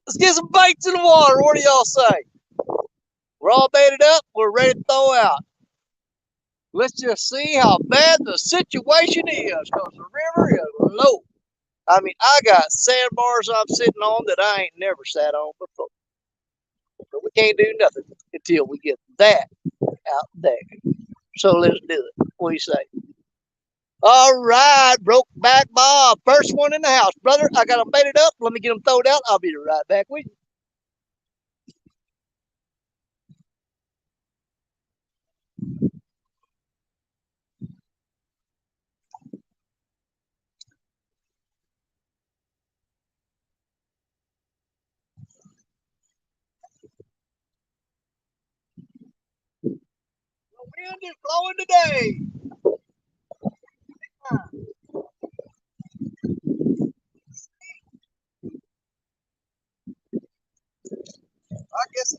Let's get some baits in the water. What do y'all say? We're all baited up. We're ready to throw out. Let's just see how bad the situation is, because the river is low. I mean, I got sandbars I'm sitting on that I ain't never sat on before. But we can't do nothing until we get that out there. So let's do it. What do you say? All right, Brokeback Bob, first one in the house, brother. I got them baited up. Let me get them thrown out. I'll be right back with you. The wind is blowing today. I guess.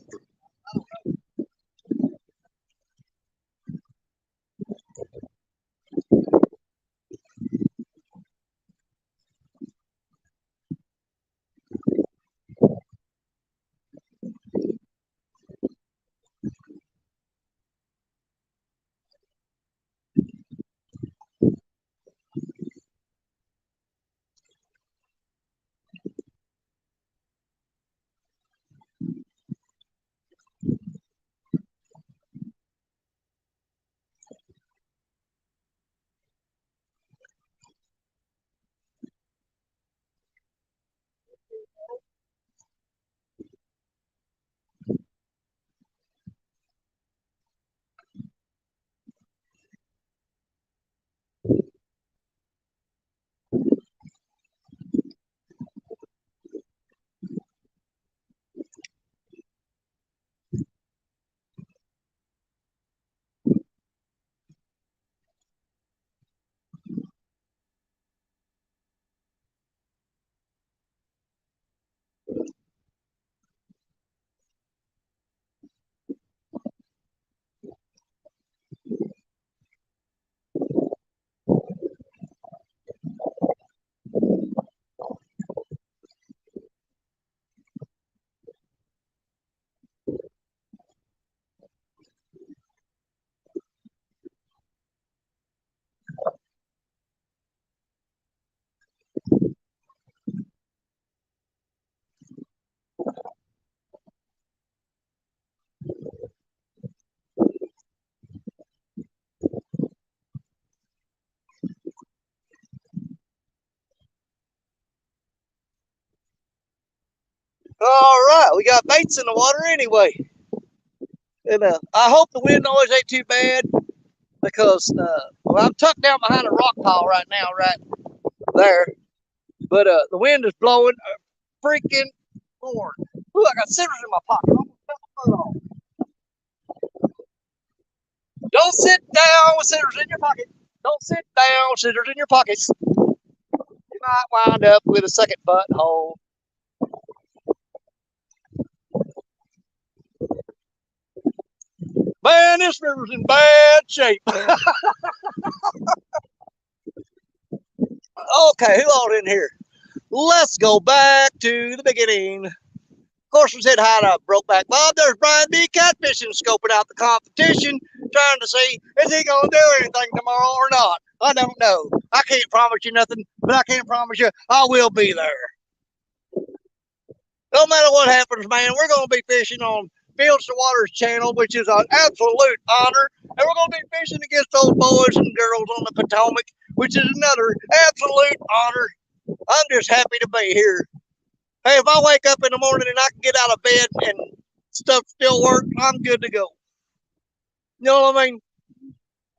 All right, we got baits in the water anyway. And I hope the wind noise ain't too bad, because well, I'm tucked down behind a rock pile right now, right there. But the wind is blowing freaking hard. Ooh, I got scissors in my pocket. Don't sit down with scissors in your pocket. Don't sit down with scissors in your pockets. You might wind up with a second butthole. Man, this river's in bad shape. Okay, who all in here? Let's go back to the beginning. Of course, we said hi to Brokeback Bob. There's Brian B. Catfishing, scoping out the competition, trying to see, is he going to do anything tomorrow or not? I don't know. I can't promise you nothing, but I can promise you I will be there. No matter what happens, man, we're going to be fishing on Fields to Waters channel, which is an absolute honor. And we're going to be fishing against those boys and girls on the Potomac, which is another absolute honor. I'm just happy to be here. Hey, if I wake up in the morning and I can get out of bed and stuff still works, I'm good to go. You know what I mean?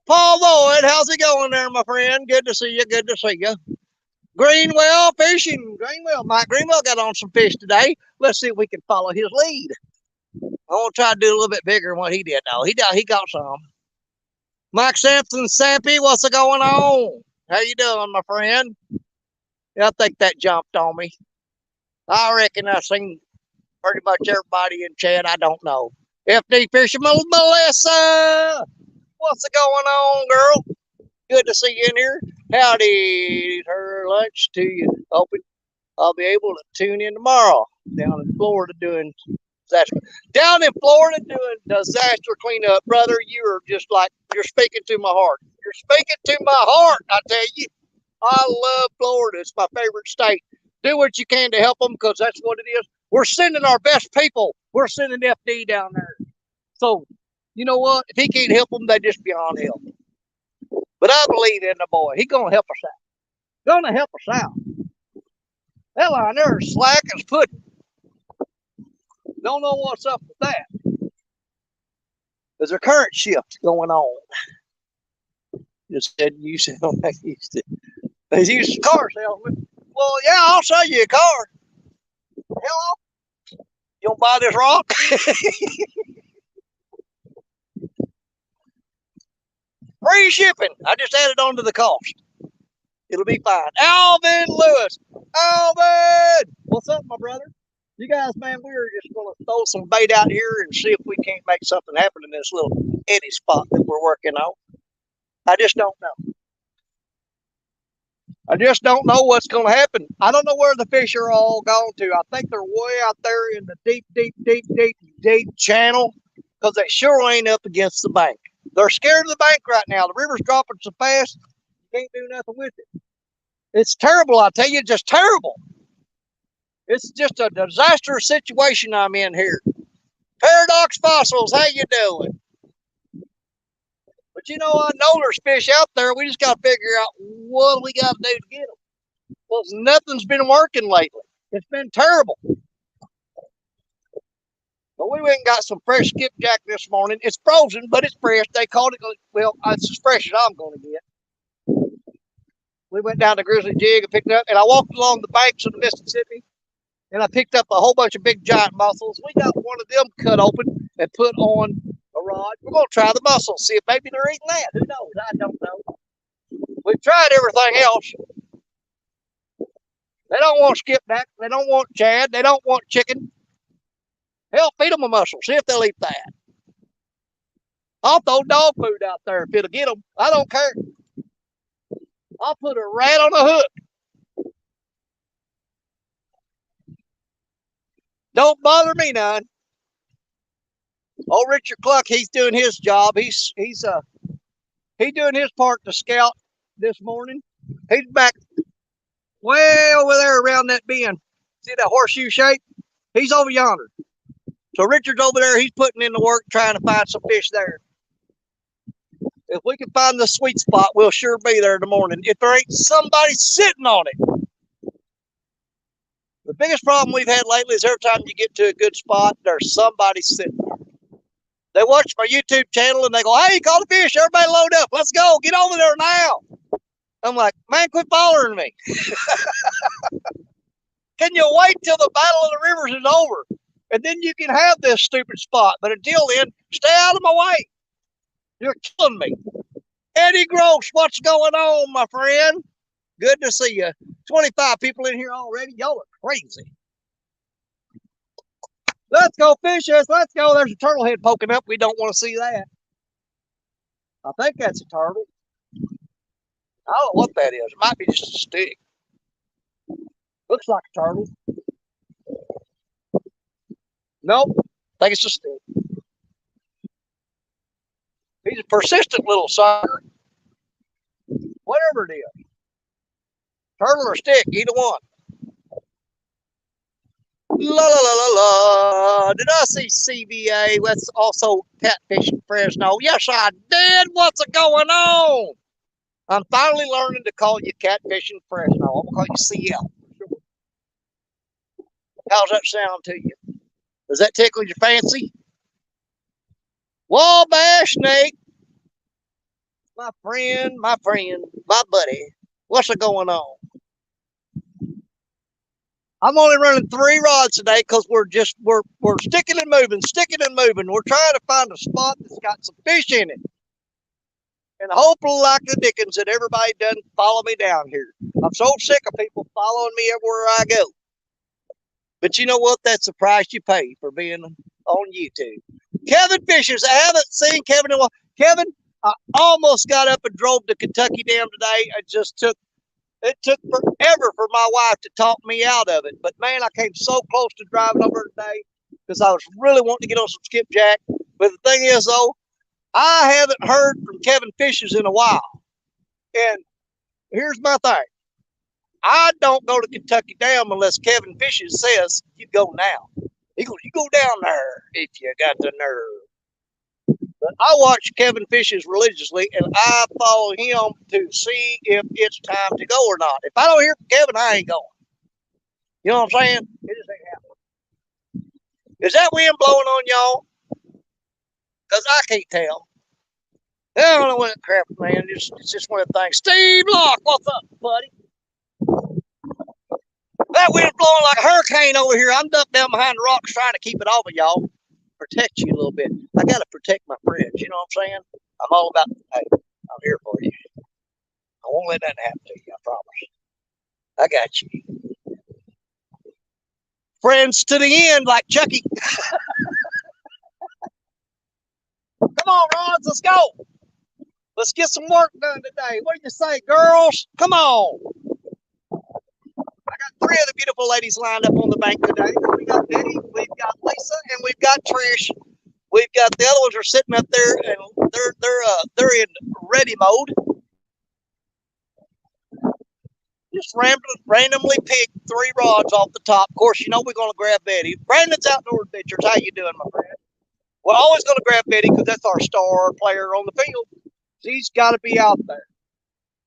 Paul Lloyd, how's it going there, my friend? Good to see you. Good to see you. Greenwell fishing. Greenwell. Mike Greenwell got on some fish today. Let's see if we can follow his lead. I want to try to do a little bit bigger than what he did. No, he got some. Mike Sampson, Sampy, what's going on? How you doing, my friend? Yeah, I think that jumped on me. I reckon I seen pretty much everybody in chat. I don't know. FD Fisherman Melissa, what's going on, girl? Good to see you in here. Howdy, her lunch to you. Open. I'll be able to tune in tomorrow down in Florida doing disaster. Down in Florida doing disaster cleanup, brother. You are just like, you're speaking to my heart. You're speaking to my heart, I tell you. I love Florida. It's my favorite state. Do what you can to help them because that's what it is. We're sending our best people. We're sending FD down there. So, you know what? If he can't help them, they just beyond help. But I believe in the boy. He's going to help us out. Going to help us out. Hell, I know slack as pudding. Don't know what's up with that. There's a current shift going on. Just said you sound like you used to. He's used to car salesman. Well, yeah, I'll sell you a car. Hello? You want to buy this rock? Free shipping. I just added on to the cost. It'll be fine. Alvin Lewis. Alvin! What's up, my brother? You guys, man, we're just going to throw some bait out here and see if we can't make something happen in this little eddy spot that we're working on. I just don't know. I just don't know what's going to happen. I don't know where the fish are all gone to. I think they're way out there in the deep channel because they sure ain't up against the bank. They're scared of the bank right now. The river's dropping so fast, you can't do nothing with it. It's terrible, I tell you, just terrible. It's just a disastrous situation I'm in here. Paradox Fossils, how you doing? But you know, I know there's fish out there. We just got to figure out what we got to do to get them. Well, nothing's been working lately. It's been terrible. But we went and got some fresh skipjack this morning. It's frozen, but it's fresh. They called it, well, it's as fresh as I'm going to get. We went down to Grizzly Jig and picked it up, and I walked along the banks of the Mississippi, and I picked up a whole bunch of big giant mussels. We got one of them cut open and put on a rod. We're going to try the mussels, see if maybe they're eating that. Who knows? I don't know. We've tried everything else. They don't want skipjack. They don't want shad. They don't want chicken. Hell, feed them a mussel. See if they'll eat that. I'll throw dog food out there if it'll get them. I don't care. I'll put a rat on a hook. Don't bother me none. Old Richard Cluck, he's doing his job. He's doing his part to scout this morning. He's back way over there around that bend. See that horseshoe shape? He's over yonder. So Richard's over there. He's putting in the work trying to find some fish there. If we can find the sweet spot, we'll sure be there in the morning. If there ain't somebody sitting on it. The biggest problem we've had lately is every time you get to a good spot, there's somebody sitting there. They watch my YouTube channel and they go, hey, you caught a fish. Everybody load up. Let's go. Get over there now. I'm like, man, quit bothering me. Can you wait till the Battle of the Rivers is over? And then you can have this stupid spot. But until then, stay out of my way. You're killing me. Eddie Gross, what's going on, my friend? Good to see you. 25 people in here already. Y'all are crazy. Let's go fishes. Let's go. There's a turtle head poking up. We don't want to see that. I think that's a turtle. I don't know what that is. It might be just a stick. Looks like a turtle. Nope. I think it's a stick. He's a persistent little sucker. Whatever it is. Turtle or stick, either one. La la la la la. Did I see CVA? That's also catfishing Fresno. Yes, I did. What's going on? I'm finally learning to call you catfishing Fresno. I'm gonna call you CL. How's that sound to you? Does that tickle your fancy? Wabash Snake. My friend, my buddy. What's going on? I'm only running 3 rods today because we're sticking and moving. We're trying to find a spot that's got some fish in it. And hopefully, like the Dickens, that everybody doesn't follow me down here. I'm so sick of people following me everywhere I go. But you know what? That's the price you pay for being on YouTube. Kevin Fishes. I haven't seen Kevin in a while. Kevin, I almost got up and drove to Kentucky Dam today. I just took It took forever for my wife to talk me out of it. But man, I came so close to driving over today because I was really wanting to get on some skipjack. But the thing is, though, I haven't heard from Kevin Fishes in a while. And here's my thing. I don't go to Kentucky Dam unless Kevin Fishes says you go now. He goes, you go down there if you got the nerve. But I watch Kevin Fishes religiously, and I follow him to see if it's time to go or not. If I don't hear from Kevin, I ain't going. You know what I'm saying? It just ain't happening. Is that wind blowing on y'all? Because I can't tell. I don't know what crap, man. It's just one of the things. Steve Locke, what's up, buddy? That wind's blowing like a hurricane over here. I'm ducked down behind the rocks trying to keep it off of y'all. Protect you a little bit. I got to protect my friends. You know what I'm saying? I'm all about, hey, I'm here for you. I won't let that happen to you, I promise. I got you. Friends to the end, like Chucky. Come on, Rods, let's go. Let's get some work done today. What do you say, girls? Come on. I got 3 of the beautiful ladies lined up on the bank today. We got Betty, we've got Lisa, and we've got Trish. We've got the other ones are sitting up there, and they're in ready mode. Just randomly pick 3 rods off the top. Of course, you know we're going to grab Betty. Brandon's Outdoor Adventures. How you doing, my friend? We're always going to grab Betty because that's our star player on the field. She's got to be out there.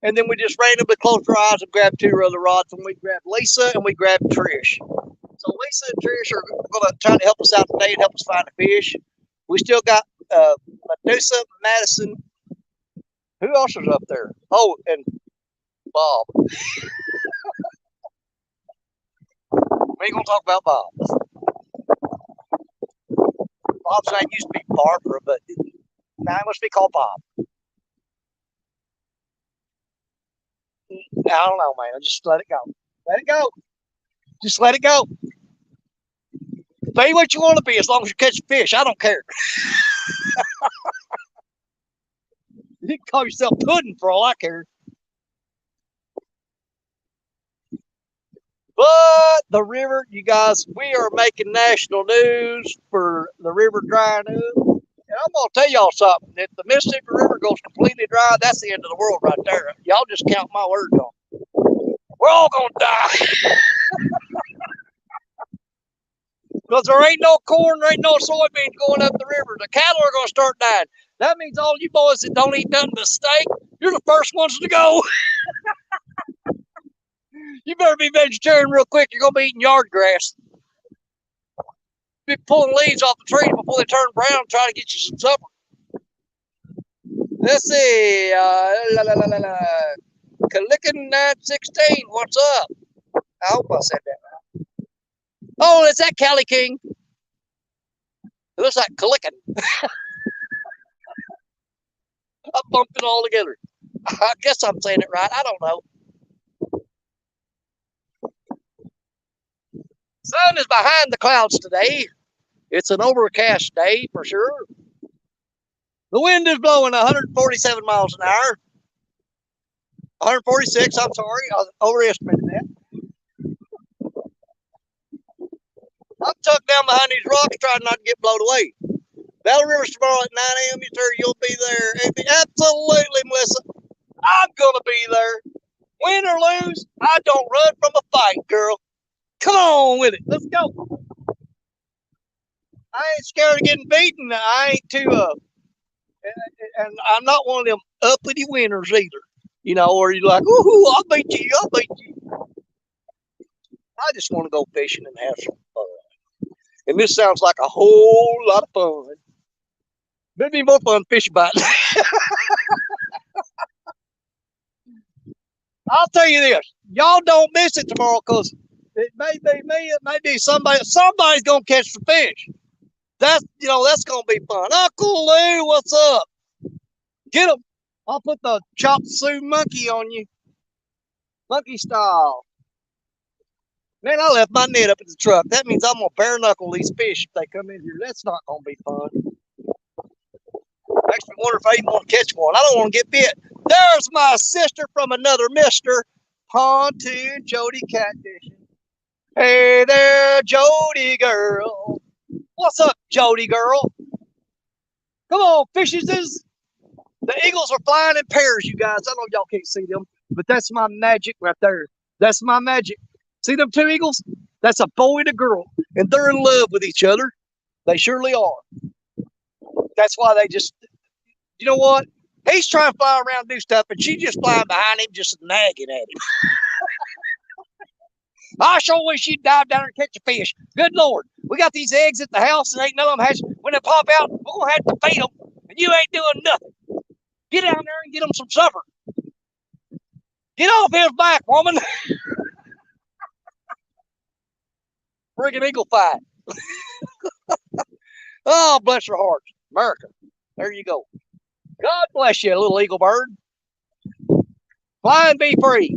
And then we just randomly close our eyes and grab 2 other rods, and we grab Lisa and we grab Trish. So Lisa and Trish are going to try to help us out today and help us find a fish. We still got Medusa, Madison. Who else is up there? Oh, and Bob. We ain't going to talk about Bob. Bob's name used to be Barbara, but now it must be called Bob. I don't know, man. Just let it go. Let it go. Just let it go. Be what you want to be as long as you catch fish. I don't care. You can call yourself Pudding for all I care. But the river, you guys, we are making national news for the river drying up. And I'm going to tell y'all something. If the Mississippi River goes completely dry, that's the end of the world right there. Y'all just count my words on it. We're all going to die. Because there ain't no corn, there ain't no soybeans going up the river. The cattle are going to start dying. That means all you boys that don't eat nothing but steak, you're the first ones to go. You better be vegetarian real quick. You're going to be eating yard grass. Be pulling leaves off the trees before they turn brown, trying to get you some supper. Let's see. Kalickin 916, what's up? I hope I said that right. Oh, is that Cali King? It looks like Kalickin. I bumped it all together. I guess I'm saying it right. I don't know. Sun is behind the clouds today. It's an overcast day for sure. The wind is blowing 147 miles an hour. 146, I'm sorry. I overestimated that. I'm tucked down behind these rocks trying not to get blown away. Battle River's tomorrow at 9 a.m. You sure you'll be there? Absolutely, Melissa. I'm going to be there. Win or lose, I don't run from a fight, girl. Come on with it. Let's go. I ain't scared of getting beaten. I ain't too, and I'm not one of them uppity winners either. You know, or you're like, ooh, I'll beat you. I'll beat you. I just want to go fishing and have some fun. And this sounds like a whole lot of fun. It'd be more fun fishing biting. I'll tell you this. Y'all don't miss it tomorrow because it may be me, it may be somebody. Somebody's gonna catch the fish. That's gonna be fun. Uncle Lou, what's up? Get him. I'll put the chop suey monkey on you. Monkey style. Man, I left my net up at the truck. That means I'm gonna bare knuckle these fish if they come in here. That's not gonna be fun. Makes me wonder if I even want to catch one. I don't want to get bit. There's my sister from another mister, On to Jody catfishing. Hey there, Jody girl. What's up, Jody girl? Come on, fishes. The eagles are flying in pairs, you guys. I know y'all can't see them, but that's my magic right there. That's my magic. See them two eagles? That's a boy and a girl, and they're in love with each other. They surely are. That's why they just, you know what? He's trying to fly around and do stuff, and she's just flying behind him, just nagging at him. I sure wish she'd dive down and catch a fish. Good Lord. We got these eggs at the house, and ain't none of them has. When they pop out, we're going to have to feed them, and you ain't doing nothing. Get down there and get them some supper. Get off his back, woman. Friggin' eagle fight. Oh, bless your heart. America. There you go. God bless you, little eagle bird. Fly and be free.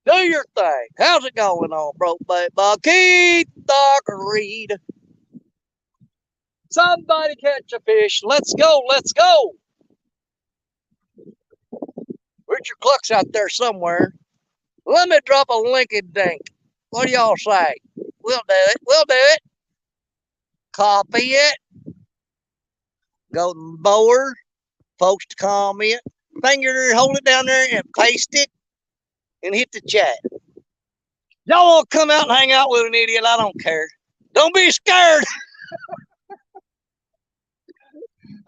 Do your thing. How's it going on, Brokeback Bob? Keith Reed. Somebody catch a fish. Let's go. Let's go. Richard Cluck's out there somewhere. Let me drop a linky dink. What do y'all say? We'll do it. We'll do it. Copy it. Golden Bower. Folks to comment. Finger, hold it down there and paste it and hit the chat. Y'all want to come out and hang out with an idiot? I don't care. Don't be scared.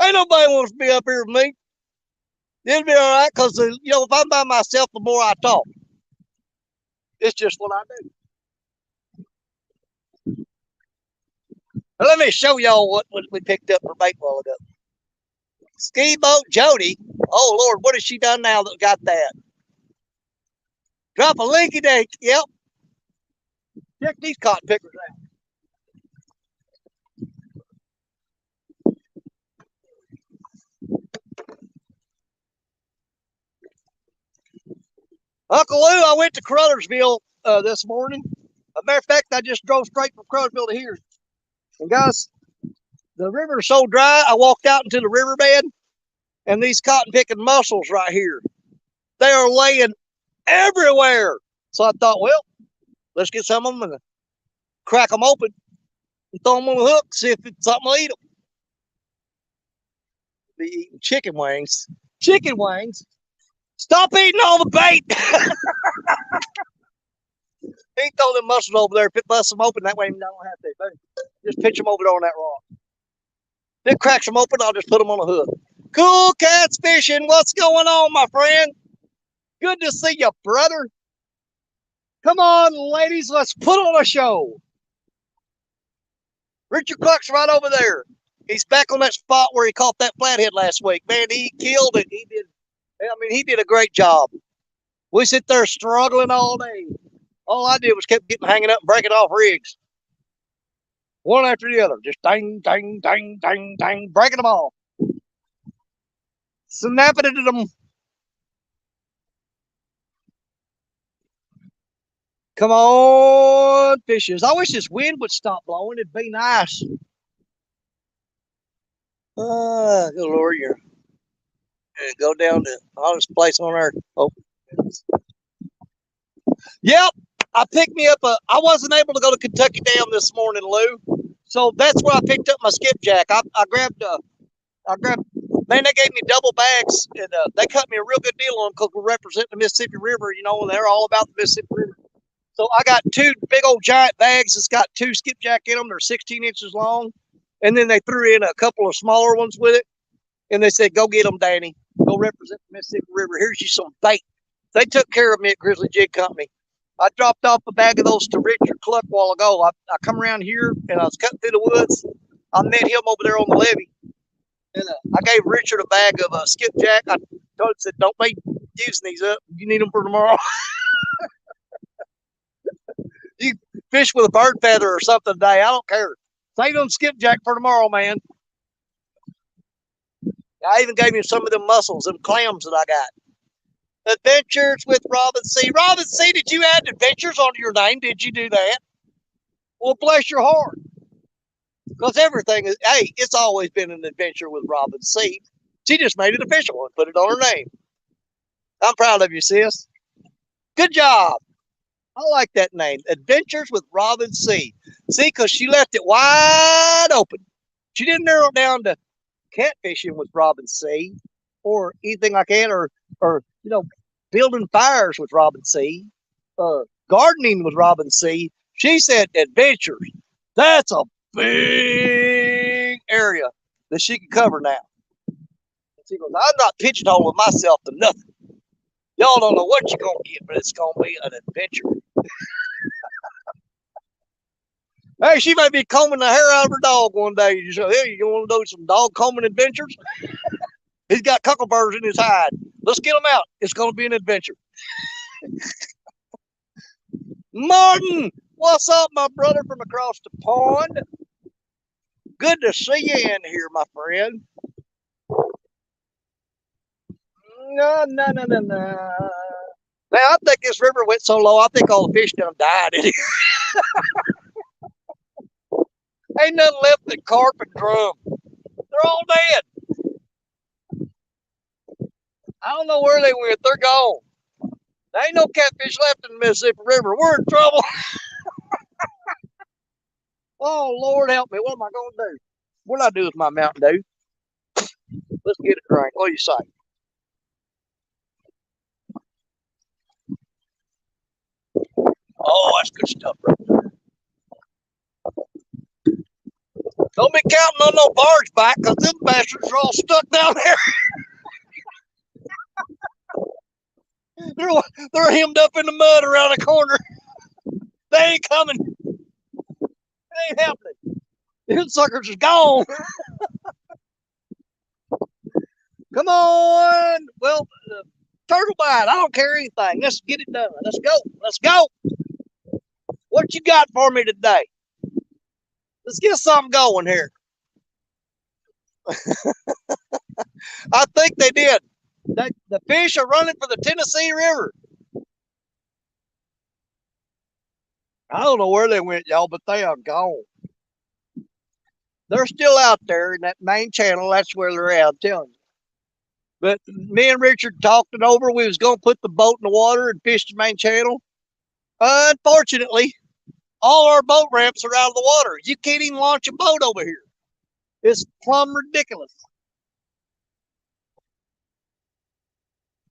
Ain't nobody wants to be up here with me. It'll be all right because, you know, if I'm by myself, the more I talk. It's just what I do. Now, let me show y'all what we picked up for bait a while ago. Ski boat Jody. Oh, Lord, what has she done now that got that? Drop a linky dink. Yep. Check these cotton pickers out. Uncle Lou, I went to Crothersville this morning. As a matter of fact, I just drove straight from Crothersville to here. And guys, the river is so dry, I walked out into the riverbed, and these cotton picking mussels right here, they are laying everywhere. So I thought, well, let's get some of them and crack them open and throw them on the hook, see if it's something to eat them. Be eating chicken wings. Chicken wings? Stop eating all the bait. He throw them mussels over there, bust them open. That way, I don't have to. Just pitch them over there on that rock. Then cracks them open. I'll just put them on a hook. Cool Cats Fishing. What's going on, my friend? Good to see you, brother. Come on, ladies. Let's put on a show. Richard Cluck's right over there. He's back on that spot where he caught that flathead last week. Man, he killed it. He did a great job. We sit there struggling all day. All I did was kept getting hanging up and breaking off rigs. One after the other. Just dang, dang, dang, dang, dang, breaking them off. Snapping it at them. Come on, fishes. I wish this wind would stop blowing. It'd be nice. Good Lord, you're gonna go down to the hottest place on earth. Oh. Yep. I picked me up I wasn't able to go to Kentucky Dam this morning, Lou. So that's where I picked up my skipjack. I grabbed, man, they gave me double bags, and they cut me a real good deal on them because we represent the Mississippi River, you know, and they're all about the Mississippi River. So I got two big old giant bags. It's got two skipjack in them. They're 16 inches long. And then they threw in a couple of smaller ones with it. And they said, go get them, Danny. Go represent the Mississippi River. Here's you some bait. They took care of me at Grizzly Jig Company. I dropped off a bag of those to Richard Cluck a while ago. I come around here and I was cutting through the woods. I met him over there on the levee. And I gave Richard a bag of skipjack. I told him, said, don't be using these up. You need them for tomorrow. You fish with a bird feather or something today. I don't care. Save them skipjack for tomorrow, man. I even gave him some of them mussels, them clams that I got. Adventures with Robin C. Robin C., did you add adventures onto your name? Did you do that? Well, bless your heart. Because everything is, hey, it's always been an adventure with Robin C. She just made it official and put it on her name. I'm proud of you, sis. Good job. I like that name, Adventures with Robin C. See, because she left it wide open. She didn't narrow it down to catfishing with Robin C. or anything like that, or building fires with Robin C. Gardening with Robin C. She said adventures. That's a big area that she can cover now. She goes, I'm not pigeonholing myself to nothing. Y'all don't know what you're gonna get, but it's gonna be an adventure. Hey, she may be combing the hair out of her dog one day. You say, hey, you want to do some dog combing adventures? He's got cuckleburrs in his hide. Let's get him out. It's going to be an adventure. Martin, what's up, my brother from across the pond? Good to see you in here, my friend. No. Man, I think this river went so low, I think all the fish done died in here. Ain't nothing left but carp and drum. They're all dead. I don't know where they went. They're gone. There ain't no catfish left in the Mississippi River. We're in trouble. Oh, Lord help me. What am I going to do? What do I do with my Mountain Dew? Let's get a drink. What do you say? Oh, that's good stuff right there. Don't be counting on no barge back because them bastards are all stuck down there. they're hemmed up in the mud around the corner. They ain't coming. It ain't happening. Them suckers is gone. Come on. Well, turtle bite. I don't care anything. Let's get it done. Let's go. Let's go. What you got for me today? Let's get something going here. I think they did. The fish are running for the Tennessee River. I don't know where they went, y'all, but they are gone. They're still out there in that main channel. That's where they're at, I'm telling you. But me and Richard talked it over. We was going to put the boat in the water and fish the main channel. Unfortunately, all our boat ramps are out of the water. You can't even launch a boat over here. It's plumb ridiculous.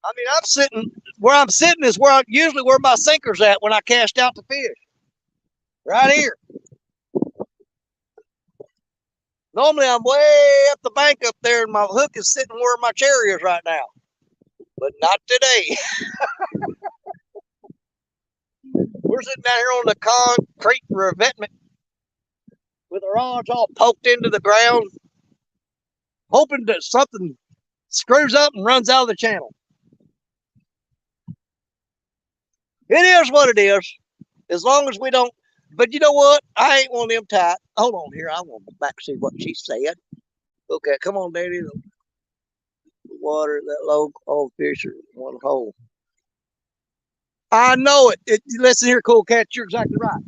I mean, I'm sitting where I'm sitting is usually where my sinker's at when I cast out the fish. Right here. Normally I'm way up the bank up there and my hook is sitting where my chair is right now. But not today. We're sitting down here on the concrete revetment with our arms all poked into the ground, hoping that something screws up and runs out of the channel. It is what it is. As long as we don't. But you know what? I ain't one of them tight. Hold on here. I want to go back and see what she said. Okay, come on, Daddy. The water, that low, all fish are one hole. I know it. Listen here, cool cat. You're exactly right.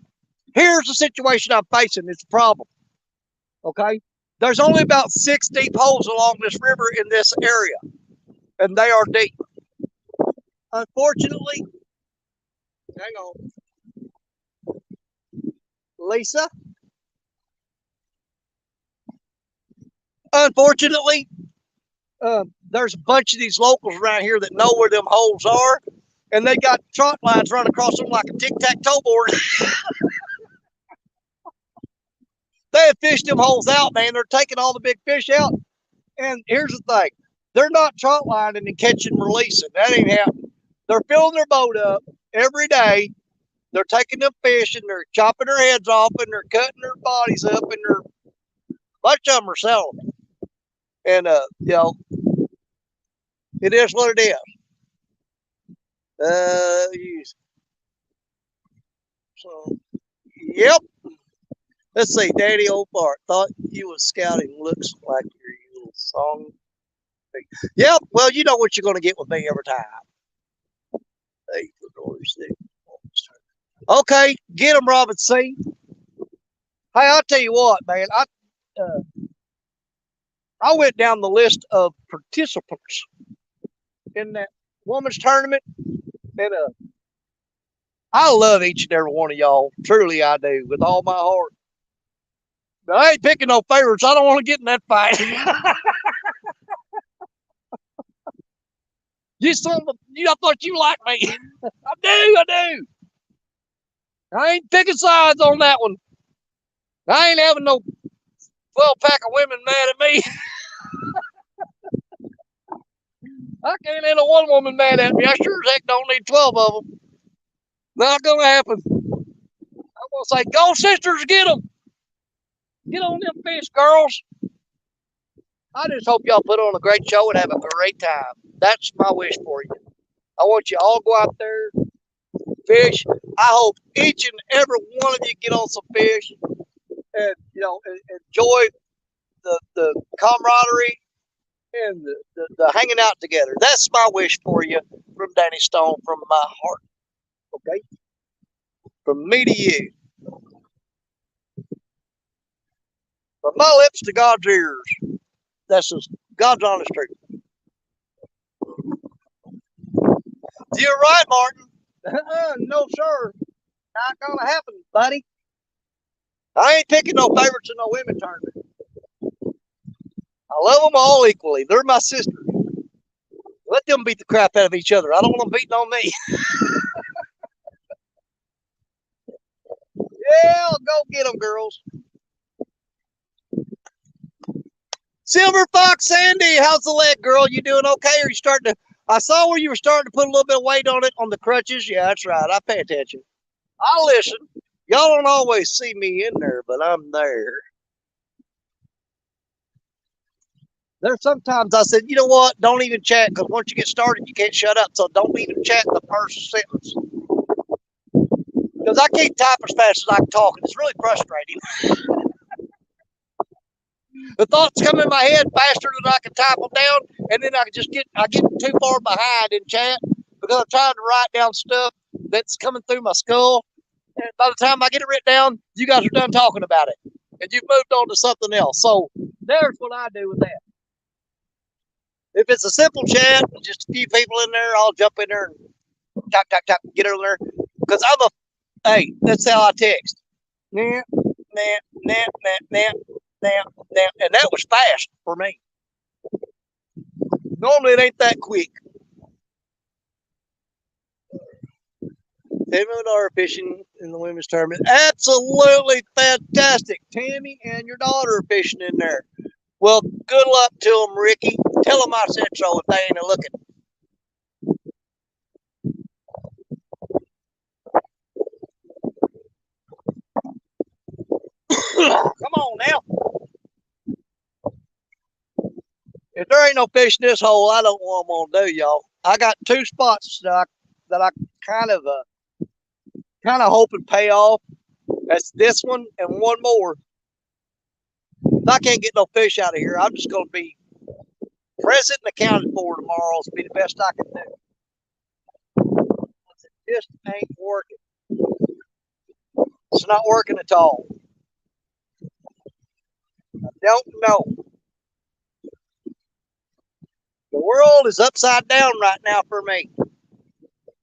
Here's the situation I'm facing. It's a problem. Okay? There's only about 6 deep holes along this river in this area, and they are deep. Unfortunately, hang on. Lisa? Unfortunately, there's a bunch of these locals around here that know where them holes are, and they got trot lines running across them like a tic-tac-toe board. They have fished them holes out, man. They're taking all the big fish out. And here's the thing. They're not trot lining and catching and releasing. That ain't happening. They're filling their boat up every day. They're taking them fish and they're chopping their heads off and they're cutting their bodies up and they're a bunch of them are selling them. And it is what it is. So yep. Let's see, Daddy Old Bart thought you was scouting. Looks like your little song. Yep. Well, you know what you're going to get with me every time. Okay, get them, Robin C. Hey, I'll tell you what, man. I went down the list of participants in that women's tournament. And I love each and every one of y'all. Truly, I do, with all my heart. But I ain't picking no favorites. I don't want to get in that fight. I thought you liked me. I do. I ain't picking sides on that one. I ain't having no 12-pack of women mad at me. I can't handle one woman mad at me. I sure as heck don't need 12 of them. Not gonna happen. I'm gonna say, go sisters, get them. Get on them fish, girls. I just hope y'all put on a great show and have a great time. That's my wish for you. I want you all to go out there, fish. I hope each and every one of you get on some fish and enjoy the camaraderie and the hanging out together. That's my wish for you from Danny Stone, from my heart. Okay? From me to you. From my lips to God's ears. That's just God's honest truth. You're right, Martin. No, sir. Not gonna happen, buddy. I ain't picking no favorites in no women tournament. I love them all equally. They're my sisters. Let them beat the crap out of each other. I don't want them beating on me. Yeah, go get them, girls. Silver Fox Sandy, how's the leg, girl? You doing okay? Or you starting to? I saw where you were starting to put a little bit of weight on it on the crutches. Yeah, that's right. I pay attention. I listen. Y'all don't always see me in there, but I'm there. There's sometimes I said, you know what? Don't even chat, because once you get started, you can't shut up. So don't even chat the first sentence. Because I can't type as fast as I can talk, and it's really frustrating. The thoughts come in my head faster than I can type them down, and then I get too far behind in chat because I'm trying to write down stuff that's coming through my skull. And by the time I get it written down, you guys are done talking about it, and you've moved on to something else. So there's what I do with that. If it's a simple chat, just a few people in there, I'll jump in there and tap, tap, tap, get in there. Because hey, that's how I text. Nah, nah, nah, nah, nah, nah, nah. And that was fast for me. Normally it ain't that quick. Tammy and daughter fishing in the women's tournament. Absolutely fantastic. Tammy and your daughter are fishing in there. Well, good luck to them, Ricky. Tell them I said so if they ain't looking. Come on now. If there ain't no fish in this hole, I don't know what I'm gonna do, y'all. I got two spots that I kind of hope and pay off. That's this one and one more. If I can't get no fish out of here, I'm just gonna be present and accounted for tomorrow. It'll be the best I can do. It just ain't working. It's not working at all. I don't know. The world is upside down right now for me.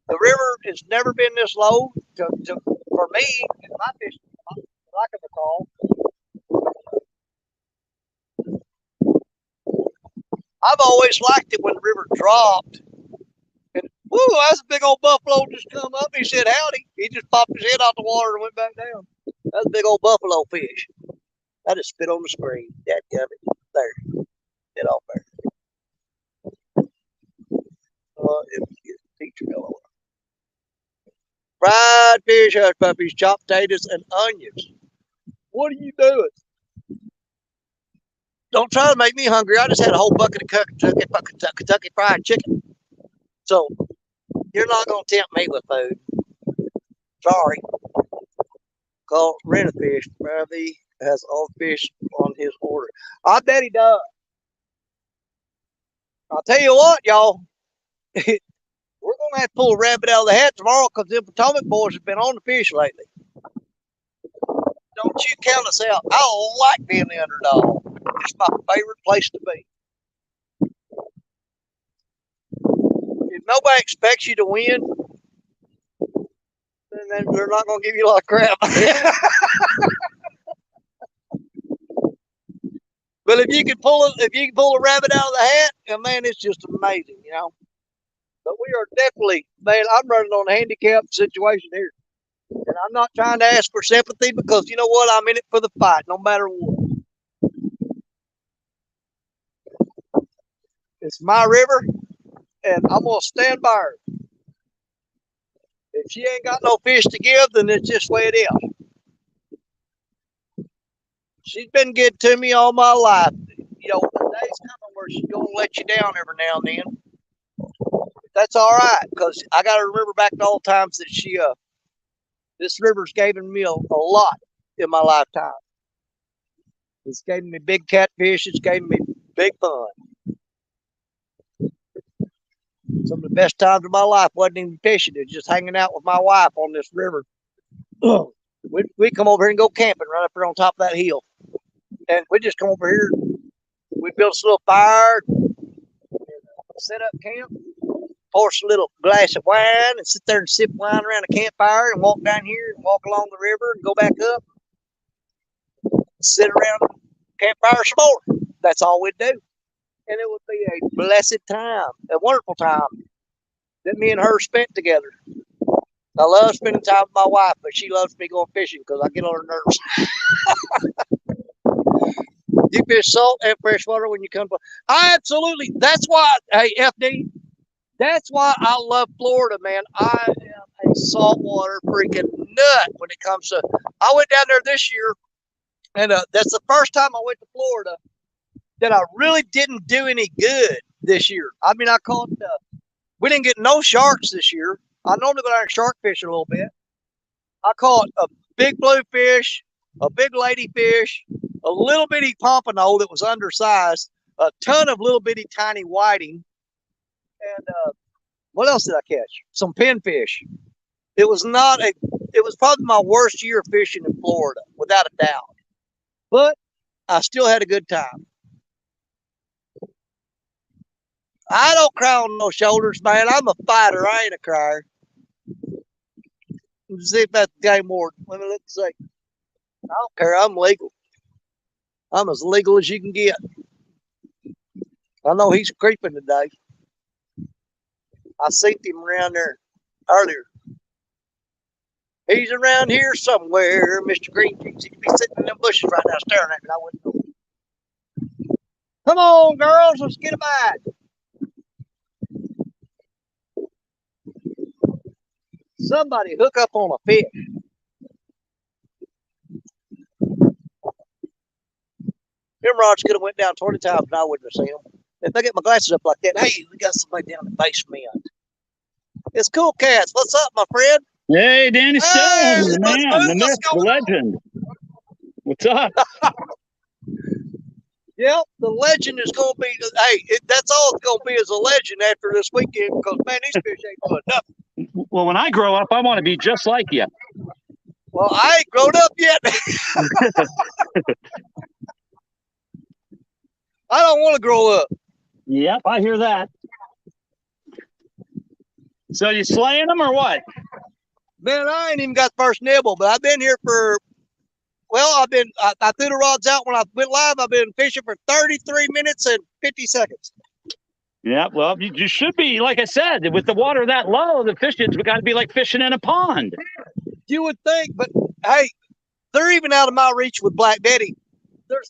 The river has never been this low for me in my fishing, I can recall. I've always liked it when the river dropped. And whoo, that's a big old buffalo just come up. He said howdy. He just popped his head out the water and went back down. That's a big old buffalo fish. I just spit on the screen. Dadgummit. There. Get off there. Teacher fellow. Fried fish, hush puppies, chopped potatoes, and onions. What are you doing? Don't try to make me hungry. I just had a whole bucket of Kentucky Fried Chicken. So you're not going to tempt me with food. Sorry. Call Rent a Fish. Ravi has all fish on his order. I bet he does. I'll tell you what, y'all. We're going to have to pull a rabbit out of the hat tomorrow because the Potomac boys have been on the fish lately. Don't you count us out. I like being the underdog. It's my favorite place to be. If nobody expects you to win, then they're not going to give you a lot of crap. But if you can pull a rabbit out of the hat, man, it's just amazing, you know. But we are definitely, man, I'm running on a handicapped situation here. And I'm not trying to ask for sympathy because you know what? I'm in it for the fight, no matter what. It's my river, and I'm going to stand by her. If she ain't got no fish to give, then it's just the way it is. She's been good to me all my life. You know, the day's coming where she's going to let you down every now and then. That's all right, because I got to remember back to all the times that this river's given me a lot in my lifetime. It's given me big catfish. It's given me big fun. Some of the best times of my life wasn't even fishing. It was just hanging out with my wife on this river. We come over here and go camping right up here on top of that hill. And we just come over here. We build us a little fire, set up camp, pour us a little glass of wine, and sit there and sip wine around a campfire and walk down here and walk along the river and go back up, sit around the campfire some more. That's all we'd do. And it would be a blessed time, a wonderful time that me and her spent together. I love spending time with my wife, but she loves me going fishing because I get on her nerves. You fish salt and freshwater when you come to. Absolutely. That's why, hey, FD, that's why I love Florida, man. I am a saltwater freaking nut when it comes to. I went down there this year, and that's the first time I went to Florida that I really didn't do any good this year. I mean, I caught. We didn't get no sharks this year. I normally go down and shark fish a little bit. I caught a big bluefish, a big ladyfish, a little bitty pompano that was undersized, a ton of little bitty tiny whiting, and what else did I catch? Some pinfish. It was probably my worst year fishing in Florida, without a doubt. But I still had a good time. I don't cry on no shoulders, man. I'm a fighter. I ain't a crier. Let's see if that's the game warden. Let me look and see. I don't care. I'm legal. I'm as legal as you can get. I know he's creeping today. I seen him around there earlier. He's around here somewhere, Mr. Green Cheeks. He could be sitting in them bushes right now staring at me. I wouldn't know. Come on, girls. Let's get a bite. Somebody hook up on a fish. Them rods could have went down 20 times and I wouldn't have seen them. If I get my glasses up like that, hey, we got somebody down the basement. It's Cool Cats. What's up, my friend? Hey, Danny Stone, the man, the myth, the legend. What's up? Yep, the legend is going to be, hey, that's all it's going to be is a legend after this weekend because, man, these fish ain't doing nothing. Well, when I grow up, I want to be just like you. Well, I ain't grown up yet. I don't want to grow up. Yep, I hear that. So you slaying them or what? Man, I ain't even got the first nibble, but I've been here for, well, I threw the rods out when I went live. I've been fishing for 33 minutes and 50 seconds. Yeah, well, you should be, like I said, with the water that low, the fishing's got to be like fishing in a pond. You would think, but hey, they're even out of my reach with Black Betty.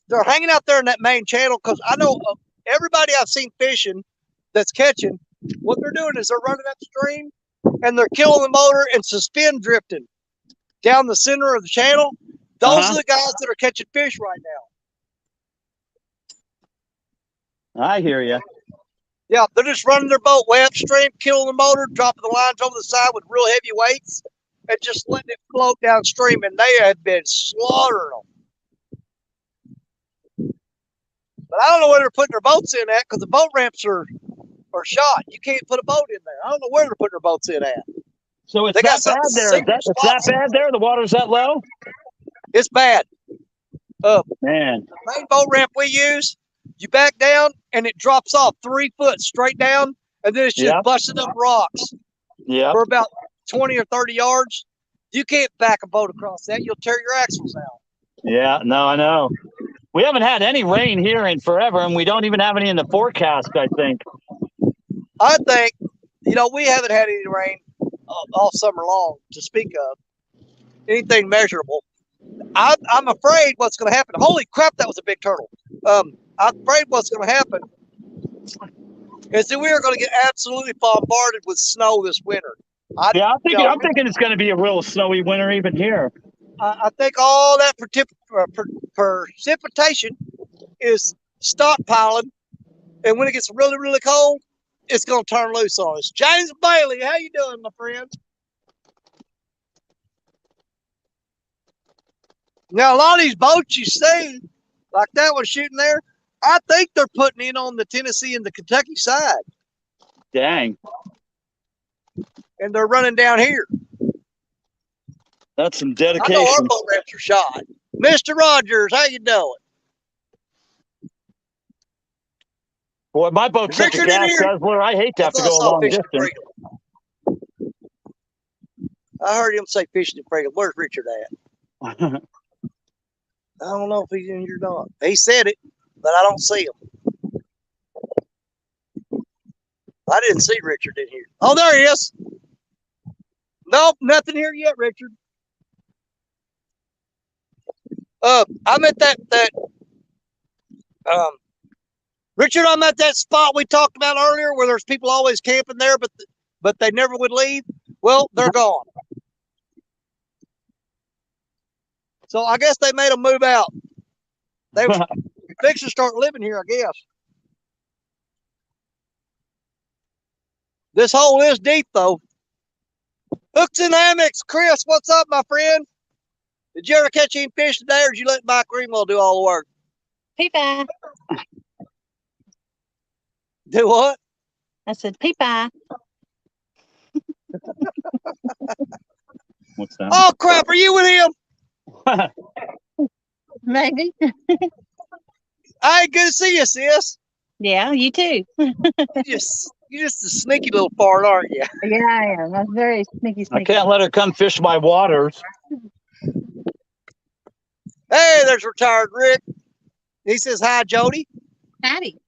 They're hanging out there in that main channel because I know everybody I've seen fishing that's catching, what they're doing is they're running upstream and they're killing the motor and suspend drifting down the center of the channel. Those are the guys that are catching fish right now. I hear you. Yeah, they're just running their boat way upstream, killing the motor, dropping the lines over the side with real heavy weights, and just letting it float downstream, and they have been slaughtering them. But I don't know where they're putting their boats in at because the boat ramps are shot. You can't put a boat in there. I don't know where they're putting their boats in at. So it's that bad there. It's that bad there? The water's that low? It's bad. Man. The main boat ramp we use, you back down and it drops off 3 foot straight down, and then it's just Yep. busting up rocks Yeah. for about 20 or 30 yards. You can't back a boat across that. You'll tear your axles out. Yeah. No, I know. We haven't had any rain here in forever, and we don't even have any in the forecast, I think. I think, we haven't had any rain all summer long to speak of. Anything measurable. I'm afraid what's going to happen. Holy crap, that was a big turtle. I'm afraid what's going to happen is that we are going to get absolutely bombarded with snow this winter. I'm thinking it's going to be a real snowy winter even here. I think all that precipitation is stockpiling, and when it gets really, really cold, it's going to turn loose on us. James Bailey, how you doing, my friend? Now, a lot of these boats you see, like that one shooting there, I think they're putting in on the Tennessee and the Kentucky side. Dang. And they're running down here. That's some I dedication. know our boat ramps are shot. Mr. Rogers, how you doing? Boy, my boat's such a Richard in gas here? guzzler. I hate to have to I go a saw long Fishing distance. Freedom. I heard him say Fishing Freedom. Where's Richard at? I don't know if he's in here or not. He said it, but I don't see him. I didn't see Richard in here. Oh, there he is. Nope, nothing here yet, Richard. I'm at Richard, I'm at that spot we talked about earlier where there's people always camping there, but they never would leave. Well, they're gone. So I guess they made them move out. They were fixing to start living here, I guess. This hole is deep, though. Hooks and hammocks. Chris, what's up, my friend? Did you ever catch any fish today, or did you let Mike Greenwell do all the work? Peep-eye. Do what? I said peep-eye. What's that? Oh, crap. Are you with him? Maybe. Hey, good to see you, sis. Yeah, you too. You're just a sneaky little fart, aren't you? Yeah, I am. I'm very sneaky. I can't let her come fish my waters. Hey, there's retired Rick. He says, hi, Jody. Patty.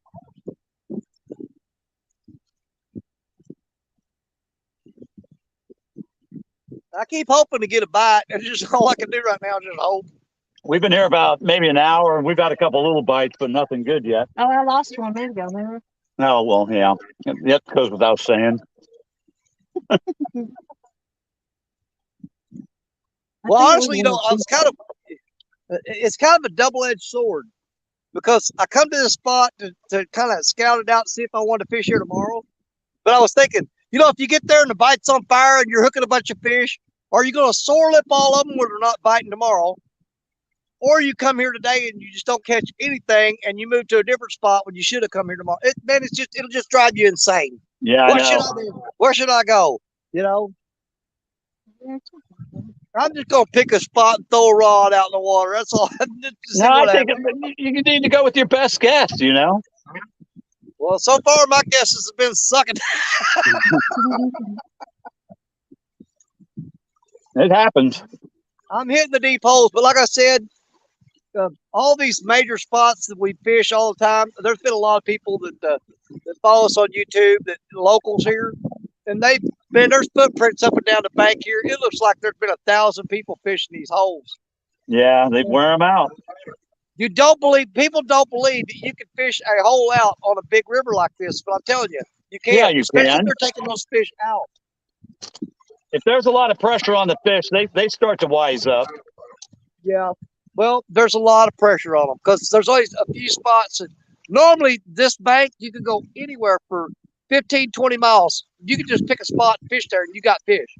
I keep hoping to get a bite. And just all I can do right now is just hope. We've been here about maybe an hour, and we've had a couple little bites, but nothing good yet. Oh, I lost one. There we go. Remember? Oh, well, yeah. That goes without saying. Well, honestly, it's kind of a double-edged sword because I come to this spot to kind of scout it out and see if I want to fish here tomorrow. But I was thinking, if you get there and the bite's on fire and you're hooking a bunch of fish, are you going to sore lip all of them where they're not biting tomorrow? Or you come here today and you just don't catch anything and you move to a different spot when you should have come here tomorrow. It'll just drive you insane. Yeah, What I should know. I do? Where should I go? I'm just gonna pick a spot and throw a rod out in the water. That's all. No, I think you need to go with your best guess, Well, so far my guesses have been sucking. It happens. I'm hitting the deep holes, but like I said, all these major spots that we fish all the time. There's been a lot of people that follow us on YouTube, that locals here, and there's footprints up and down the bank here. It looks like there's been 1,000 people fishing these holes. Yeah, they wear them out. People don't believe that you can fish a hole out on a big river like this, but I'm telling you, you can. Yeah, you especially can. if they're taking those fish out. If there's a lot of pressure on the fish, they start to wise up. Yeah. Well, there's a lot of pressure on them because there's always a few spots. And normally, this bank, you can go anywhere for 15, 20 miles. You can just pick a spot and fish there, and you got fish.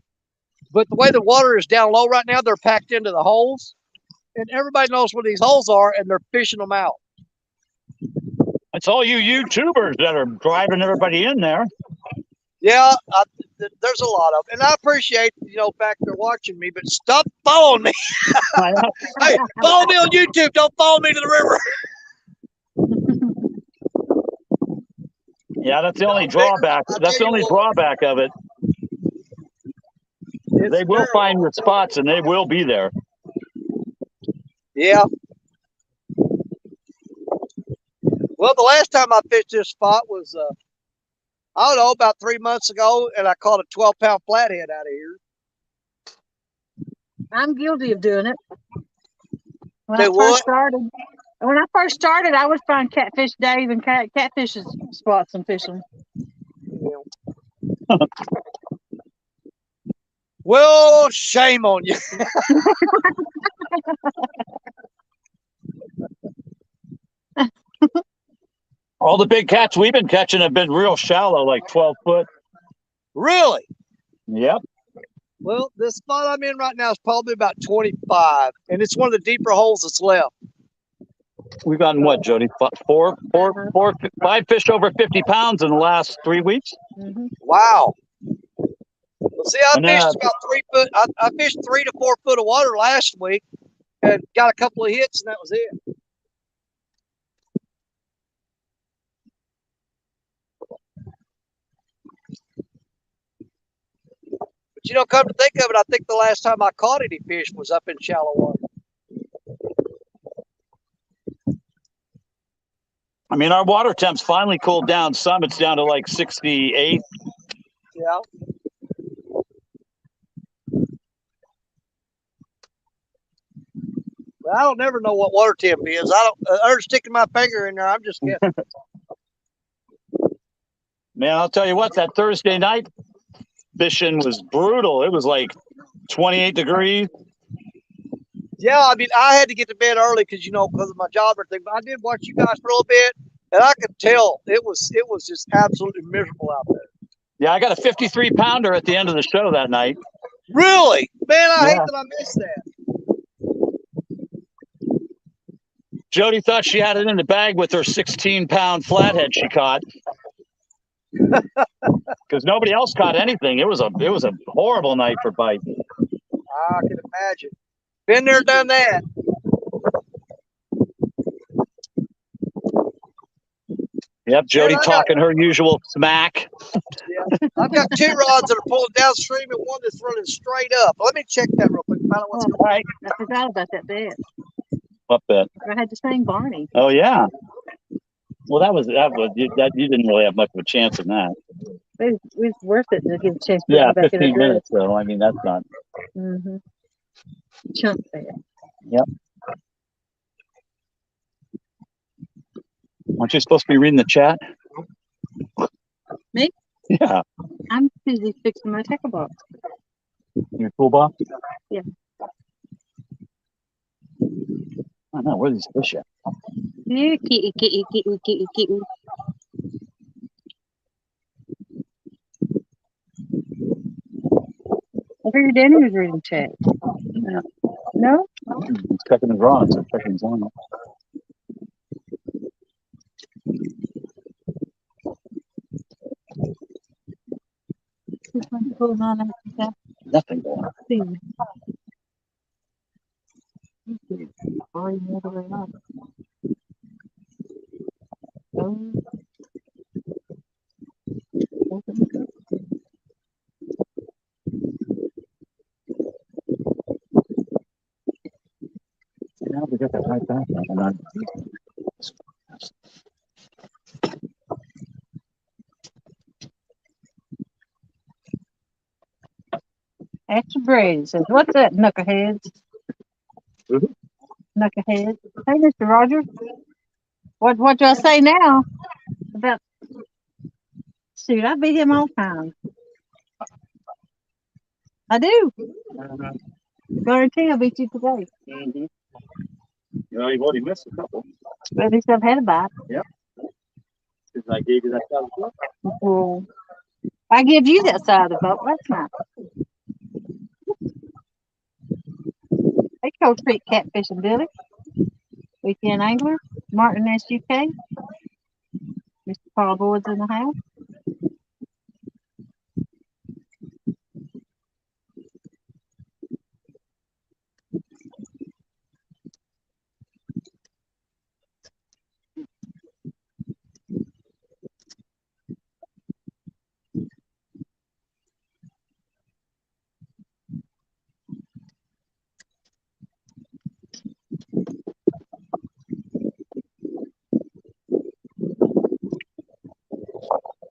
But the way the water is down low right now, they're packed into the holes. And everybody knows where these holes are, and they're fishing them out. It's all you YouTubers that are driving everybody in there. Yeah, there's a lot of them. And I appreciate, the fact they're watching me, but stop following me. Hey, follow me on YouTube. Don't follow me to the river. Yeah, that's the only Bigger, drawback. I'll That's the tell you only what, drawback of it. it's They will terrible. find your spots and they will be there. Yeah. Well, the last time I fished this spot was, I don't know, about 3 months ago, and I caught a 12-pound flathead out of here. I'm guilty of doing it. When Do I what? first started, I would find Catfish Dave and Catfish's spots and fish them. Well, shame on you. All the big cats we've been catching have been real shallow, like 12 foot. Really? Yep. Well, this spot I'm in right now is probably about 25, and it's one of the deeper holes that's left. We've gotten what, Jody? Five fish over 50 pounds in the last 3 weeks. Mm-hmm. Wow. Well, see, I And fished about 3 foot. I fished 3 to 4 foot of water last week and got a couple of hits, and that was it. But you know, come to think of it, I think the last time I caught any fish was up in shallow water. I mean, our water temps finally cooled down some. It's down to like 68. Yeah. But I don't never know what water temp is. I don't. I'm sticking my finger in there. I'm just guessing. Man, I'll tell you what, that Thursday night fishing was brutal. It was like 28 degrees. Yeah, I mean, I had to get to bed early because of my job or thing. But I did watch you guys for a little bit, and I could tell it was just absolutely miserable out there. Yeah, I got a 53 pounder at the end of the show that night. Really, man, I hate Yeah. that I missed that. Jody thought she had it in the bag with her 16-pound flathead she caught. Because nobody else caught anything. It was a horrible night for bite. I can imagine. Been there, done that. Yep, Jody Man, talking her usual smack. Yeah, I've got 2 rods that are pulling downstream and one that's running straight up. Let me check that real quick. Find out what's Oh, going on. I forgot about that bed. What bet? I had to sing Barney. Oh yeah. Well, that was you didn't really have much of a chance in that. It was worth it to get a chance to Yeah, get back in the 15 minutes though. I mean, that's not. Mm-hmm. Chunk bed. Yep. Aren't you supposed to be reading the chat? Me? Yeah. I'm busy fixing my tackle box. Your toolbox? Yeah. I don't know, where are these fish at? Yeah, kitty. I figured Danny was reading chat. Yeah. No? He's checking his rods and checking his on. What's going on after that? Nothing going on. See. Already moved away up. Now we got that right back. And I'm Extra Brady says, "What's that, knuckleheads?" Mhm. Knuckleheads. Hey, Mr. Rogers. What do I say now? About shoot, I beat him all the time. I do. Guarantee I beat you today. Mm-hmm. You know, you've already missed a couple. But at least I've had a bite. Because I gave you that stuff. Well, I give you that side of the boat. That's nice. Hey, Coach Creek Catfishing Billy. Weekend Angler. Martin SUK. Mr. Paul Boyd's in the house.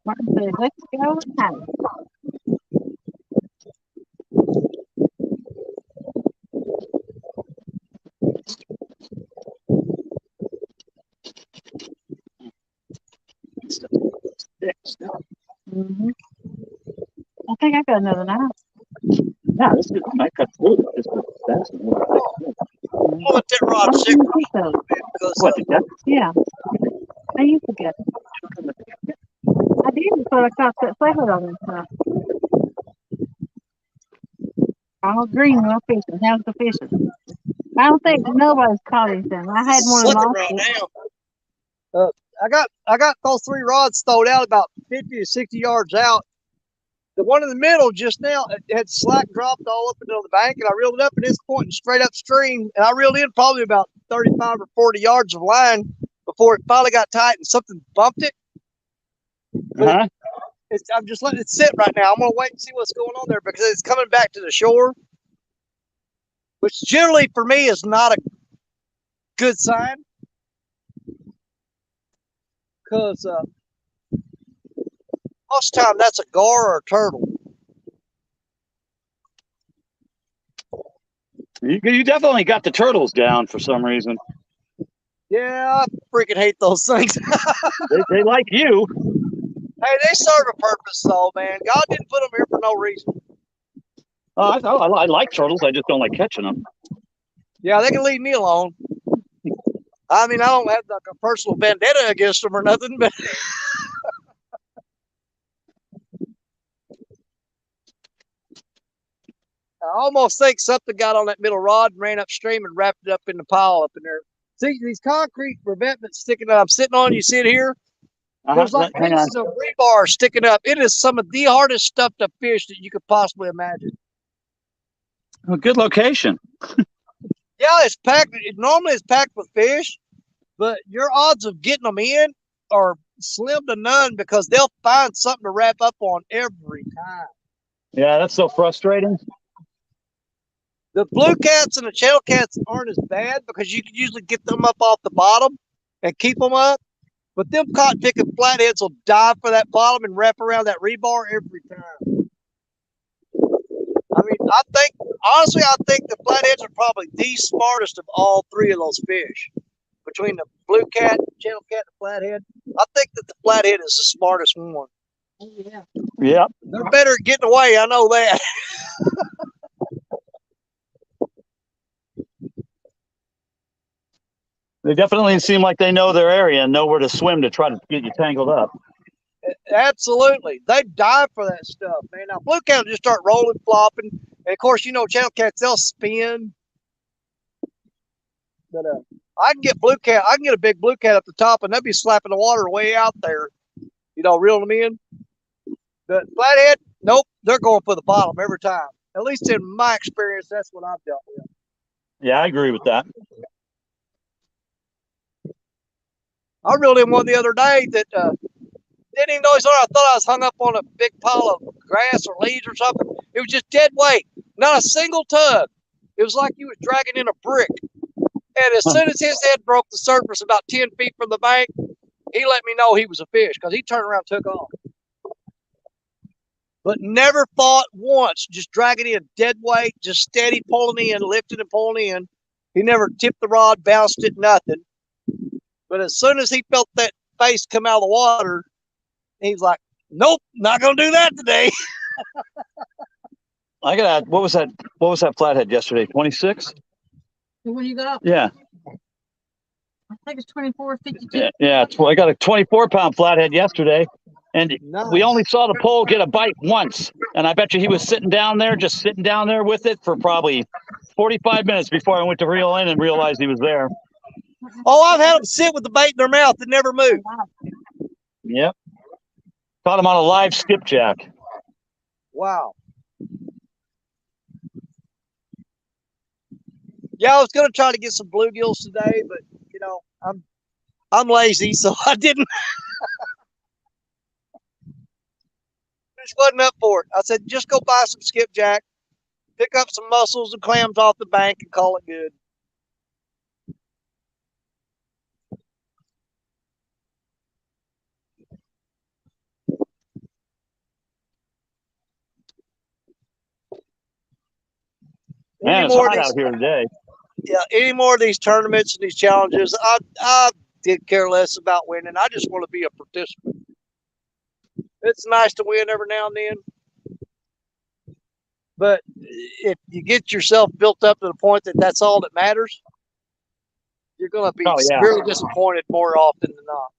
Martin said, let's go hunting. Mm-hmm. I think I got another knife. Yeah, this is might cut through. This is that's I'm gonna let that rod I'm sit gonna keep those. because what you got? Yeah. I used to get it. I did before I caught that flathead on this stuff. All green while fishing. How's the fishing? I don't think nobody's caught anything. I had one sucking lost right it. now. I got those 3 rods thrown out about 50 to 60 yards out. The one in the middle just now it had slack dropped all up and down the bank, and I reeled it up, and it's pointing straight upstream. And I reeled in probably about 35 or 40 yards of line before it finally got tight and something bumped it. Uh-huh. I'm just letting it sit right now. I'm gonna wait and see what's going on there because it's coming back to the shore, which generally for me is not a good sign. Because most of the time that's a gar or a turtle. You definitely got the turtles down for some reason. Yeah, I freaking hate those things. They like you. Hey, they serve a purpose though, man. God didn't put them here for no reason. I like turtles. I just don't like catching them. Yeah, they can leave me alone. I mean, I don't have like a personal vendetta against them or nothing, but I almost think something got on that middle rod and ran upstream and wrapped it up in the pile up in there. See these concrete revetments sticking up. I'm sitting on, you see it here? There's like Hang on. pieces of rebar sticking up. It is some of the hardest stuff to fish that you could possibly imagine. A good location. Yeah, it's packed. Normally it's packed with fish, but your odds of getting them in are slim to none because they'll find something to wrap up on every time. Yeah, that's so frustrating. The blue cats and the channel cats aren't as bad because you can usually get them up off the bottom and keep them up. But them cotton picking flatheads will dive for that bottom and wrap around that rebar every time. I mean, honestly, I think the flatheads are probably the smartest of all 3 of those fish. Between the blue cat, channel cat, and the flathead, I think that the flathead is the smartest one. Oh, yeah. Yep. They're better at getting away, I know that. They definitely seem like they know their area and know where to swim to try to get you tangled up. Absolutely. They dive for that stuff, man. Now, blue cat will just start rolling, flopping. And of course, you know, channel cats, they'll spin. But I can get a big blue cat up the top and they'll be slapping the water way out there, you know, reeling them in. The flathead, nope, they're going for the bottom every time. At least in my experience, that's what I've dealt with. Yeah, I agree with that. I reeled in one the other day that didn't even know he's on. I thought I was hung up on a big pile of grass or leaves or something. It was just dead weight, not a single tug. It was like you was dragging in a brick. And as soon as his head broke the surface about 10 feet from the bank, he let me know he was a fish because he turned around and took off. But never fought once, just dragging in dead weight, just steady pulling in, lifting and pulling in. He never tipped the rod, bounced it, nothing. But as soon as he felt that face come out of the water, he was like, nope, not going to do that today. I got what was that flathead yesterday? 26? The one you got? Yeah. I think it's 24.52. Yeah. I got a 24-pound flathead yesterday, and Nice. we only saw the pole get a bite once. And I bet you he was sitting down there with it for probably 45 minutes before I went to reel in and realized he was there. Oh, I've had them sit with the bait in their mouth and never move. Yep. Caught him on a live skipjack. Wow. Yeah, I was going to try to get some bluegills today, but you know, I'm lazy, so I didn't. Just wasn't up for it. I said, just go buy some skipjack, pick up some mussels and clams off the bank, and call it good. Man, it's hot out here today. Yeah, any more of these tournaments and these challenges, I did care less about winning. I just want to be a participant. It's nice to win every now and then, but if you get yourself built up to the point that that's all that matters, you're going to be severely disappointed more often than not.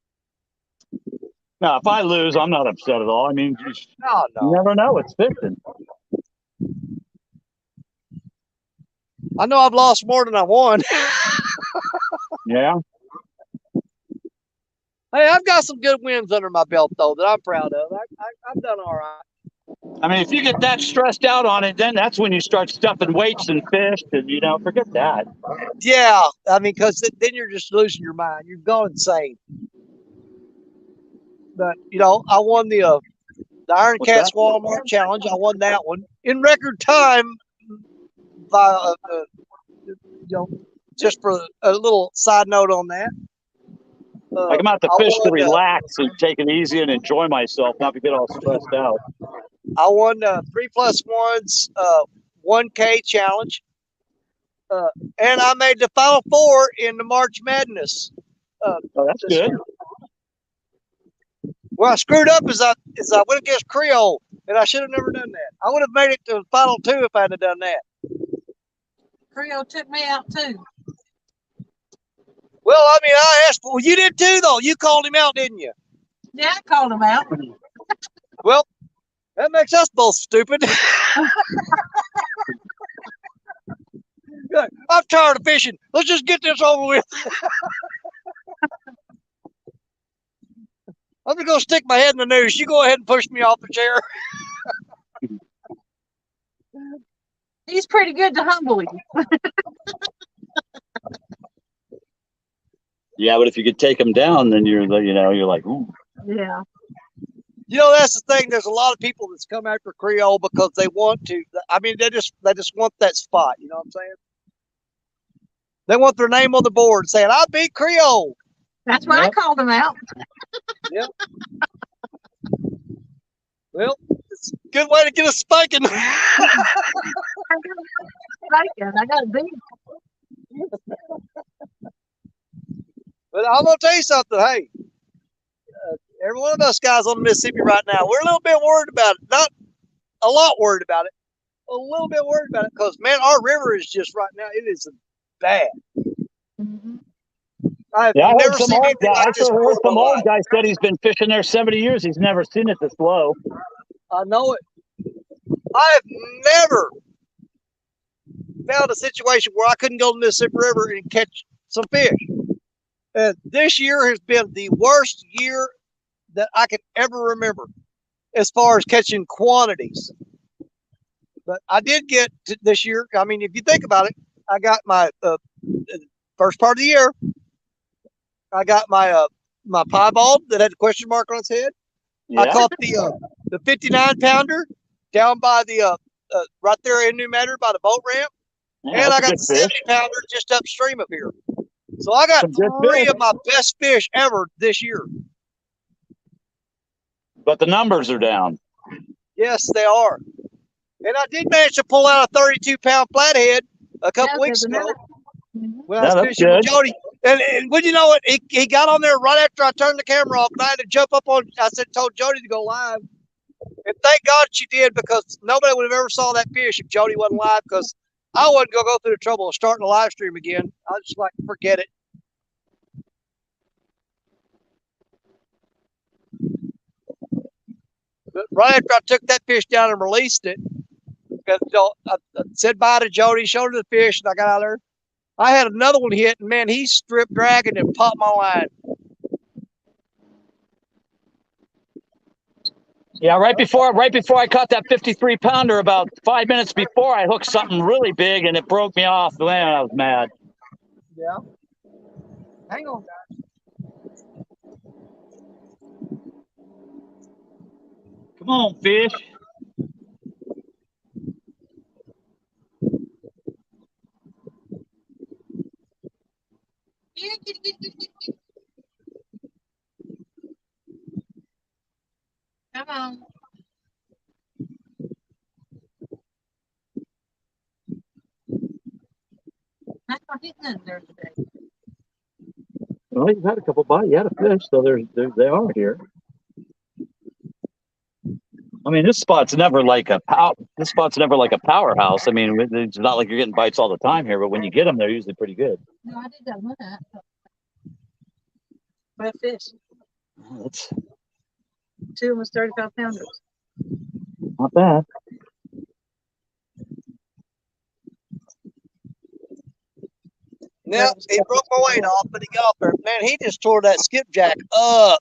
No, if I lose, I'm not upset at all. I mean, you never know. It's fishing. I know I've lost more than I won. Yeah. Hey, I've got some good wins under my belt, though, that I'm proud of. I've done all right. I mean, if you get that stressed out on it, then that's when you start stuffing weights and fish, and forget that. Yeah, I mean, because then you're just losing your mind. You're going insane. But I won the Iron Cats Walmart Challenge. I won that one in record time by just for a little side note on that. I come out to fish to relax and take it easy and enjoy myself, not to get all stressed out. I won 3+1's 1K challenge, and I made the Final Four in the March Madness. Oh, that's good. Well, I screwed up as I went against Creole, and I should have never done that. I would have made it to the Final Two if I had done that. Creole took me out too. Well, I mean, I asked. Well, you did too, though. You called him out, didn't you? Yeah, I called him out. Well, that makes us both stupid. I'm tired of fishing. Let's just get this over with. I'm just going to stick my head in the noose. You go ahead and push me off the chair. He's pretty good to humble you. Yeah, but if you could take him down, then you're like, ooh. Yeah. That's the thing. There's a lot of people that's come after Creole because they want to. I mean, they just want that spot. You know what I'm saying? They want their name on the board saying, "I beat Creole." That's why I called him out. Yep. Well, it's a good way to get a spanking. I got a beat. But I'm gonna tell you something. Hey, every one of us guys on the Mississippi right now, we're a little bit worried about it. Not a lot worried about it. A little bit worried about it because, man, our river is just right now. It is bad. Mm-hmm. I've I never heard some seen old anything guy. like this. Some old guy said he's been fishing there 70 years. He's never seen it this low. I know it. I have never found a situation where I couldn't go to the Mississippi River and catch some fish. And this year has been the worst year that I can ever remember as far as catching quantities. But I did get this year. I mean, if you think about it, I got my first part of the year. I got my my piebald that had a question mark on its head. Yeah. I caught the 59 pounder down by the right there in New Manor by the boat ramp, yeah, and I got the 70 pounder just upstream of here. So I got three of my best fish ever this year. But the numbers are down. Yes, they are. And I did manage to pull out a 32-pound flathead a couple weeks ago when I was fishing with Jody. And would you know it? He got on there right after I turned the camera off, and I had to jump up on. I told Jody to go live, and thank God she did because nobody would have ever saw that fish if Jody wasn't live. Because I wasn't gonna go through the trouble of starting a live stream again. I was just like, forget it. But right after I took that fish down and released it, I said bye to Jody, showed her the fish, and I got out of there. I had another one hit, and man, he stripped dragging and popped my line. Yeah, right before I caught that 53-pounder, about 5 minutes before, I hooked something really big, and it broke me off. Man, I was mad. Yeah. Hang on, guys. Come on, fish. Come on. not getting none there today. Well, you've had a couple bites. You had a fish, so they are here. I mean, this spot's never like a powerhouse. I mean, it's not like you're getting bites all the time here, but when you get them, they're usually pretty good. No, I did that one night. Red fish. That's 2 almost 35 pounders. not bad. Yeah, he broke my weight off, but he got there. Man, he just tore that skipjack up.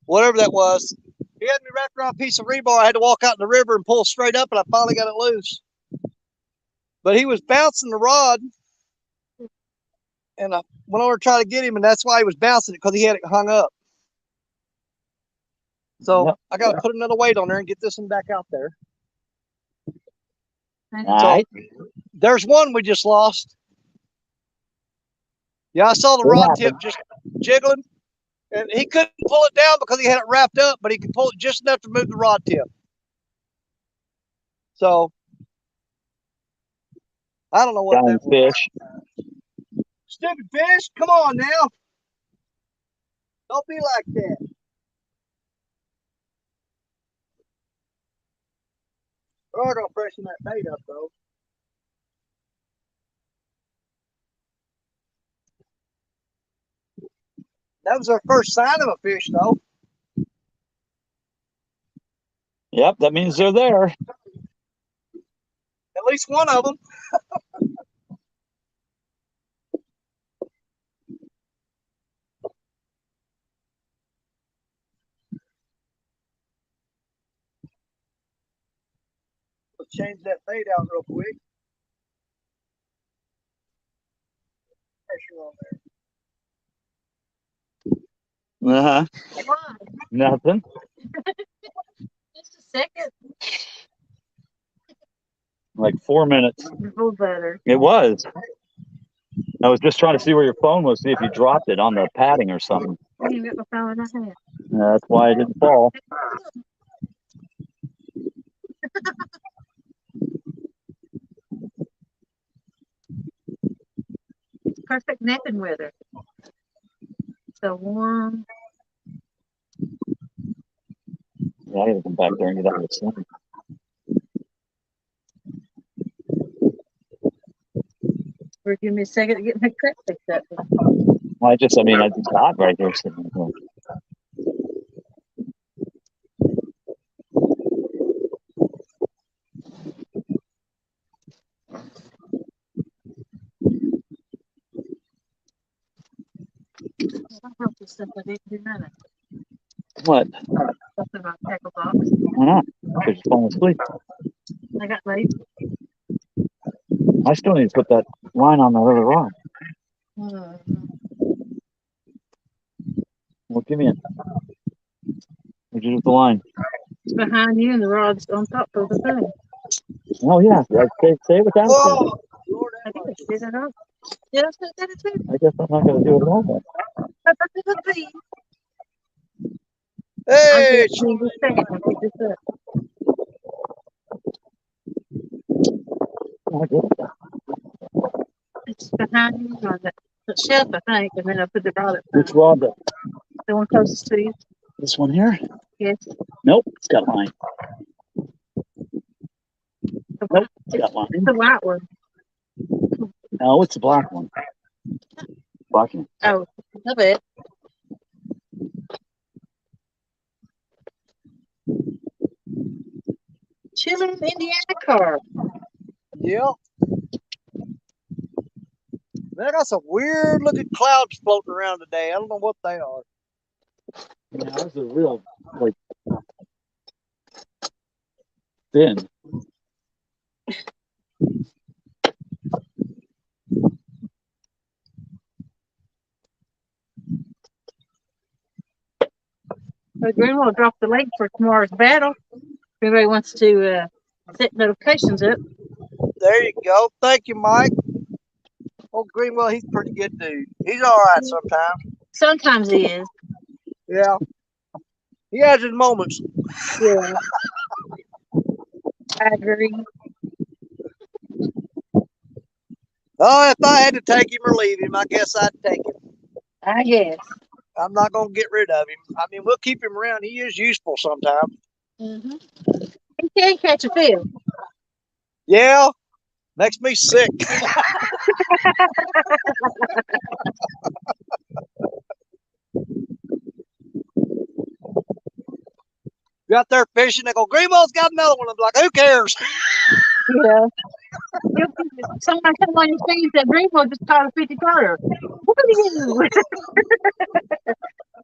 Whatever that was. He had me wrapped around a piece of rebar. I had to walk out in the river and pull straight up, and I finally got it loose. But he was bouncing the rod, and I went over to try to get him, and that's why he was bouncing it, because he had it hung up. So Yep. I got to put another weight on there and get this one back out there. All right. There's one we just lost. Yeah, I saw the What rod happened? tip just jiggling, and he couldn't pull it down because he had it wrapped up, but he could pull it just enough to move the rod tip. So I don't know what Giant that was. fish. Stupid fish, come on now. Don't be like that. We're gonna freshen that bait up though. That was our first sign of a fish though. Yep, that means they're there. At least one of them. Let's change that bait out real quick. Pressure on there. Uh-huh. Come on. Nothing. Just a second. Like 4 minutes. A little better. It was. I was just trying to see where your phone was, see if you dropped it on the padding or something. I didn't get my phone in my hand. That's why it didn't fall. Perfect napping weather. So warm. Yeah, I gotta come back there and get out of the sun. Or give me a second to get my crap picked up. Well, I just hot right here. Sitting here. I'll help you stuff I didn't do none of it. What? Stuff in my tackle box. Why not? Because you're falling asleep. I got lazy. I still need to put that line on that other rod. Well, give me it. What'd you do with the line? It's behind you and the rod's on top of the thing. Oh, yeah. Say it with attitude. Whoa! Lord, I think I did that up. Did I say that too? I guess I'm not going to do it at all then. hey, Just a second. I'll pick this up. I get it. It's behind you on the shelf, I think, and then I put the rod up. Which rod? The one closest to you. This one here? Yes. Nope, it's got line. Nope, it's got line. It's the white one. No, it's the black one. Black one. Oh, love it. Chilling Indiana carp. yep. Man, I got some weird looking clouds floating around today. I don't know what they are. Yeah, those are real, like, thin. My grandma dropped the link for tomorrow's battle. If anybody wants to set notifications up. There you go. Thank you, Mike. Old Greenwell, he's a pretty good dude. He's all right sometimes. Sometimes he is. Yeah. He has his moments. Yeah. I agree. Oh, if I had to take him or leave him, I guess I'd take him. I guess. I'm not gonna get rid of him. I mean, we'll keep him around. He is useful sometimes. Mm-hmm. He can catch a fish. Yeah, makes me sick. You're out there fishing, they go, Greenbow's got another one. I'm like, who cares? Yeah. Somebody come on your face that Greenville just caught a 50 pounder. Woo!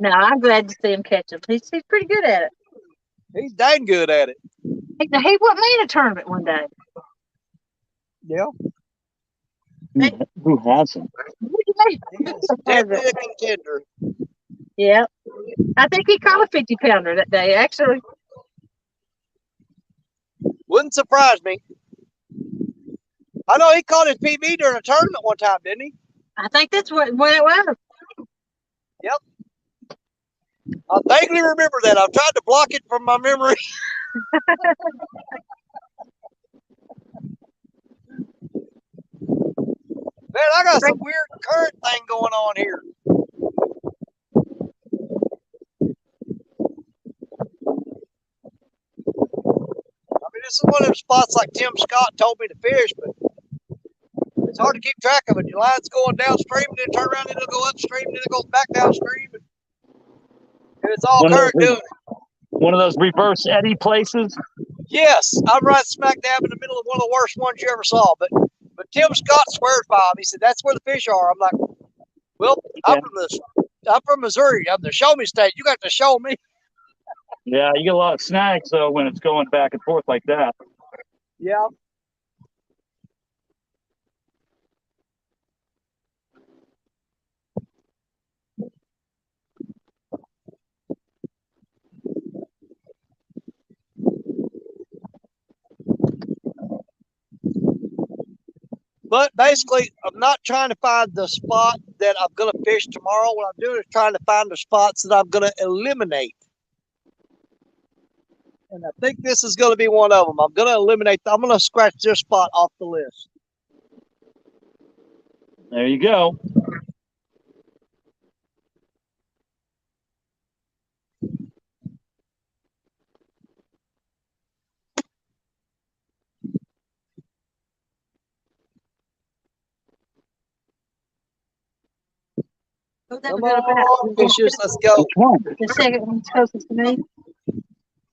No, I'm glad to see him catch them. He's pretty good at it. He's dang good at it. He wouldn't made a tournament one day. Yeah, Who hasn't? he's definitely a contender. Yeah. I think he caught a 50 pounder that day, actually. Wouldn't surprise me. I know he caught his PB during a tournament one time, didn't he? I think that's when it was. I vaguely remember that. I've tried to block it from my memory. Man, I got some weird current thing going on here. I mean, this is one of them spots like Tim Scott told me to fish, but it's hard to keep track of it. Your line's going downstream, and then turn around, and it'll go upstream, and then it goes back downstream. And it's all current doing it. One of those reverse eddy places. Yes, I'm right smack dab in the middle of one of the worst ones you ever saw. But Tim Scott swears by him. He said that's where the fish are. I'm like, well, I'm from Missouri. I'm the show me state. You got to show me. Yeah, you get a lot of snags though when it's going back and forth like that. Yeah. But basically, I'm not trying to find the spot that I'm going to fish tomorrow. What I'm doing is trying to find the spots that I'm going to eliminate. And I think this is going to be one of them. I'm going to eliminate. I'm going to scratch this spot off the list. There you go. Come on, fishes. Let's go. Which one? The second one's closest to me.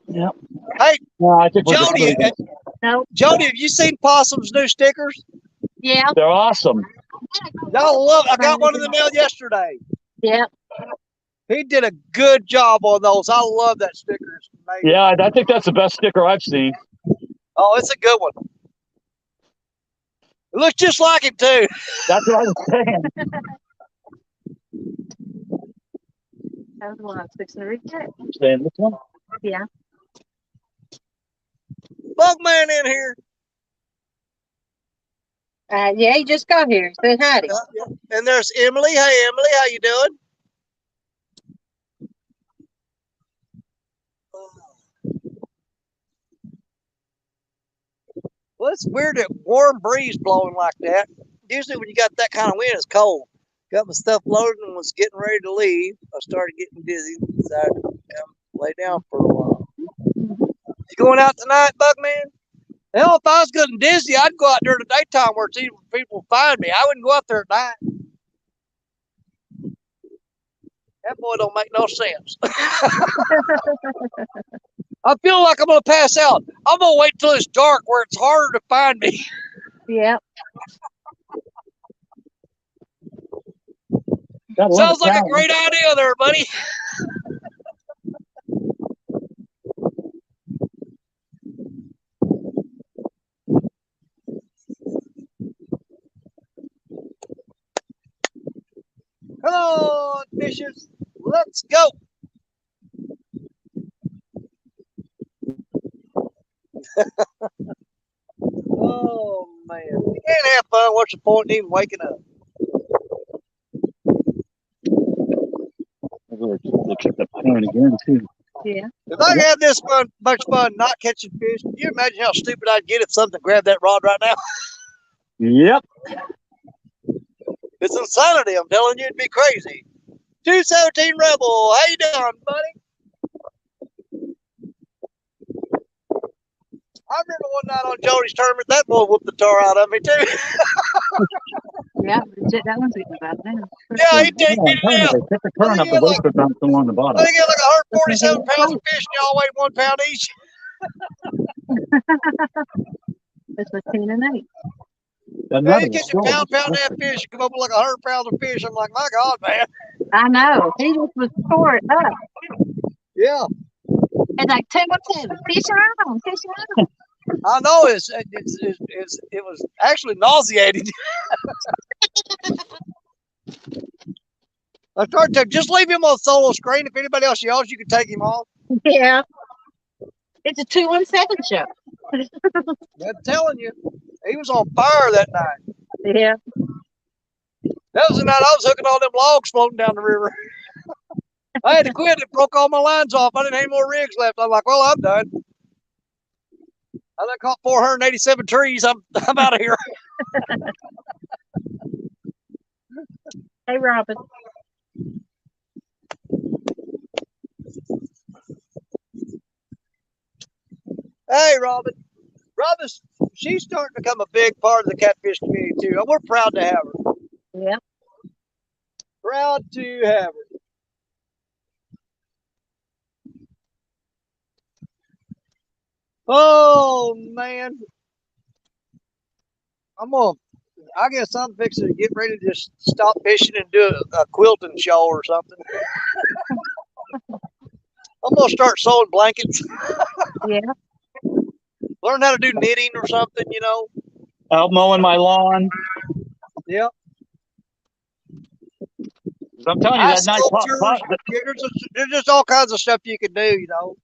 Yep. Hey, No, I think we're just Jody, gonna- No. Jody, have you seen Possum's new stickers? Yeah. They're awesome. Y'all love. I got one in the mail yesterday. Yeah. He did a good job on those. I love that sticker. It's amazing. Yeah, I think that's the best sticker I've seen. Oh, it's a good one. It looks just like him too. That's what I was saying. That was the one I was fixing to reject. I'm saying this one. Yeah. Bugman in here. Yeah, he just got here. Said howdy. Yeah. And there's Emily. Hey, Emily, how you doing? Well, it's weird that warm breeze blowing like that. Usually when you got that kind of wind, it's cold. Got my stuff loaded and was getting ready to leave. I started getting dizzy. Decided to lay down for a while. You going out tonight, Bugman? Hell, if I was getting dizzy, I'd go out during the daytime where it's even people find me. I wouldn't go out there at night. That boy don't make no sense. I feel like I'm going to pass out. I'm going to wait till it's dark where it's harder to find me. Yeah. Sounds like a great idea there, buddy. Come on, fishes. Let's go. Oh, man. You can't have fun. What's the point in even waking up? Look at the point again, too. Yeah. If I had this much fun not catching fish, can you imagine how stupid I'd get if something grabbed that rod right now? Yep. It's insanity. I'm telling you, it'd be crazy. 217 Rebel, how you doing, buddy? I remember one night on Jody's tournament, that boy whooped the tar out of me too. Yeah, legit, that one's getting about now. Yeah, he did get it out. They set the current up, the weights are bouncing along the I bottom. think he had like 147 pounds of fish, and y'all weighed 1 pound each. It's a 10 and 8. Yeah, you catch a pound and a half fish, you come up with like 100 pounds of fish. I'm like, my God, man. I know. He just was tore it up. Yeah, It's like 2 and 2. Fish around, fish around. I know. It was actually nauseating. I started to just leave him on solo screen. If anybody else yells, you can take him off. Yeah. It's a 217 show. I'm telling you, he was on fire that night. Yeah. That was the night I was hooking all them logs floating down the river. I had to quit. It broke all my lines off. I didn't have any more rigs left. I'm like, well, I'm done. I done caught 487 trees. I'm out of here. Hey, Robin. Hey, Robin. Robin, she's starting to become a big part of the catfish community too. We're proud to have her. Yeah. Proud to have her. Oh man, I guess I'm fixing to get ready to just stop fishing and do a quilting show or something. I'm gonna start sewing blankets. Yeah. Learn how to do knitting or something, you know. Out mowing my lawn. Yep. I'm telling you, that night, there's just all kinds of stuff you can do, you know.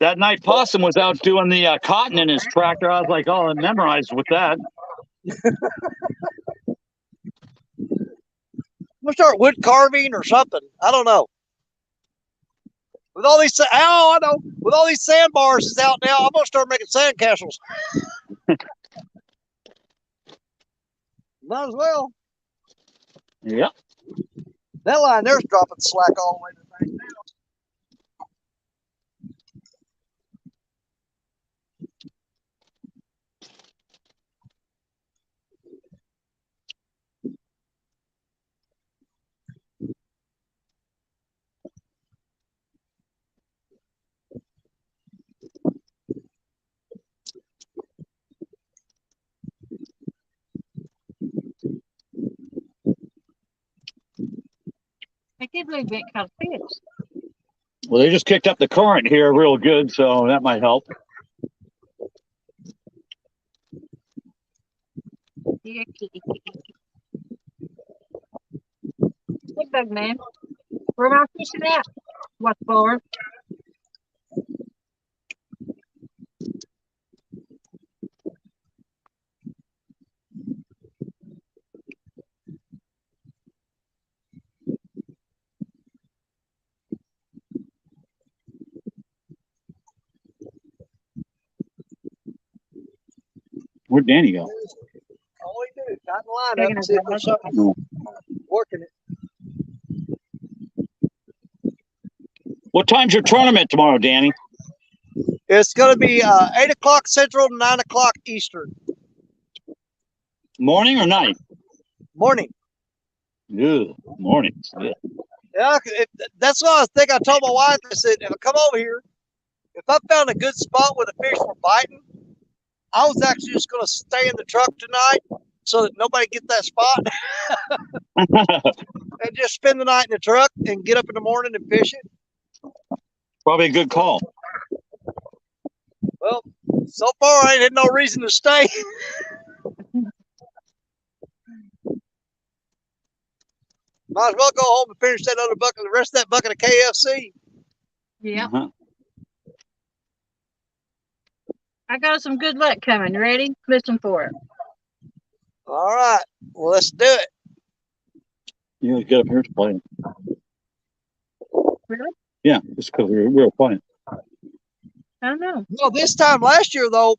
that night Possum was out doing the cotton in his tractor. I was like, oh, I'm memorized with that. I'm gonna start wood carving or something. I don't know. With all these, I know. With all these sandbars is out now, I'm gonna start making sandcastles. Might as well. Yep. That line there's dropping slack all the way to the bank now. I can't believe it caught fish. Well, they just kicked up the current here real good, so that might help. Yeah, kitty. Hey, bug man. Where am I fishing at? What for? Where'd Danny go? All we do is tighten the line up and see if there's something working it. What time's your tournament tomorrow, Danny? It's going to be 8 o'clock Central, 9 o'clock Eastern. Morning or night? Morning. Ugh, morning. Yeah, that's what I think. I told my wife, I said, if I come over here, if I found a good spot where the fish were biting, I was actually just going to stay in the truck tonight so that nobody get that spot and just spend the night in the truck and get up in the morning and fish it. Probably a good call. Well, so far I ain't had no reason to stay. Might as well go home and finish that other bucket, the rest of that bucket of KFC. Yeah. I got some good luck coming. Ready? Listen for it. All right. Well, let's do it. You know, get up here to play. Really? Yeah, just because we were playing. I don't know. Well, this time last year, though,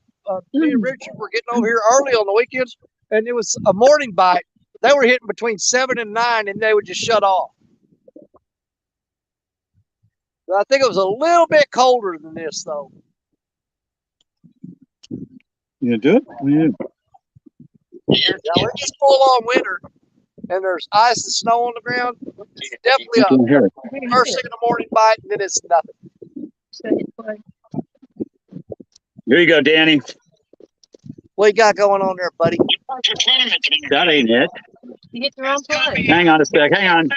me and Richard were getting over here early on the weekends, and it was a morning bite. They were hitting between 7 and 9, and they would just shut off. I think it was a little bit colder than this, though. You do it? Yeah. Yeah, we're just full on winter, and there's ice and snow on the ground. It's definitely I can hear it. a first thing in the morning bite, and then it's nothing. Here you go, Danny. What you got going on there, buddy? That ain't it. You hit the wrong plug. Hang on a sec. Hang on.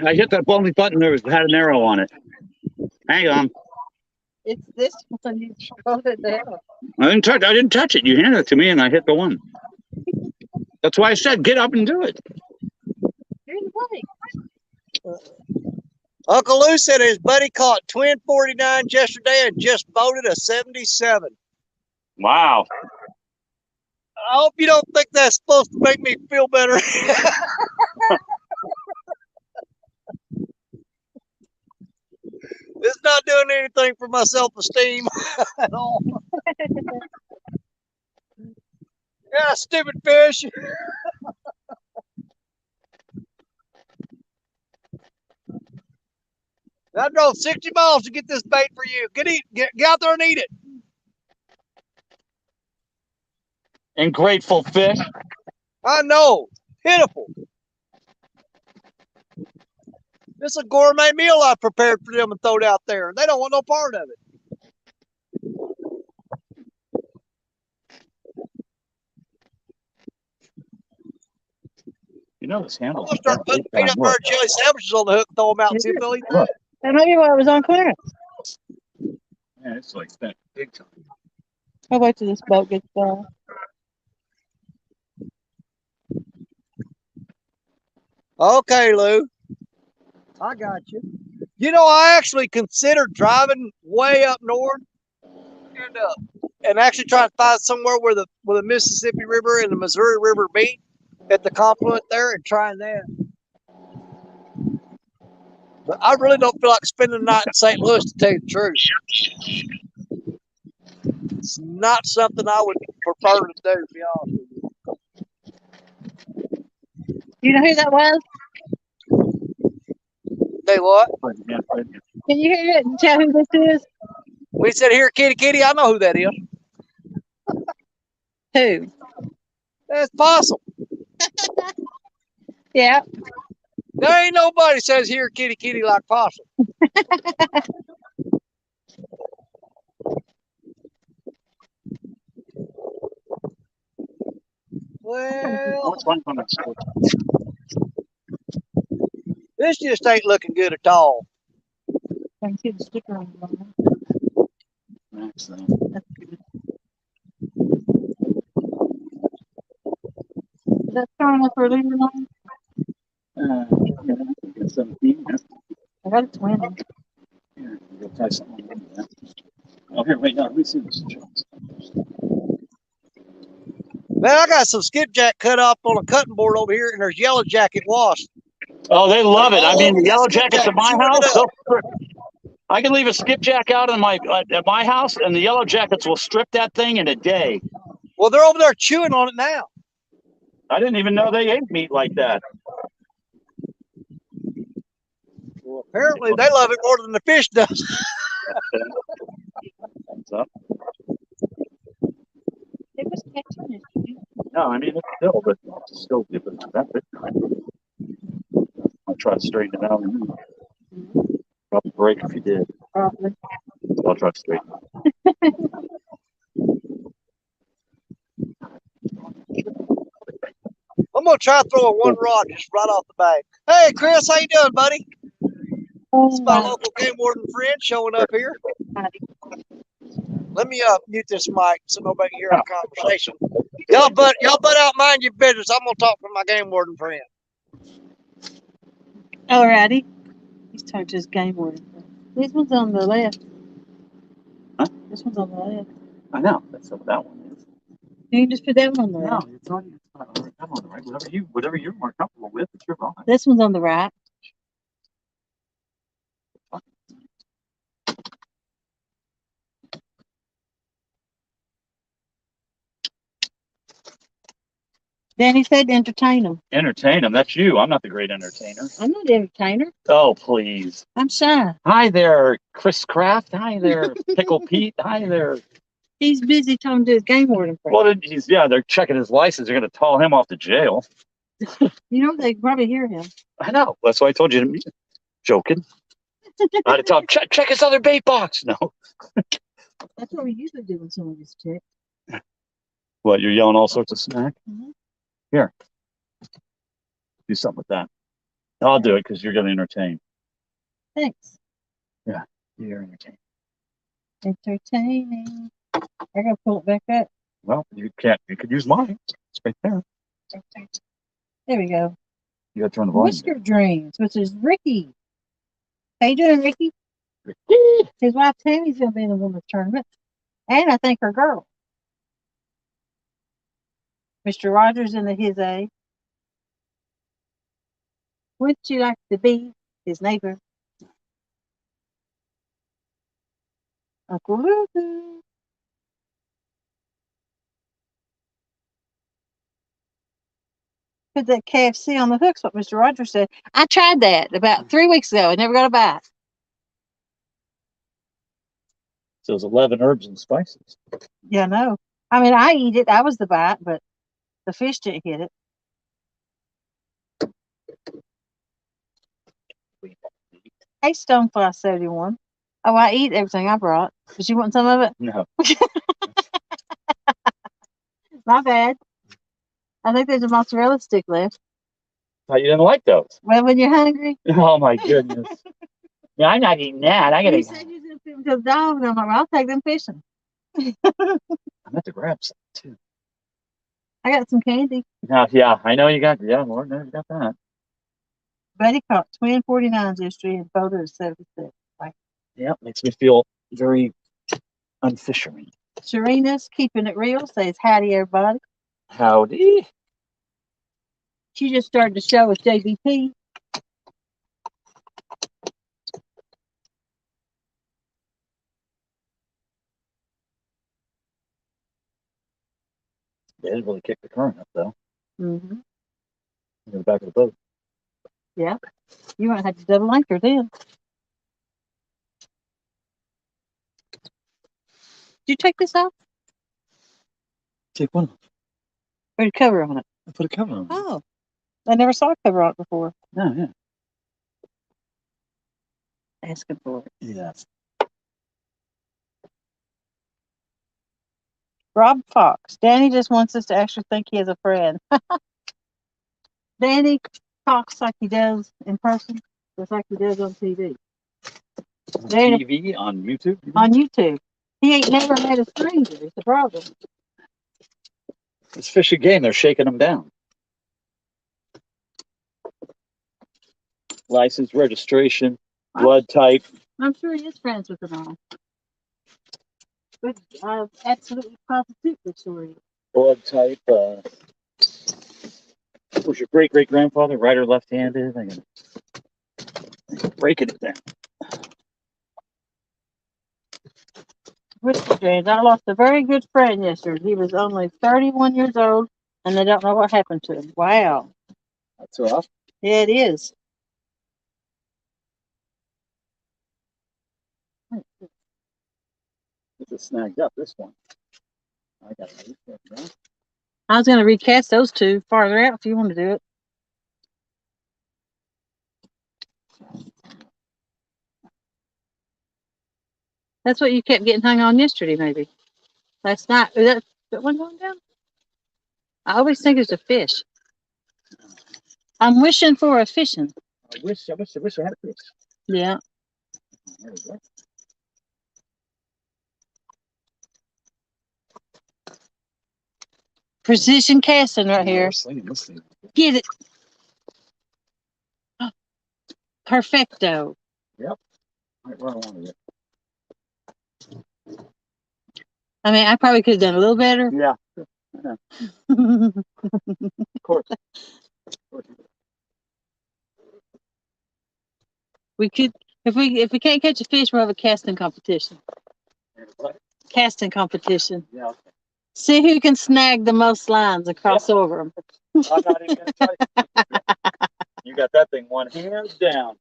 I hit that only button. There had an arrow on it. Hang on. It's this one. You scrolled it down. I didn't touch it. You handed it to me, and I hit the one. That's why I said get up and do it. You're in the way. Uncle Lou said his buddy caught twin 49s yesterday and just voted a 77. Wow. I hope you don't think that's supposed to make me feel better. It's not doing anything for my self-esteem at all. Yeah, stupid fish. I drove 60 miles to get this bait for you. Get out there and eat it. Ungrateful fish. I know. Pitiful. This is a gourmet meal I prepared for them and throwed out there. They don't want no part of it. You know this I'm handle. gonna start putting peanut butter and jelly sandwiches on the hook, throw them out, and see if they'll eat that. That may be why it was on clearance. Yeah, it's like that big time. I'll wait till this boat gets done. Okay, Lou. I got you. You know, I actually considered driving way up north and actually trying to find somewhere where the Mississippi River and the Missouri River meet at the confluent there and trying that. But I really don't feel like spending the night in St. Louis, to tell you the truth. It's not something I would prefer to do, to be honest with you. You know who that was? Say what? Can you hear it and tell who this is? We said here, kitty, kitty. I know who that is. Who? That's Possum. Yeah. There ain't nobody says here, kitty, kitty, like Possum. Well, this just ain't looking good at all. I can see the sticker on the bottom. That's good. Is that strong enough for a leader line? Yeah, 17. I got a 20. Here, you'll try something like that. Oh, here, wait, no, let me see this. Man, I got some skipjack cut up on a cutting board over here, and there's yellow jacket washed. Oh, they love it. I mean, the Oh, yellow skipjack, jackets at my chewing it house, up. I can leave a skipjack out in at my house, and the yellow jackets will strip that thing in a day. Well, they're over there chewing on it now. I didn't even know they ate meat like that. Well, apparently they love it more than the fish does. Thumbs up. It was catching it. No, I mean, it's still, but it's still good, but not that big. I'll try to straighten it out. Probably break if you did. Probably. I'll try to straighten it. I'm gonna try throwing one rod just right off the bag. Hey, Chris, how you doing, buddy? It's my local game warden friend showing up here. Let me mute this mic so nobody can hear our conversation. Y'all butt out, mind your business. I'm gonna talk to my game warden friend. Alrighty. He's talking to his game warden. This one's on the left. Huh? This one's on the left. I know. That's what that one is. You can just put that one on the No, left. it's already on the right. Whatever you're more comfortable with, it's your vibe. This one's on the right. Danny said entertain them. Entertain them. That's you. I'm not the great entertainer. I'm not an entertainer. Oh, please. I'm shy. Hi there, Chris Kraft. Hi there, Pickle Pete. Hi there. He's busy trying to do his game warden. Well, they're checking his license. They're going to haul him off to jail. You know, they can probably hear him. I know. That's why I told you to meet. Joking. I had to tell him, check his other bait box. No. That's what we usually do when someone gets checked. What, you're yelling all sorts of smack? Mhm. Here. Do something with that. I'll do it because you're going to entertain. Thanks. You're entertaining. Entertaining. I gotta pull it back up. Well, you can't. You could use mine. It's right there. There we go. You got to turn the volume Whisker Dreams, which is Ricky. How you doing, Ricky? down. His wife Tammy's gonna be in the women's tournament, and I think her girl. Mr. Rogers in the his A. Would you like to be his neighbor? Uncle Luther. Put that KFC on the hooks, what Mr. Rogers said. I tried that about 3 weeks ago. I never got a bite. So it's 11 herbs and spices. Yeah, no. I mean, I eat it. I was the bite, but the fish didn't hit it. Hey, Stonefly 71. Oh, I eat everything I brought. Did you want some of it? No. My bad. I think there's a mozzarella stick left. Thought you didn't like those. Well, when you're hungry. Oh my goodness. Yeah, I'm not eating that. I gotta. You said you was going to feed them to the dog, and I'm like, well, I'll take them fishing. I'm have to grab some too. I got some candy. Yeah, I know you got. Yeah, Lord knows you got that. Buddy caught twin 49s yesterday and photo of 76. Yeah, makes me feel very unfishery. Serena's keeping it real. Says howdy, everybody. Howdy. She just started the show with JBP. They didn't really kick the current up though. Mm-hmm. In the back of the boat. Yeah. You might have to double anchor then. Did you take this off? Take one. Put a cover on it. I put a cover on. Oh. I never saw a cover on it before. No, yeah. Asking for it. Yeah. Rob Fox. Danny just wants us to actually think he has a friend. Danny talks like he does in person, just like he does on TV. On Danny- TV, on YouTube. On YouTube. He ain't never met a stranger. It's the problem. It's fish a game. They're shaking them down. License, registration, blood type. I'm sure he is friends with them all. But absolutely positively sure he is. Blood type. Was your great grandfather right or left handed? I'm breaking it down. Whiskey James, I lost a very good friend yesterday. He was only 31 years old, and they don't know what happened to him. Wow. That's rough. Yeah, it is. This is snagged up, this one. I got it. I was going to recast those two farther out if you want to do it. That's what you kept getting hung on yesterday, maybe. Last night. Is that one going down? I always think it's a fish. I'm wishing for a fishing. I wish I had a fish. Yeah. There we go. Precision casting right here. We're slinging this thing. Get it. Perfecto. Right where I wanted it. I mean, I probably could have done a little better. Yeah. Of course. We could, if we can't catch a fish, we'll have a casting competition. What? Casting competition. Yeah. Okay. See who can snag the most lines and cross over them. I'm not even gonna try to. You got that thing one hands down.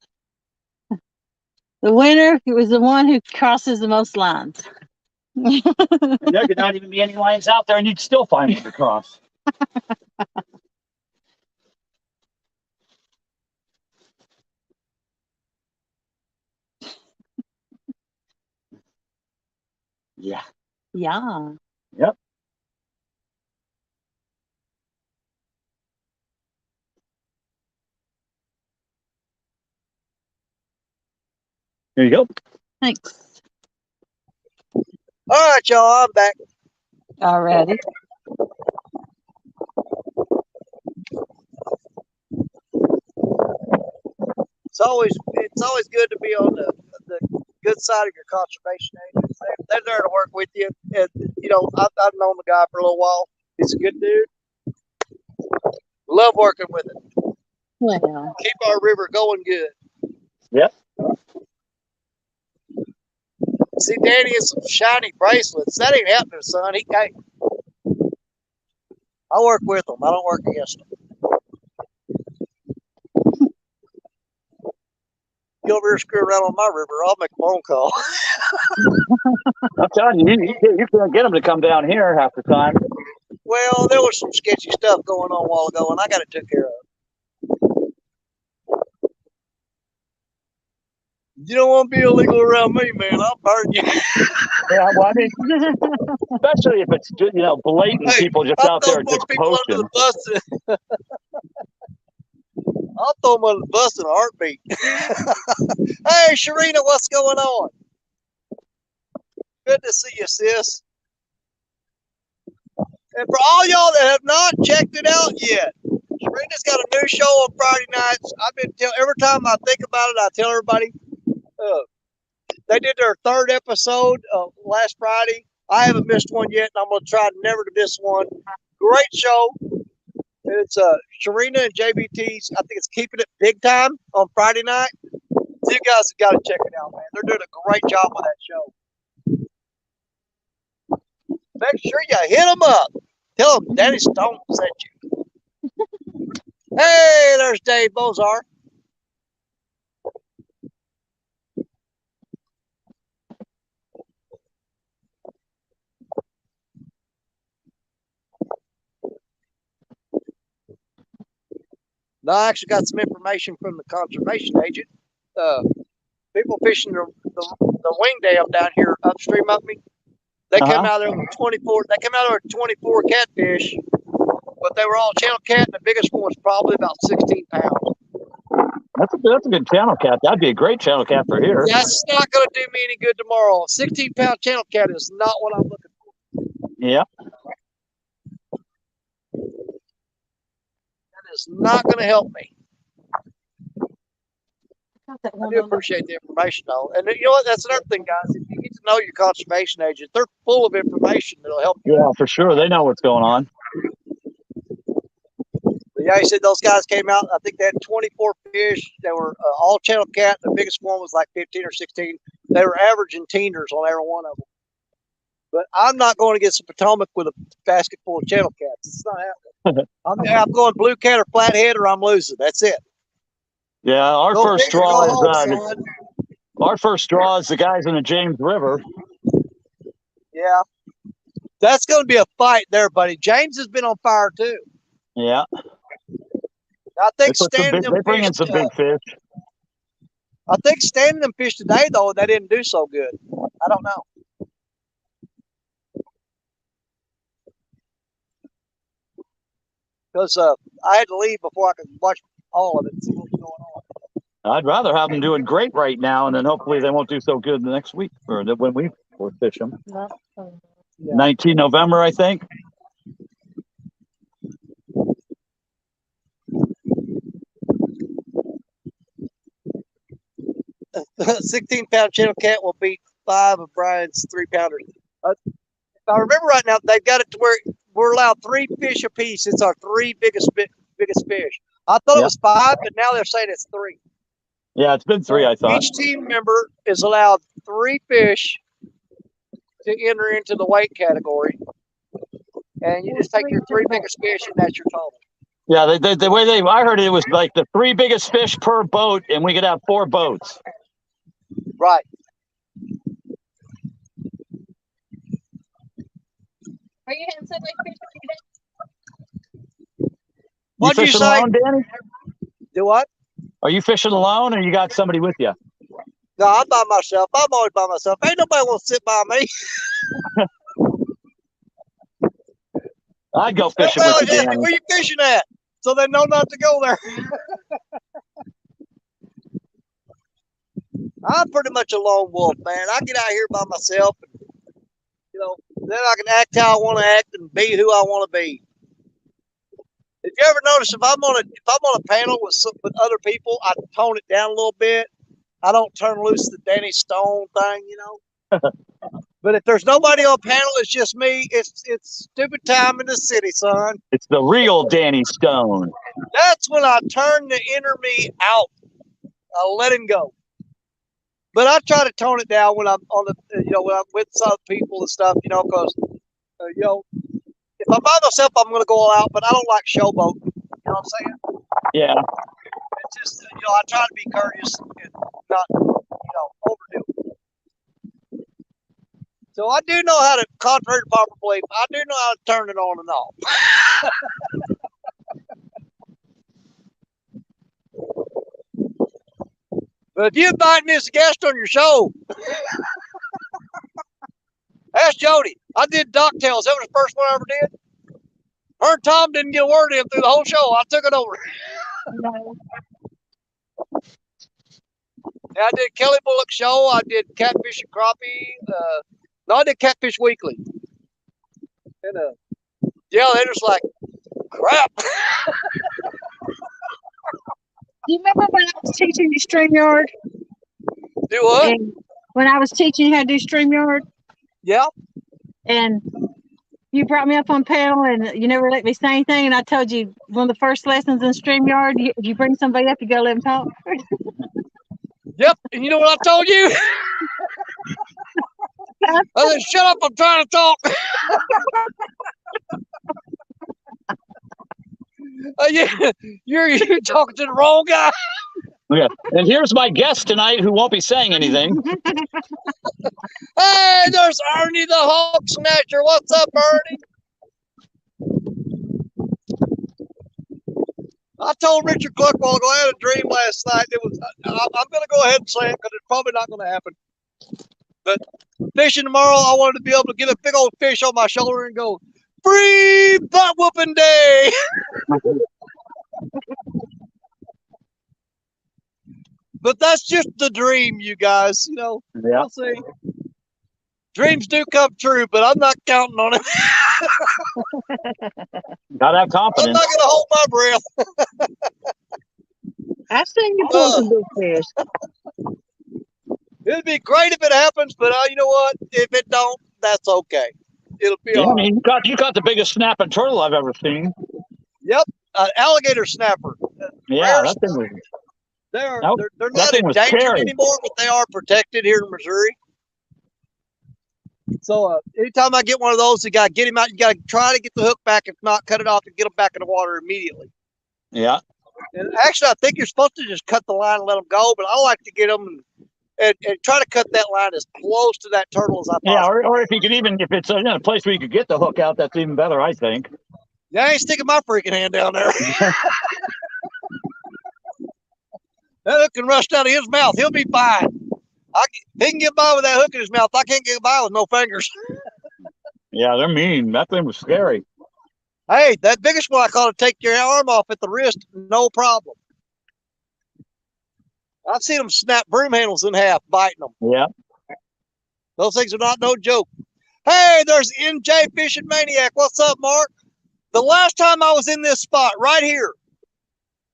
The winner was the one who crosses the most lines. And there could not even be any lines out there, and you'd still find one to cross. Yeah. Yeah. Yep. There you go. Thanks. All right, y'all, I'm back. Alrighty. It's always good to be on the good side of your conservation agents. They're there to work with you. And you know, I've known the guy for a little while. He's a good dude. Love working with him. Well, Keep our river going good. Yep. See, Danny has some shiny bracelets. That ain't happening, son. He can't. I work with them. I don't work against them. You over here screw around on my river, I'll make a phone call. I'm telling you, you can't get them to come down here half the time. Well, there was some sketchy stuff going on a while ago, and I got it took care of. You don't want to be illegal around me, man. I'll burn you. Yeah, well, I mean, especially if it's blatant Hey, people just I'll out throw there more just people under poaching. the bus. I'll throw them under the bus in a heartbeat. Hey, Sharina, what's going on? Good to see you, sis. And for all y'all that have not checked it out yet, Sharina's got a new show on Friday nights. Every time I think about it, I tell everybody. They did their third episode last Friday. I haven't missed one yet, and I'm going to try never to miss one. Great show. It's Sharina and JBT's. I think it's Keeping It Big Time on Friday night. You guys have got to check it out, man. They're doing a great job with that show. Make sure you hit them up. Tell them Danny Stone sent you. Hey, there's Dave Bozar. No, I actually got some information from the conservation agent. People fishing the wing dam down here upstream of me. They came out there with 24. They came out there with 24 catfish, but they were all channel cat, and the biggest one was probably about 16 pounds. That's a good channel cat. That'd be a great channel cat for here. That's not going to do me any good tomorrow. 16-pound channel cat is not what I'm looking for. Yeah. That is not going to help me. I do appreciate the information, though. And you know what? That's another thing, guys. If you get to know your conservation agent, they're full of information that'll help you. Yeah, for sure. They know what's going on. But yeah, he said those guys came out. I think they had 24 fish. They were all channel cat. The biggest one was like 15 or 16. They were averaging teeners on every one of them. But I'm not going to get some Potomac with a basket full of channel cats. It's not happening. I'm going blue cat or flathead, or I'm losing. That's it. Yeah, our Go first big or straw go is home, son. our first straw is the guys in the James River. Yeah, that's going to be a fight there, buddy. James has been on fire too. Yeah, I think they bring in some big fish. I think standing them fish today, though, they didn't do so good. I don't know. Because I had to leave before I could watch all of it and see what was going on. I'd rather have them doing great right now, and then hopefully they won't do so good the next week or when we fish them. Yeah. 19 November, I think. 16-pound channel cat will beat 5 of Brian's 3-pounders. If I remember right now, they've got it to where we're allowed 3 fish apiece. It's our 3 biggest fish. I thought it was 5, but now they're saying it's 3. Yeah, it's been 3, I thought. Each team member is allowed 3 fish to enter into the weight category. and you just take your 3 biggest fish, and that's your total. Yeah, the way I heard it was like the 3 biggest fish per boat, and we could have 4 boats. Right. Are you having Subway fish today? What'd you fishing say? alone, Danny? Do what? Are you fishing alone, or you got somebody with you? No, I'm by myself. I'm always by myself. Ain't nobody want to sit by me. I'd go fishing Everybody with you, always ask me, Danny. where you fishing at? So they know not to go there. I'm pretty much a lone wolf, man. I get out here by myself, and, then I can act how I want to act and be who I want to be. If you ever notice, if I'm on a panel with other people, I tone it down a little bit. I don't turn loose the Danny Stone thing, But if there's nobody on panel, it's just me. It's stupid time in the city, son. It's the real Danny Stone. That's when I turn the inner me out. I let him go. But I try to tone it down when I'm on the, when I'm with some people and stuff, because, if I'm by myself, I'm going to go all out, but I don't like showboat. You know what I'm saying? Yeah. It's just, I try to be courteous and not, overdo it. So I do know how to, contrary to popular belief, I do know how to turn it on and off. But if you invite me as a guest on your show, ask Jody. I did DuckTales. That was the first one I ever did. Her and Tom didn't get a word in through the whole show. I took it over. No. Yeah, I did Kelly Bullock show. I did Catfish and Crappie. I did Catfish Weekly. And yeah, they're just like, crap. Do you remember when I was teaching you StreamYard? Do what? And when I was teaching you how to do StreamYard, Yeah. and you brought me up on panel and you never let me say anything, and I told you one of the first lessons in StreamYard, if you bring somebody up, you gotta let them talk. Yep. And you know what I told you? I said, shut up, I'm trying to talk. You're talking to the wrong guy. Yeah. And here's my guest tonight who won't be saying anything. Hey, there's Ernie the Hawk Snatcher. What's up, Ernie? I told Richard Cluck while ago, I had a dream last night. I'm going to go ahead and say it because it's probably not going to happen. But fishing tomorrow, I wanted to be able to get a big old fish on my shoulder and go, free butt whooping day. But that's just the dream, you guys. Yeah. We'll see. Dreams do come true, but I'm not counting on it. Gotta have I'm confidence. not going to hold my breath. I've seen you pull some big fish. It'd be great if it happens, but you know what? If it don't, that's okay. It'll be Yeah, all I right. mean, you got the biggest snapping turtle I've ever seen. Yep, alligator snapper. Yeah, that thing was. They're Nope, they're that not thing was endangered scary. anymore, but they are protected here in Missouri. So anytime I get one of those, you got to get him out. You got to try to get the hook back. If not, cut it off and get them back in the water immediately. Yeah. And actually, I think you're supposed to just cut the line and let them go, but I like to get them and try to cut that line as close to that turtle as I possibly. Yeah, or if you could even, if it's in a place where you could get the hook out, that's even better, I think. Yeah, I ain't sticking my freaking hand down there. That hook can rush out of his mouth. He'll be fine. He can get by with that hook in his mouth. I can't get by with no fingers. Yeah, they're mean. That thing was scary. Hey, that biggest one I caught to take your arm off at the wrist, no problem. I've seen them snap broom handles in half, biting them. Yeah. Those things are not no joke. Hey, there's NJ Fishing Maniac. What's up, Mark? The last time I was in this spot right here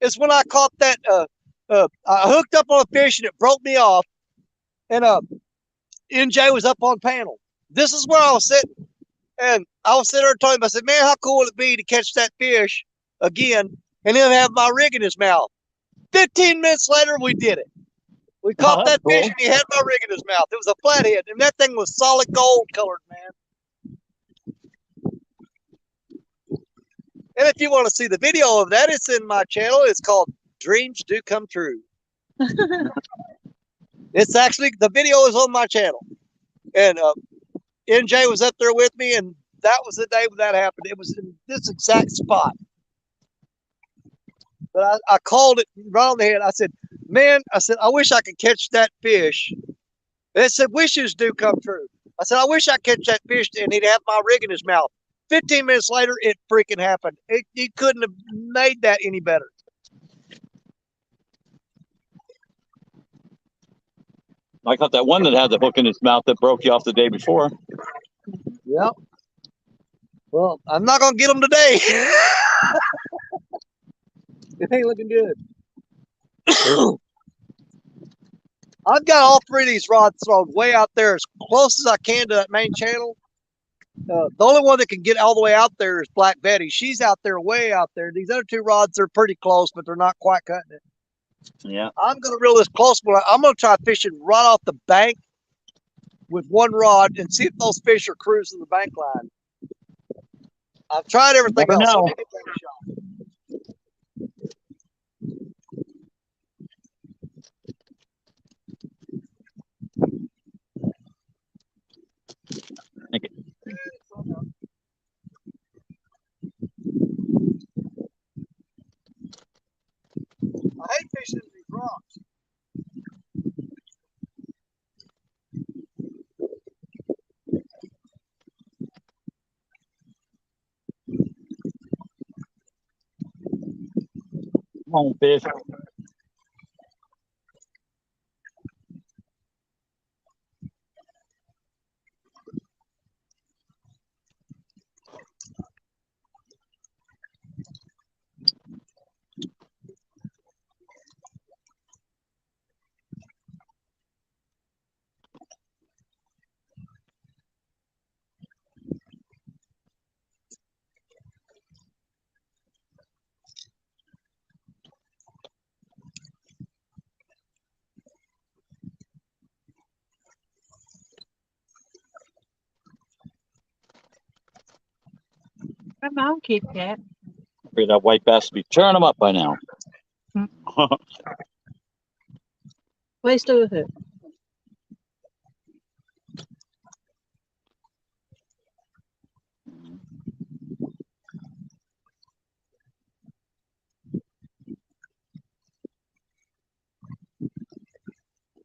is when I caught that. I hooked up on a fish and it broke me off. And NJ was up on panel. This is where I was sitting. And I was sitting there and told him, I said, man, how cool would it be to catch that fish again and then have my rig in his mouth? 15 minutes later, we did it. We caught that fish and he had my rig in his mouth. It was a flathead, and that thing was solid gold colored, man. And if you want to see the video of that, it's in my channel. It's called Dreams Do Come True. It's actually, the video is on my channel. And NJ was up there with me, and that was the day when that happened. It was in this exact spot. But I called it right on the head. I said, man, I said, I wish I could catch that fish. And it said, wishes do come true. I said, I wish I could catch that fish and he'd have my rig in his mouth. 15 minutes later, it freaking happened. He couldn't have made that any better. I caught that one that had the hook in his mouth that broke you off the day before. Yep. Well, I'm not going to get them today. It ain't looking good. I've got all three of these rods thrown way out there as close as I can to that main channel. The only one that can get all the way out there is Black Betty. She's out there, way out there. These other two rods are pretty close, but they're not quite cutting it. Yeah. I'm going to reel this close, but I'm going to try fishing right off the bank with one rod and see if those fish are cruising the bank line. I've tried everything Never else. know. Let me give that a shot. Thank you. I hate fishing these rocks. Come on, fish. Come on, Kit Kat. Afraid that white bass would be tearing them up by now. Waste of a hook.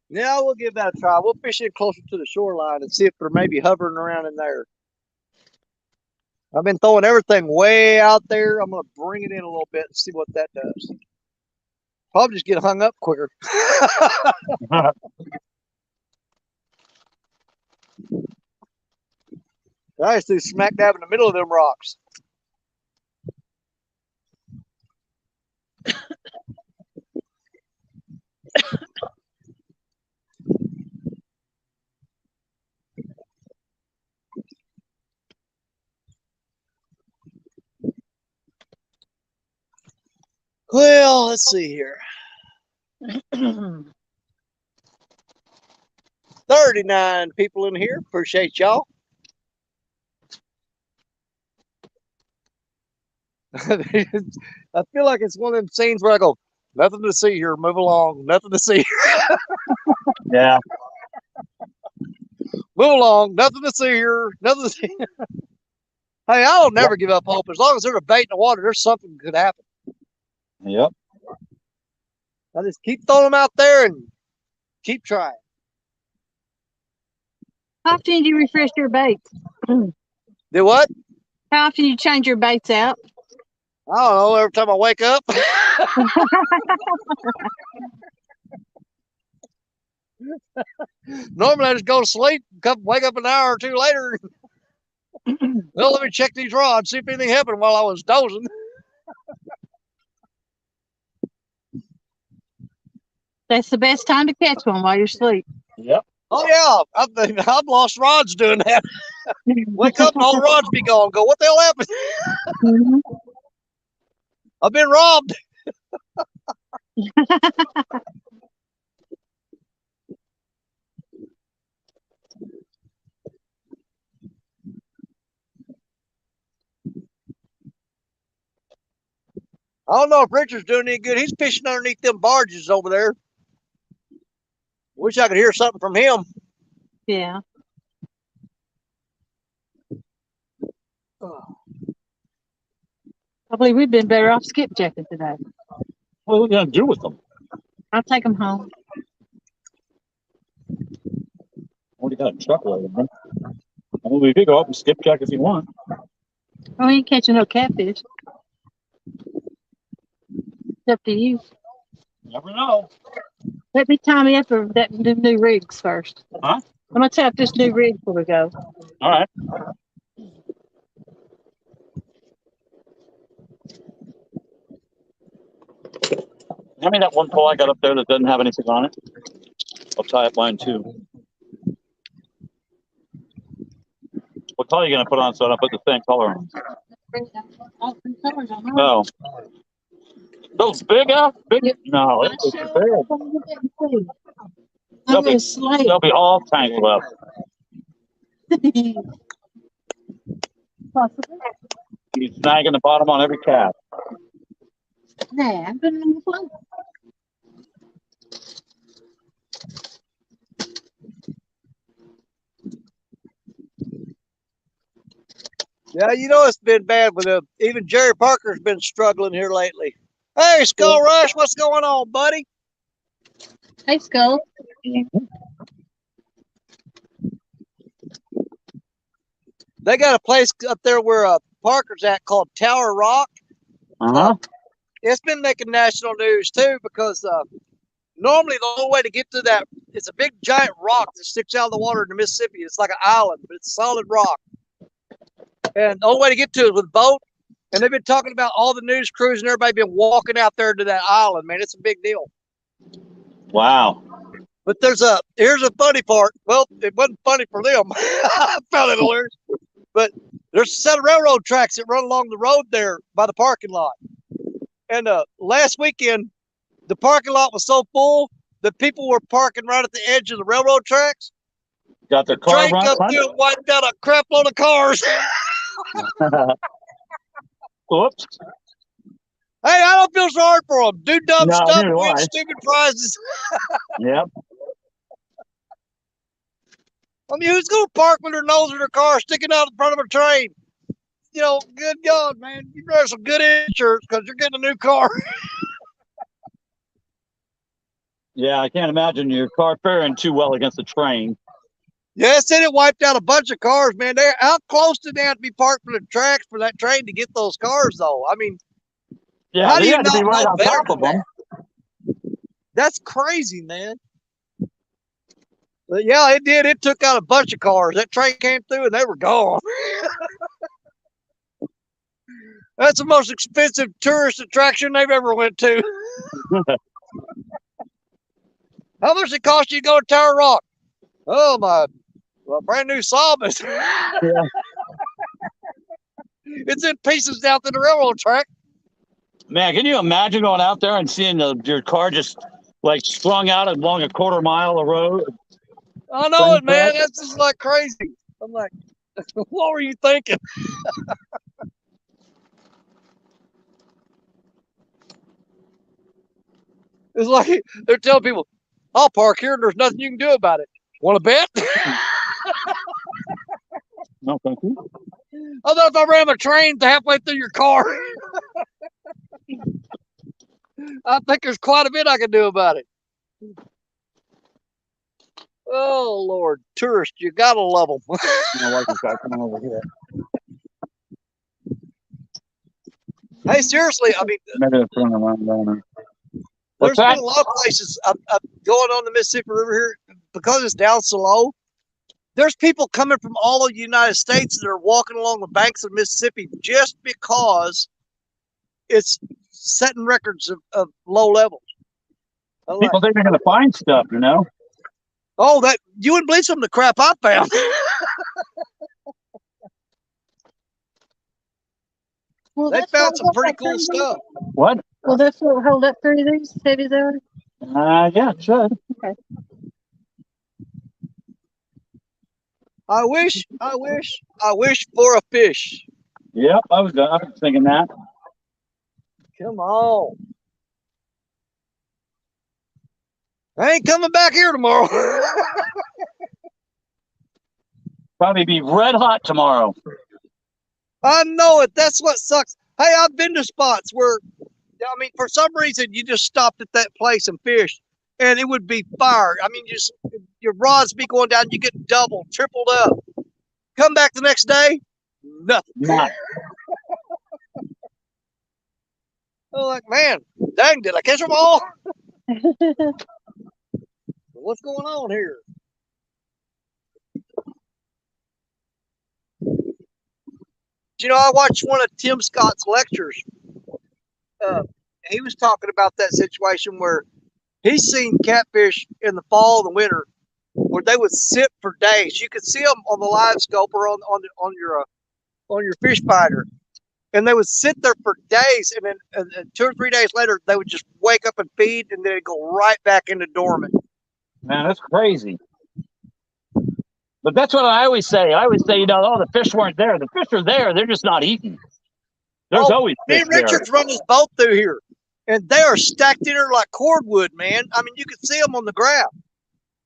Yeah, we'll give that a try. We'll fish in closer to the shoreline and see if they're maybe hovering around in there. I've been throwing everything way out there. I'm going to bring it in a little bit and see what that does. Probably just get hung up quicker. I just threw smack dab in the middle of them rocks. Well, let's see here. 39 people in here. Appreciate y'all. I feel like it's one of them scenes where I go, nothing to see here, move along, nothing to see here. Yeah. Move along, nothing to see here, nothing to see here. Hey, I'll never give up hope. As long as there's a bait in the water, there's something could happen. Yep. I just keep throwing them out there and keep trying. How often do you refresh your baits? Do what? How often do you change your baits out? I don't know. Every time I wake up. Normally I just go to sleep, wake up an hour or two later. Well, let me check these rods, see if anything happened while I was dozing. That's the best time to catch one while you're asleep. Yep. Oh yeah, I've lost rods doing that. Wake up and all the rods be gone. Go, what the hell happened? Mhm. I've been robbed. I don't know if Richard's doing any good. He's fishing underneath them barges over there. Wish I could hear something from him. Yeah. I believe we've been better off skipjacking today. What are we gonna do with them? I'll take them home. Already got a truckload of them. I mean, we could go up and skipjack if you want. Oh, we ain't catching no catfish. It's up to you. You never know. Let me tie me up for that new rigs first. Huh? I'm gonna tap this new rig before we go. All right. Hand me that one pole I got up there that doesn't have anything on it. I'll tie up mine too. What color are you gonna put on so I don't put the same color on? Oh. Those big out? Big? No, it's big. I'm gonna slay. They'll be all tangled up. Possibly. He's snagging the bottom on every cast. Nah, I'm putting on the float. Yeah, you know it's been bad with him. Even Jerry Parker's been struggling here lately. Hey, Skull Rush, what's going on, buddy? Hey, Skull. They got a place up there where Parker's at called Tower Rock. Uh-huh. It's been making national news too because normally the only way to get to that, it's a big giant rock that sticks out of the water in the Mississippi. It's like an island, but it's solid rock. And the only way to get to it is with a boat. And they've been talking about all the news crews and everybody been walking out there to that island, man. It's a big deal. Wow. But here's a funny part. Well, it wasn't funny for them. I found it hilarious. But there's a set of railroad tracks that run along the road there by the parking lot. And last weekend, the parking lot was so full that people were parking right at the edge of the railroad tracks. Got the car Train run? come through and wiped out a crap load of cars. Whoops. Hey, I don't feel sorry for them. Do dumb No, stuff, neither do win I. stupid prizes. Yep. I mean, who's going to park with their nose in their car sticking out in front of a train? You know, good God, man. You better have some good insurance because you're getting a new car. Yeah, I can't imagine your car faring too well against the train. Yeah, it said it wiped out a bunch of cars, man. How close do they have to be parked for the tracks for that train to get those cars, though? I mean, Yeah, how they do you had to be not right know on better top of than them. that? That's crazy, man. But yeah, it did. It took out a bunch of cars. That train came through and they were gone. That's the most expensive tourist attraction they've ever went to. How much it cost you to go to Tower Rock? Oh my, well, brand new Salvas. Yeah. It's in pieces down to the railroad track. Man, can you imagine going out there and seeing your car just like strung out along a quarter mile of road? I know it, man. That's just like crazy. I'm like, what were you thinking? It's like they're telling people, I'll park here and there's nothing you can do about it. Want to bet? No, thank you. I thought if I ran a train halfway through your car, I think there's quite a bit I can do about it. Oh, Lord. Tourists, you got to love them. My wife is back coming over here. Hey, seriously, I mean, Maybe it's running around down there. there's What's that? been a lot of places going on the Mississippi River here because it's down so low. There's people coming from all of the United States that are walking along the banks of Mississippi just because it's setting records of low levels. I'm People like, think they're going to find stuff, you know? oh, that you wouldn't believe some of the crap I found. Well, They found some pretty cool stuff. What? Will this hold up through these heavy there? Yeah, it should. Okay. I wish for a fish. Yep, I was thinking that. Come on. I ain't coming back here tomorrow. Probably be red hot tomorrow. I know it. That's what sucks. Hey, I've been to spots where, I mean, for some reason, you just stopped at that place and fished, and it would be fire. I mean, just your rods be going down, you get doubled, tripled up. Come back the next day, nothing. Not. I'm like, man, dang, did I catch them all? What's going on here? You know, I watched one of Tim Scott's lectures. He was talking about that situation where he's seen catfish in the fall and the winter where they would sit for days. You could see them on the live scope or on your fish finder, and they would sit there for days, and then 2 or 3 days later they would just wake up and feed, and then it'd go right back into dormant. Man, that's crazy. But that's what I always say. I always say, you know, oh, the fish weren't there. The fish are there. They're just not eating. There's always me fish and Richard's run his boat through here, and they are stacked in there like cordwood, man. I mean, you can see them on the graph.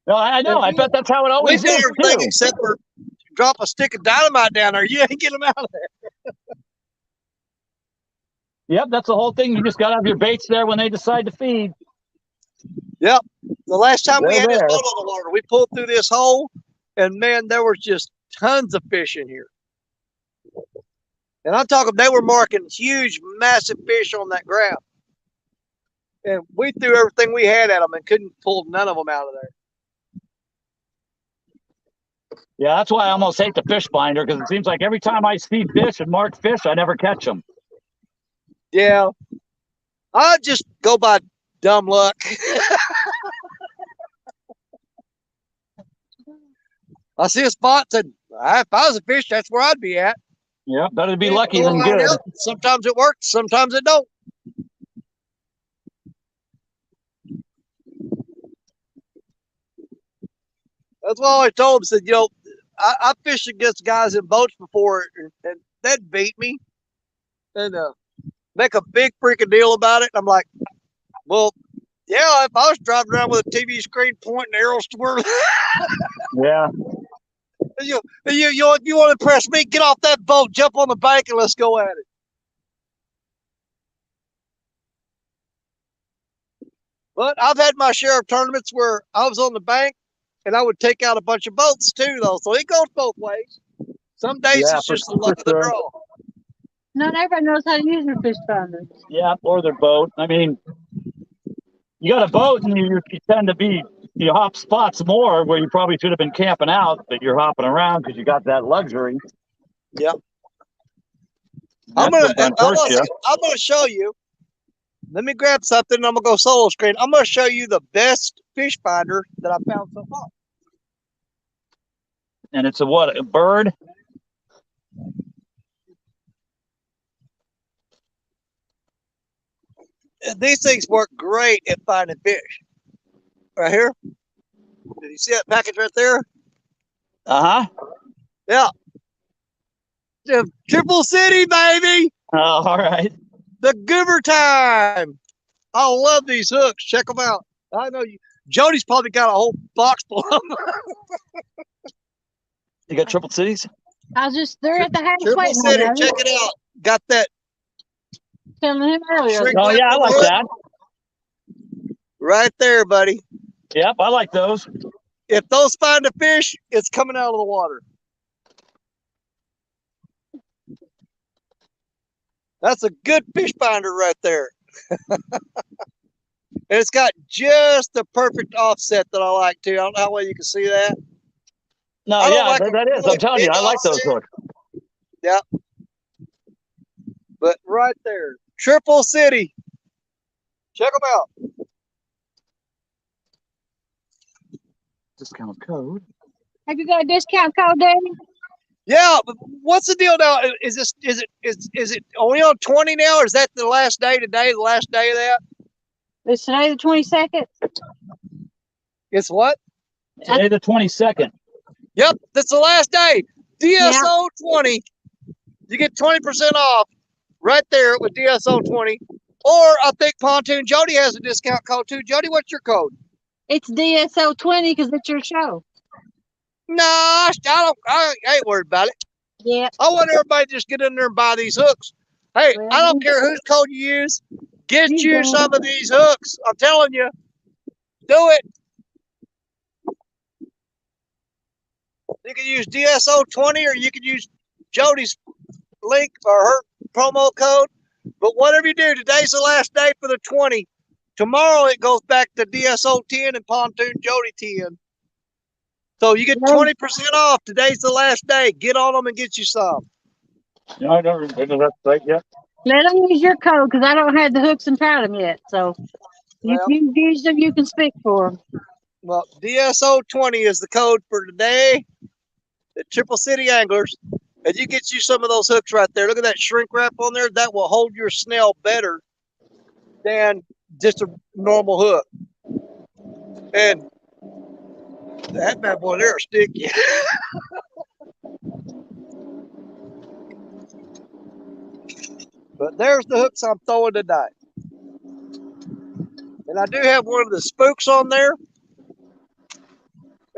No, I know. I bet that's how it We always did is, everything too. except for drop a stick of dynamite down there. You ain't get them out of there. Yep, that's the whole thing. You just got to have your baits there when they decide to feed. Yep. The last time we They're had this there. boat on the water, we pulled through this hole, and man, there was just tons of fish in here. And I'm talking, they were marking huge, massive fish on that graph. And we threw everything we had at them and couldn't pull none of them out of there. Yeah, that's why I almost hate the fish finder, because it seems like every time I see fish and mark fish, I never catch them. Yeah. I just go by dumb luck. I see a spot, said, if I was a fish, that's where I'd be at. Yeah, better be Yeah, lucky go than line good. up. Sometimes it works, sometimes it don't. That's what I always told him. Said, you know, I fished against guys in boats before, and they'd beat me and make a big freaking deal about it. I'm like, well, yeah, if I was driving around with a TV screen pointing arrows to where Yeah. you want to impress me, get off that boat, jump on the bank, and let's go at it. But I've had my share of tournaments where I was on the bank and I would take out a bunch of boats too, though. So it goes both ways. Some days Yeah, it's just the luck of the sure. draw. Not everybody knows how to use their fish finder. Yeah, or their boat. I mean, you got a boat and you tend to be, you hop spots more where you probably should have been camping out, but you're hopping around because you got that luxury. Yep. That's what don't hurt you. I'm gonna show you. Let me grab something. I'm gonna go solo screen. I'm gonna show you the best fish finder that I've found so far. And it's a bird? These things work great at finding fish. Right here. Did you see that package right there? Uh-huh. Yeah. The Triple City, baby. Oh, all right. The Goober time. I love these hooks. Check them out. I know you. Jody's probably got a whole box full of them. You got triple cities? They're at the house Triple waiting City, on check it out. Got that telling him earlier. shrink Oh, yeah, I like that. right there, buddy. Yep, I like those. If those find a fish, it's coming out of the water. That's a good fish finder right there. And it's got just the perfect offset that I like too. I don't know how well you can see that. No, I don't yeah, like that is. really I'm telling you, big I like those offset. hooks. But right there, Triple City. Check them out. Discount code. Have you got a discount code, Danny? Yeah, but what's the deal now? Is it only on 20 now, or is that the last day today? The last day of that? Is today the 22nd? It's what? Today the 22nd. Yep, that's the last day. DSO 20. You get 20% off right there with DSO 20. Or I think Pontoon Jody has a discount code too. Jody, what's your code? It's DSO20 because it's your show. Nah, I ain't worried about it. Yeah. I want everybody to just get in there and buy these hooks. Hey, Well, I don't care whose code you use. Get You you don't. some of these hooks. I'm telling you. Do it. You can use DSO20 or you can use Jody's link or her promo code. But whatever you do, today's the last day for the 20. Tomorrow it goes back to DSO10 and Pontoon Jody 10. So you get 20% off. Today's the last day. Get on them and get you some. Yeah, I don't remember that site yet. Let them use your code because I don't have the hooks and tried them yet. So if Well, you use them, you can speak for them. well, DSO20 is the code for today at Triple City Anglers. And you get you some of those hooks right there. Look at that shrink wrap on there. That will hold your snell better than just a normal hook. And that bad boy there will stick you. But there's the hooks I'm throwing tonight. And I do have one of the spooks on there.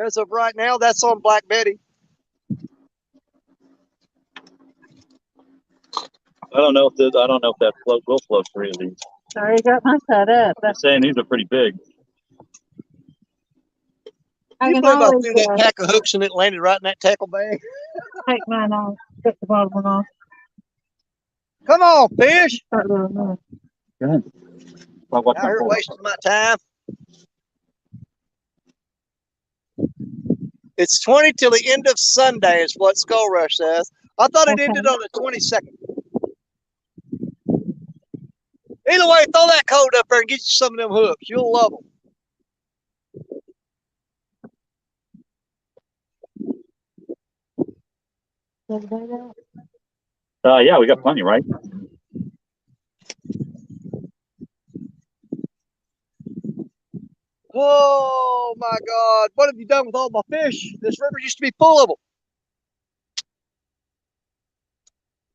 As of right now, that's on Black Betty. I don't know if that float will float 3 of these. I already got mine set up. I'm saying these are pretty big. I You can believe I always threw that pack of hooks and it landed right in that tackle bag? take mine off. Take the bottom one off. Come on, fish. Start doing that. Good. Well, what's Now my you're fault? wasting my time. It's 20 till the end of Sunday is what Skull Rush says. I thought it Okay. ended on the 22nd. Either way, throw that code up there and get you some of them hooks. You'll love them. Yeah, we got plenty, right? Oh my God. What have you done with all my fish? This river used to be full of them.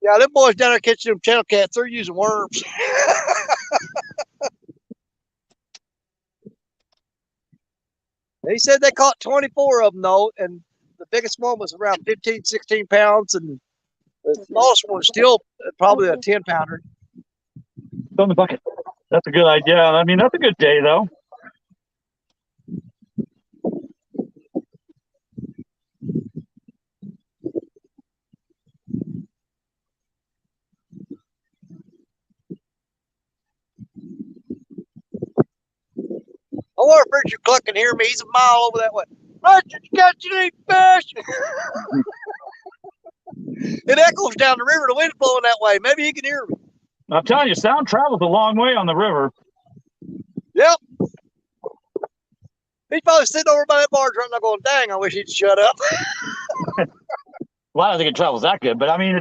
Yeah, them boys down there catching them channel cats, they're using worms. He said they caught 24 of them though, and the biggest one was around 15, 16 pounds, and the smallest one was still probably a 10 pounder. Throw in the bucket. That's a good idea. I mean, that's a good day, though. I wonder if Richard Cluck can hear me. He's a mile over that way. Richard, you got any fish? It echoes down the river. The wind's blowing that way. Maybe he can hear me. I'm telling you, sound travels a long way on the river. Yep. He's probably sitting over by that barge right now going, dang, I wish he'd shut up. Well, I don't think it travels that good, but I mean,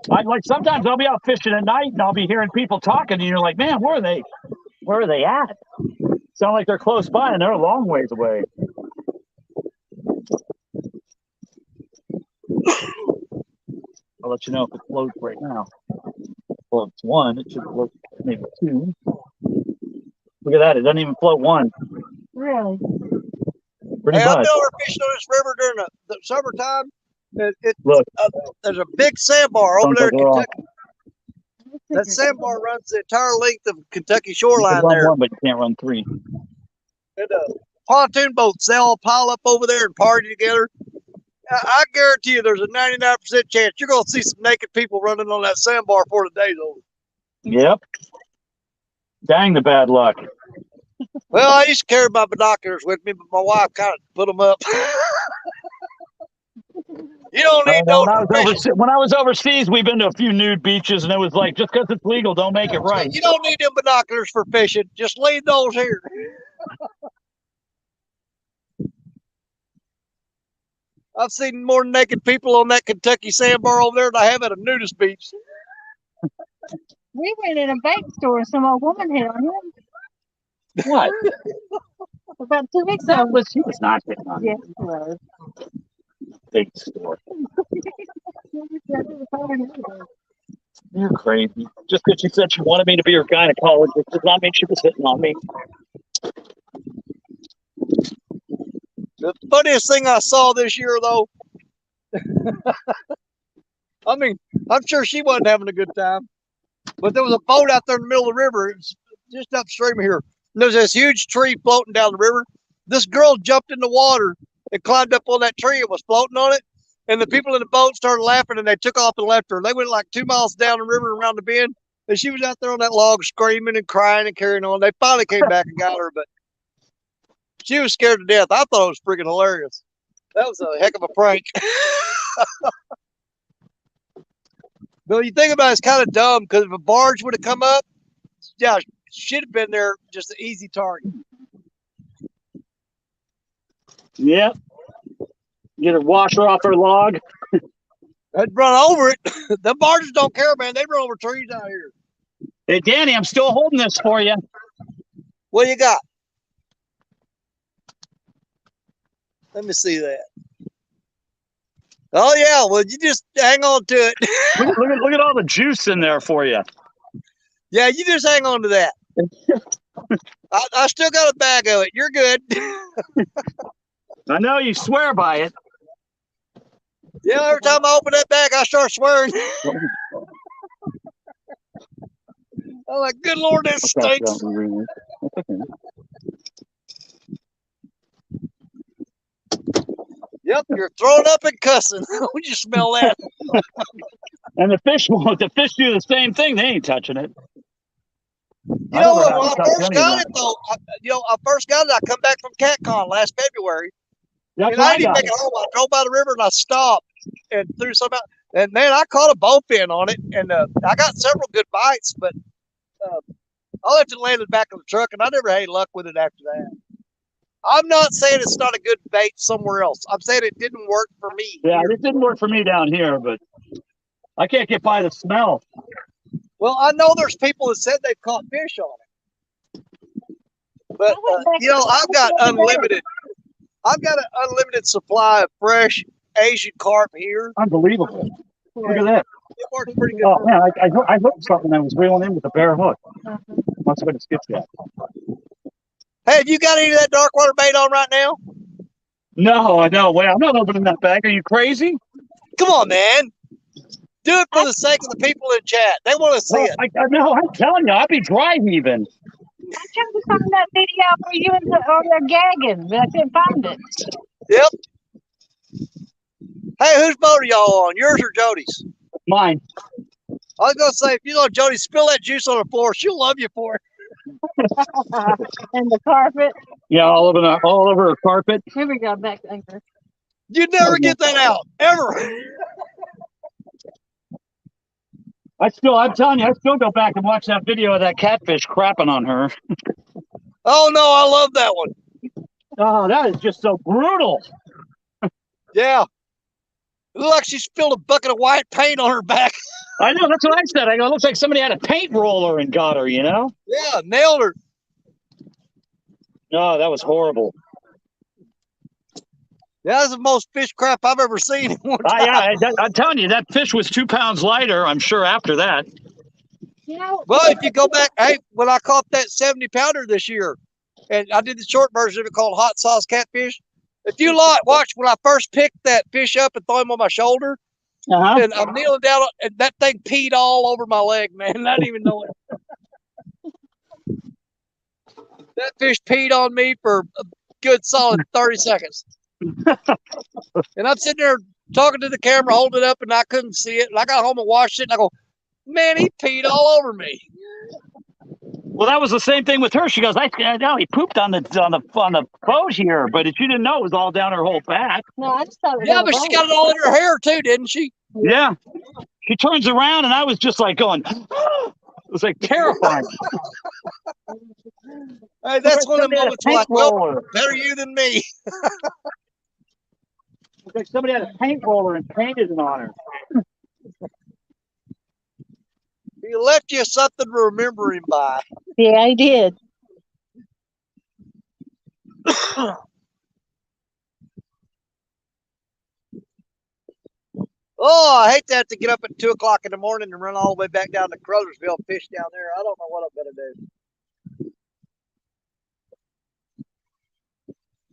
like sometimes I'll be out fishing at night and I'll be hearing people talking, and you're like, man, where are they? Where are they at? Sound like they're close by, and they're a long ways away. I'll let you know if it floats right now. Well, it's 1. It should float maybe 2. Look at that. It doesn't even float 1. Really? Pretty Hey, I've much. been over fishing on this river during the summertime. Look. There's a big sandbar over Sounds there like in we're Kentucky. That sandbar runs the entire length of Kentucky shoreline you can run there. 1, but you can't run 3. And pontoon boats, they all pile up over there and party together. I guarantee you there's a 99% chance you're going to see some naked people running on that sandbar before the day's over. Yep. Dang the bad luck. Well, I used to carry my binoculars with me, but my wife kind of put them up. You don't need those for fishing. When I was overseas, we've been to a few nude beaches, and it was like, just because it's legal, don't make it right. You don't need them binoculars for fishing. Just leave those here. I've seen more naked people on that Kentucky sandbar over there than I have at a nudist beach. We went in a bait store and some old woman hit on him What? about 2 weeks ago. He was not hitting on Yes, it was. bait store. You're crazy. Just because she said she wanted me to be her gynecologist does not mean she was hitting on me. The funniest thing I saw this year, though, I mean, I'm sure she wasn't having a good time, but there was a boat out there in the middle of the river. It's just upstream of here. And there's this huge tree floating down the river. This girl jumped in the water and climbed up on that tree and was floating on it. And the people in the boat started laughing and they took off and left her. They went like 2 miles down the river around the bend. And she was out there on that log screaming and crying and carrying on. They finally came back and got her, but she was scared to death. I thought it was freaking hilarious. That was a heck of a prank. But you think about it, it's kind of dumb because if a barge would have come up, yeah, she'd have been there just an easy target. Yep. Get her washer off her log. They'd run over it. The barges don't care, man. They run over trees out here. Hey, Danny, I'm still holding this for you. What you got? Let me see that. Oh, yeah. Well, you just hang on to it. Look at all the juice in there for you. Yeah, you just hang on to that. I still got a bag of it. You're good. I know you swear by it. Yeah, every time I open that bag, I start swearing. I'm like, good Lord, that stinks. Yep, you're throwing up and cussing. We just smell that. And the fish won't. The fish do the same thing. They ain't touching it. You know, when I first got it, though, I first got it, I come back from CatCon last February. That's And I didn't even make it home. I drove by the river and I stopped and threw some out. And man, I caught a bowfin on it, and I got several good bites, but I left it land in the back of the truck, and I never had any luck with it after that. I'm not saying it's not a good bait somewhere else. I'm saying it didn't work for me. Yeah, it didn't work for me down here, but I can't get by the smell. Well, I know there's people that said they've caught fish on it, but I've got unlimited. I've got an unlimited supply of fresh Asian carp here. Unbelievable! Look at that. It works pretty good. Oh man, I hooked something that was reeling in with a bare hook. Must have been a skipjack. Hey, have you got any of that dark water bait on right now? No way. I'm not opening that bag. Are you crazy? Come on, man. Do it for the sake of the people in chat. They want to see it. No, I'm telling you, I'd be dry heaving. I tried to find that video where you and they're gagging, but I couldn't find it. Yep. Hey, whose boat are y'all on? Yours or Jody's? Mine. I was gonna say, if you let Jody spill that juice on the floor, she'll love you for it. And the carpet. Yeah, all over her carpet. Here we go, back anchor. You never get that out, ever. I'm telling you, I still go back and watch that video of that catfish crapping on her. Oh no, I love that one. Oh, that is just so brutal. Yeah. It looked like she spilled a bucket of white paint on her back. I know, that's what I said. I go, it looks like somebody had a paint roller and got her, you know? Yeah, nailed her. No, that was horrible. Yeah, that's the most fish crap I've ever seen in one time. Yeah, I'm telling you, that fish was 2 pounds lighter, I'm sure, after that. Well, if you go back, hey, when I caught that 70-pounder this year, and I did the short version of it called Hot Sauce Catfish. If you watch when I first picked that fish up and throw him on my shoulder, and I'm kneeling down, and that thing peed all over my leg, man. I didn't even know it. That fish peed on me for a good solid 30 seconds. And I'm sitting there talking to the camera, holding it up, and I couldn't see it. And I got home and washed it, and I go, man, he peed all over me. Well, that was the same thing with her. She goes, I know he pooped on the boat here, but she didn't know it was all down her whole back. No, I just thought it was Yeah, but she got it all in her hair too, didn't she? Yeah. She turns around, and I was just like going, it was like terrifying. Hey, that's one of the moments where like, well, better you than me. It's like somebody had a paint roller and painted it on her. He left you something to remember him by. Yeah, I did. Oh, I hate to have to get up at 2 o'clock in the morning and run all the way back down to Crothersville and fish down there. I don't know what I'm gonna do.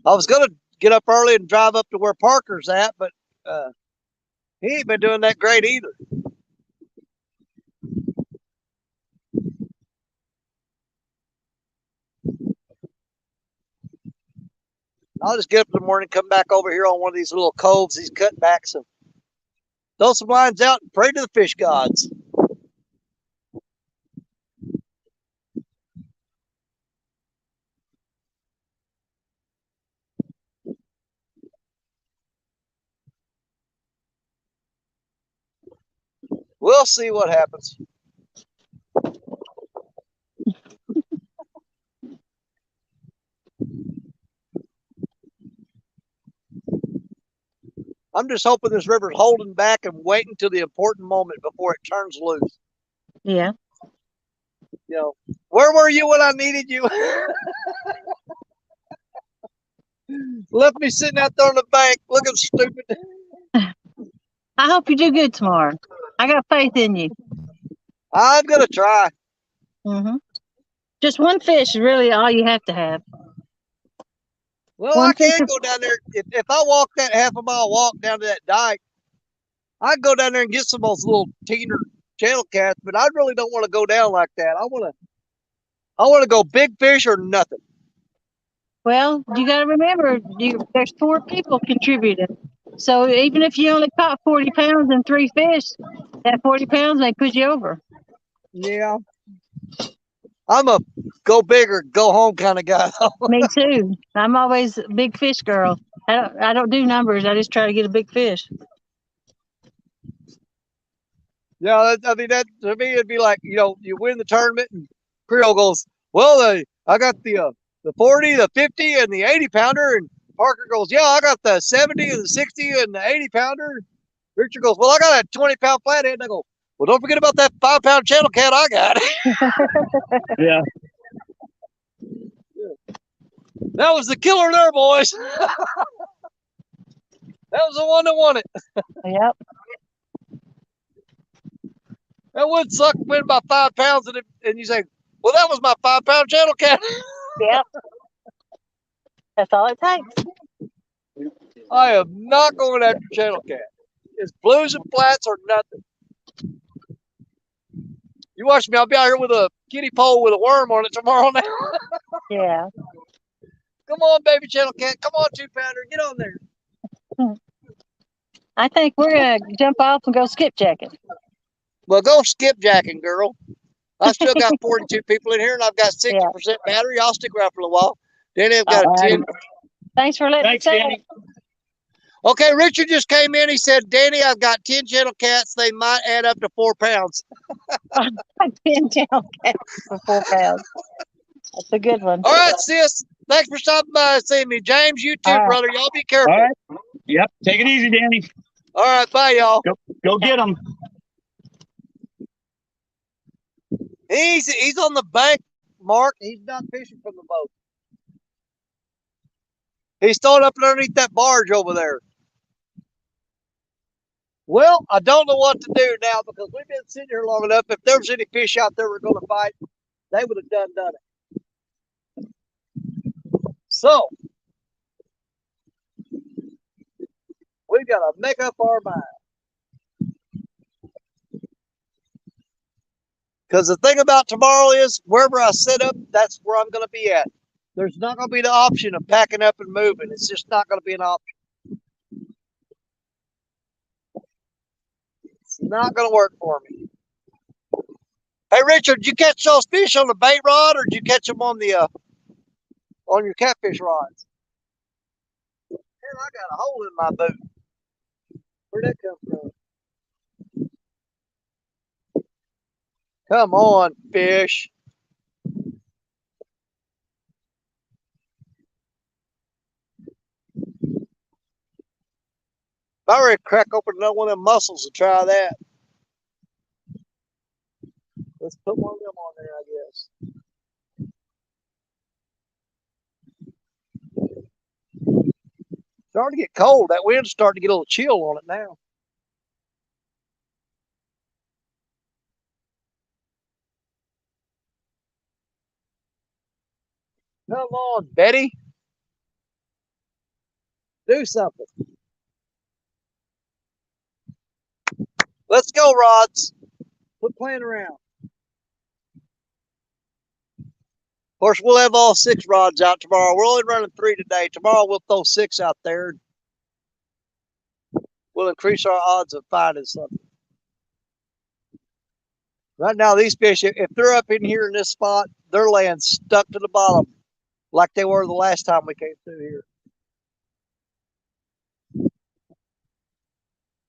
I was gonna get up early and drive up to where Parker's at, but he ain't been doing that great either. I'll just get up in the morning, come back over here on one of these little coves, these cutbacks, and throw some lines out and pray to the fish gods. We'll see what happens. I'm just hoping this river's holding back and waiting till the important moment before it turns loose. Yeah. You know, where were you when I needed you? Left me sitting out there on the bank looking stupid. I hope you do good tomorrow. I got faith in you. I'm gonna try. Just one fish is really all you have to have. Well, One I can fish. go down there. If I walk that half a mile walk down to that dike, I'd go down there and get some of those little teeter channel cats, but I really don't want to go down like that. I want to go big fish or nothing. Well, you got to remember, there's 4 people contributing. So even if you only caught 40 pounds and 3 fish, that 40 pounds may put you over. Yeah. I'm a go big or go home kind of guy. Me too. I'm always a big fish girl. I don't do numbers. I just try to get a big fish. Yeah, I mean that to me it'd be like, you win the tournament and Creole goes, well, I got the 40, the 50, and the 80 pounder, and Parker goes, yeah, I got the 70 and the 60 and the 80 pounder. Richard goes, well, I got a 20-pound flathead, and I go, well, don't forget about that 5-pound channel cat I got. Yeah. That was the killer there, boys. That was the one that won it. Yep. That would suck win by 5 pounds, and you say, well, that was my 5-pound channel cat. Yep. That's all it takes. I am not going after channel cat. It's blues and flats or nothing. You watch me, I'll be out here with a kiddie pole with a worm on it tomorrow now. Yeah. Come on, baby channel cat. Come on, 2-pounder. Get on there. I think we're going to jump off and go skipjacking. Well, go skipjacking, girl. I still got 42 people in here, and I've got 60% battery. I'll stick around for a while. Danny, I've got 10. Thanks for letting me say Danny. Okay, Richard just came in. He said, Danny, I've got 10 channel cats. They might add up to 4 pounds. 10 channel cats for 4 pounds. That's a good one. All right, sis. Thanks for stopping by and seeing me. James, you too, brother. Y'all be careful. All right. Yep. Take it easy, Danny. All right, bye, y'all. Go get them. He's on the bank, Mark. He's not fishing from the boat. He's throwing up underneath that barge over there. Well, I don't know what to do now because we've been sitting here long enough. If there was any fish out there we're going to fight, they would have done it. So, we've got to make up our mind. Because the thing about tomorrow is wherever I set up, that's where I'm going to be at. There's not going to be the option of packing up and moving. It's just not going to be an option. It's not going to work for me. Hey, Richard, did you catch those fish on the bait rod, or did you catch them on the on your catfish rods? Man, I got a hole in my boot. Where'd that come from? Come on, fish. I already crack open another one of them mussels to try that. Let's put one of them on there, I guess. Starting to get cold. That wind's starting to get a little chill on it now. Come on, Betty. Do something. Let's go, rods. Quit playing around. Of course, we'll have all 6 rods out tomorrow. We're only running 3 today. Tomorrow we'll throw 6 out there. We'll increase our odds of finding something. Right now, these fish, if they're up in here in this spot, they're laying stuck to the bottom like they were the last time we came through here.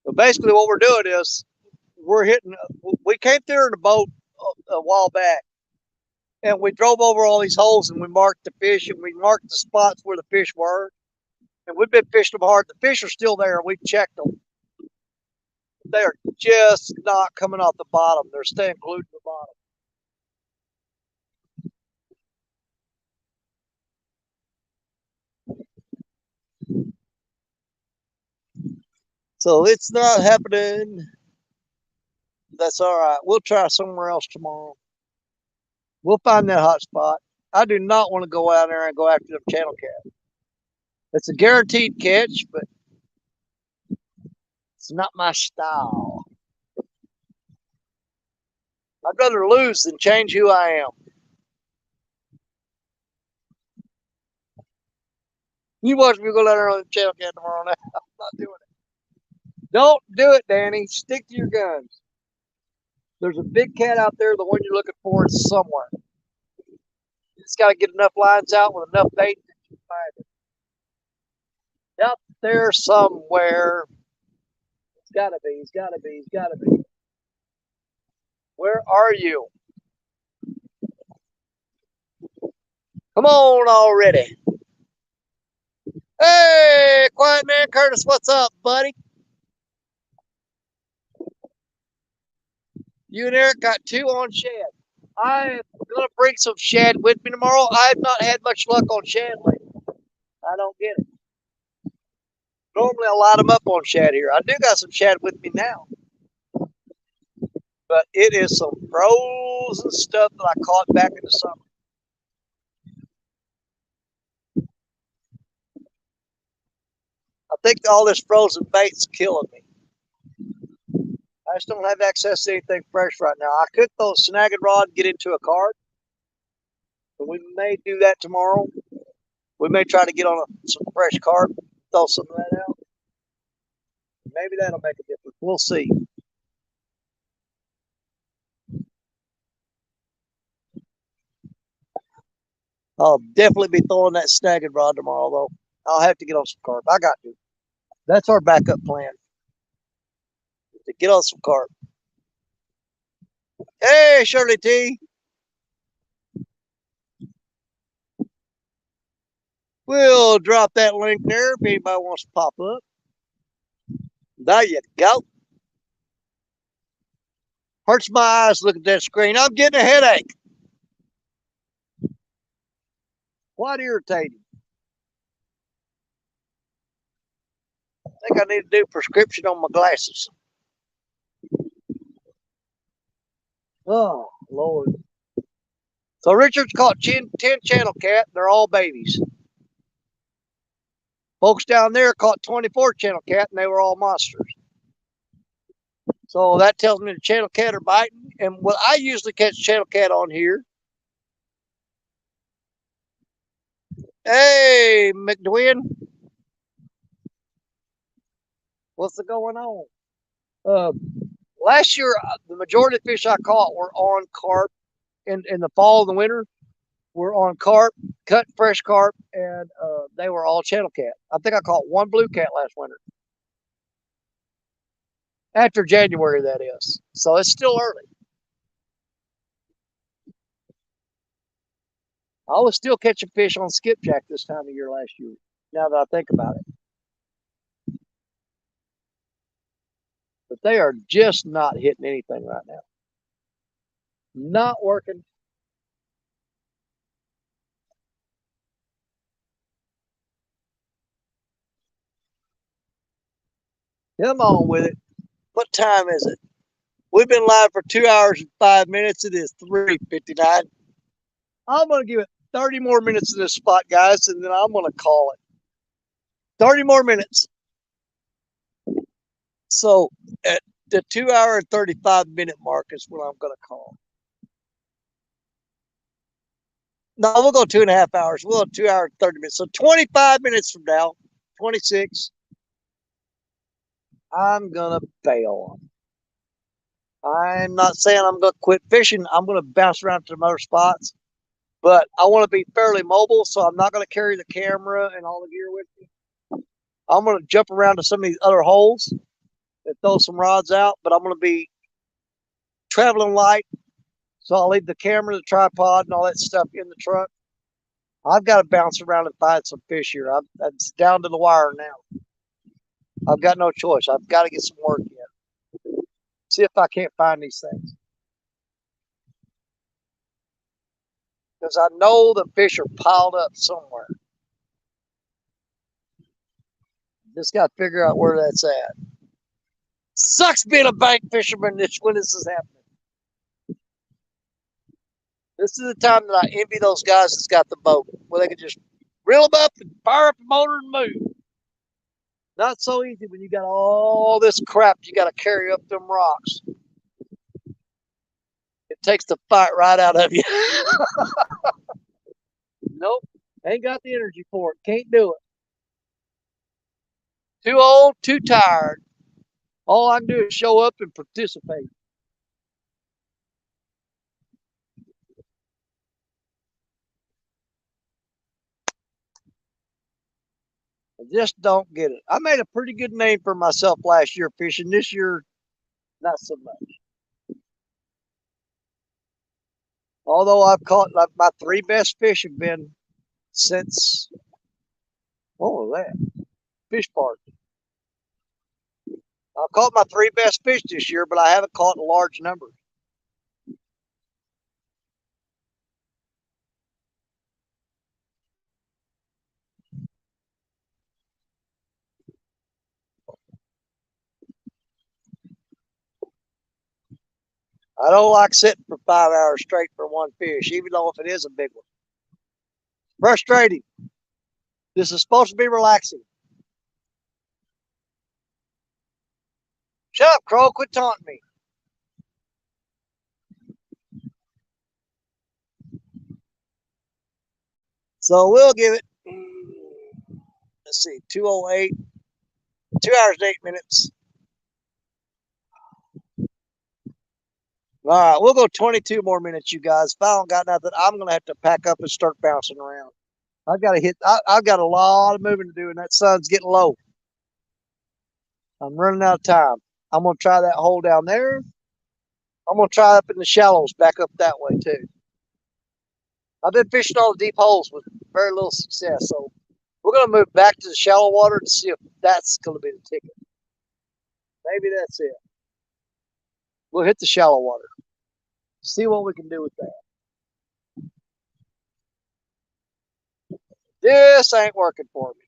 But basically what we're doing is we came through in a boat a while back, and we drove over all these holes and we marked the fish and we marked the spots where the fish were. And we've been fishing them hard. The fish are still there. We've checked them. They're just not coming off the bottom. They're staying glued to the bottom. So it's not happening. That's all right. We'll try somewhere else tomorrow. We'll find that hot spot. I do not want to go out there and go after them channel cat. It's a guaranteed catch, but it's not my style. I'd rather lose than change who I am. You watch me go out there on the channel cat tomorrow night. I'm not doing it. Don't do it, Danny. Stick to your guns. There's a big cat out there. The one you're looking for is somewhere. You just got to get enough lines out with enough bait that you find it. Up there somewhere. It's got to be. He's got to be. He's got to be. Where are you? Come on already. Hey, Quiet Man Curtis, what's up, buddy? You and Eric got 2 on shad. I'm going to bring some shad with me tomorrow. I've not had much luck on shad lately. I don't get it. Normally I light them up on shad here. I do got some shad with me now. But it is some frozen stuff that I caught back in the summer. I think all this frozen bait's killing me. I just don't have access to anything fresh right now. I could throw a snagging rod and get into a cart. But we may do that tomorrow. We may try to get on some fresh carp, throw some of that out. Maybe that'll make a difference. We'll see. I'll definitely be throwing that snagging rod tomorrow, though. I'll have to get on some carp. I got to. That's our backup plan. To get on some carp. Hey, Shirley T. We'll drop that link there if anybody wants to pop up. There you go. Hurts my eyes looking at that screen. I'm getting a headache. Quite irritating. I think I need to do prescription on my glasses. Oh, Lord. So Richard's caught 10 channel cat. They're all babies. Folks down there caught 24 channel cat, and they were all monsters. So that tells me the channel cat are biting. And what I usually catch channel cat on here. Hey, McDwin. What's going on? Last year, the majority of the fish I caught were on carp. In the fall and the winter, were on carp, cut fresh carp, and they were all channel cat. I think I caught 1 blue cat last winter. After January, that is. So it's still early. I was still catching fish on skipjack this time of year last year, now that I think about it. But they are just not hitting anything right now. Not working. Come on with it. What time is it? We've been live for 2 hours and 5 minutes. It is 3:59. I'm going to give it 30 more minutes in this spot, guys, and then I'm going to call it. 30 more minutes. So at the 2 hour and 35 minute mark is what I'm going to call. No, we'll go 2.5 hours. We'll go 2 hours and 30 minutes. So 25 minutes from now, 26, I'm going to bail. I'm not saying I'm going to quit fishing. I'm going to bounce around to some other spots, but I want to be fairly mobile, so I'm not going to carry the camera and all the gear with me. I'm going to jump around to some of these other holes and throw some rods out, but I'm going to be traveling light, so I'll leave the camera, the tripod, and all that stuff in the truck. I've got to bounce around and find some fish here. It's down to the wire now. I've got no choice. I've got to get some work in. See if I can't find these things. Because I know the fish are piled up somewhere. Just got to figure out where that's at. Sucks being a bank fisherman when this is happening. This is the time that I envy those guys that's got the boat, where they can just reel them up and fire up the motor and move. Not so easy when you got all this crap you got to carry up them rocks. It takes the fight right out of you. Nope, ain't got the energy for it. Can't do it. Too old, too tired. All I can do is show up and participate. I just don't get it. I made a pretty good name for myself last year fishing. This year, not so much. Although I've caught, like, my 3 best fish have been since, what was that? Fish park. I've caught my 3 best fish this year, but I haven't caught a large number. I don't like sitting for 5 hours straight for one fish, even though if it is a big one. Frustrating. This is supposed to be relaxing. Shut up, Crow. Quit taunting me. So we'll give it, let's see, 2:08, 2 hours and 8 minutes. All right, we'll go 22 more minutes, you guys. If I don't got nothing, I'm going to have to pack up and start bouncing around. I've got a lot of moving to do, and that sun's getting low. I'm running out of time. I'm going to try that hole down there. I'm going to try up in the shallows back up that way, too. I've been fishing all the deep holes with very little success, so we're going to move back to the shallow water to see if that's going to be the ticket. Maybe that's it. We'll hit the shallow water. See what we can do with that. This ain't working for me.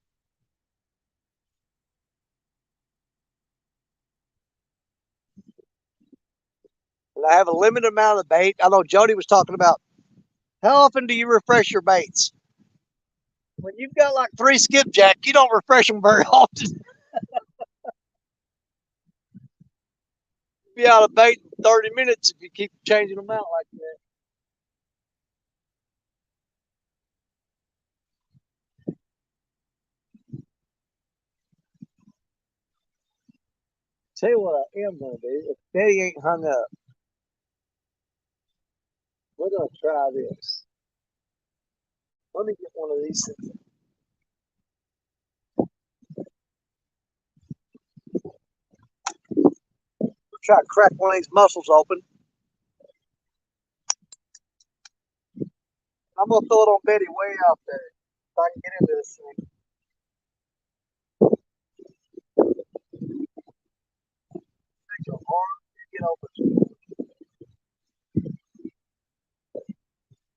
And I have a limited amount of bait. I know Jody was talking about how often do you refresh your baits? When you've got like 3 skipjack, you don't refresh them very often. Be out of bait in 30 minutes if you keep changing them out like that. Tell you what I am going to do. If Betty ain't hung up, we're going to try this. Let me get one of these things. We'll try to crack one of these muscles open. I'm going to throw it on Betty way out there so I can get into this thing. Take your arm and get open.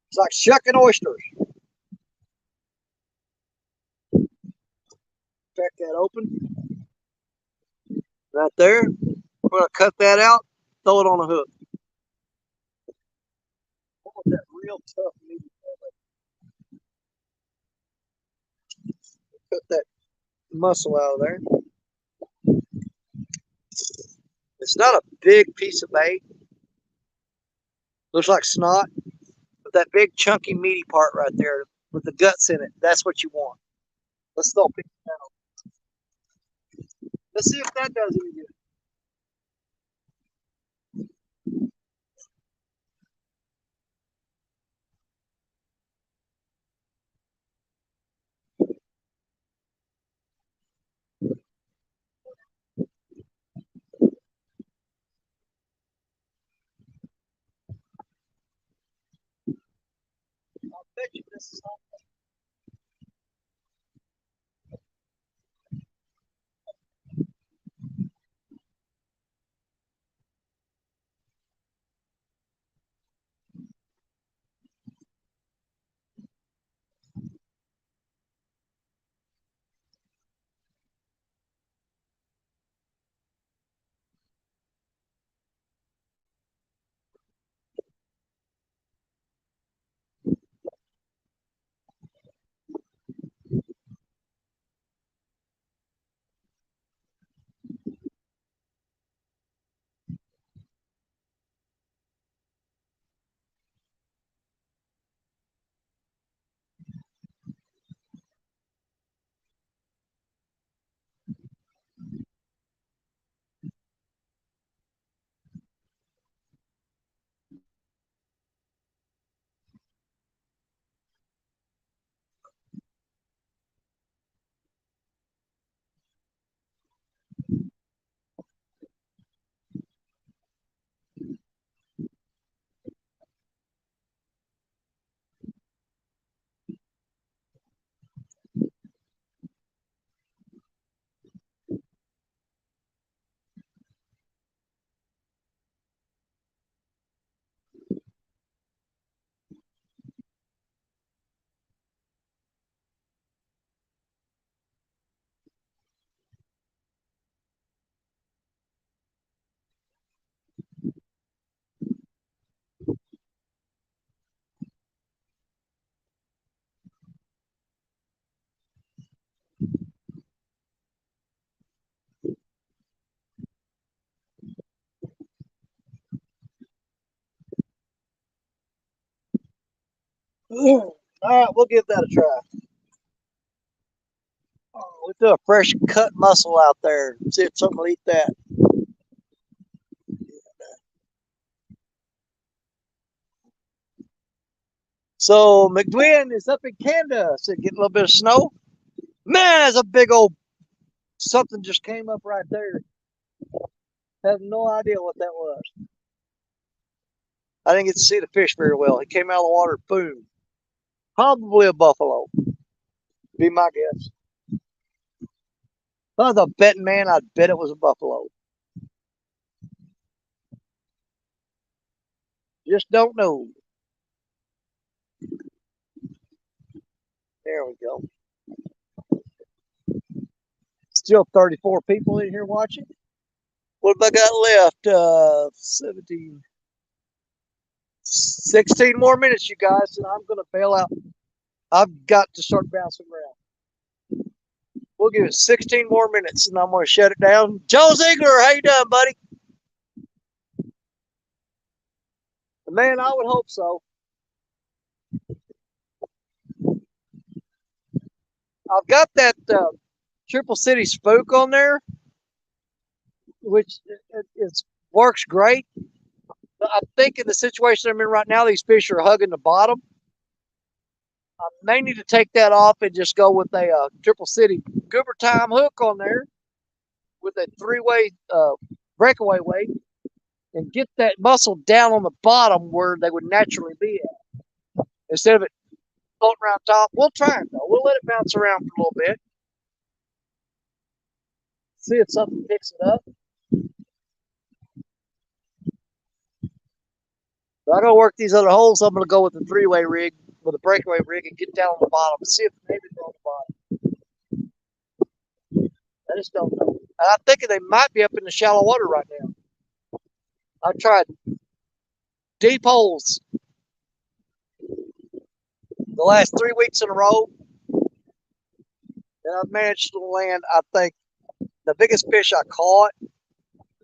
It's like shucking oysters. Crack that open. Right there. We're going to cut that out, throw it on a hook. I want that real tough meat. Cut that muscle out of there. It's not a big piece of bait. Looks like snot. But that big chunky meaty part right there with the guts in it, that's what you want. Let's throw a piece down. Let's see if that does any good. I bet you this is not. All right, we'll give that a try. Oh, we threw a fresh cut mussel out there. See if something will eat that. So McDwin is up in Canada. So getting a little bit of snow. Man, there's a big old something just came up right there. Have no idea what that was. I didn't get to see the fish very well. It came out of the water, boom. Probably a buffalo. Be my guess. If I was a betting man, I'd bet it was a buffalo. Just don't know. There we go. Still 34 people in here watching. What have I got left? 17. 16 more minutes, you guys, and I'm going to bail out. I've got to start bouncing around. We'll give it 16 more minutes, and I'm going to shut it down. Joe Ziegler, how you doing, buddy? Man, I would hope so. I've got that Triple City Spook on there, which works great. But I think in the situation I'm in right now, these fish are hugging the bottom. I may need to take that off and just go with a Triple City Goober Time hook on there with a three-way breakaway weight and get that mussel down on the bottom where they would naturally be at. Instead of it floating around top, we'll try it though. We'll let it bounce around for a little bit. See if something picks it up. So I gotta work these other holes. I'm gonna go with the three-way rig, with a breakaway rig, and get down on the bottom and see if maybe they're on the bottom. I just don't know. And I'm thinking they might be up in the shallow water right now. I've tried deep holes the last 3 weeks in a row. And I've managed to land, I think, the biggest fish I caught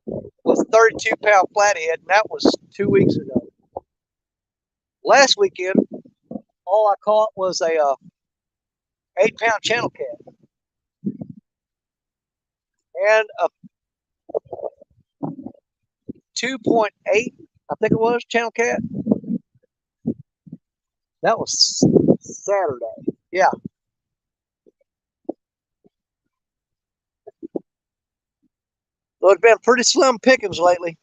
was 32-pound flathead, and that was 2 weeks ago. Last weekend, all I caught was a 8-pound channel cat and a 2.8, I think it was, channel cat. That was Saturday. Yeah. So it's been pretty slim pickings lately.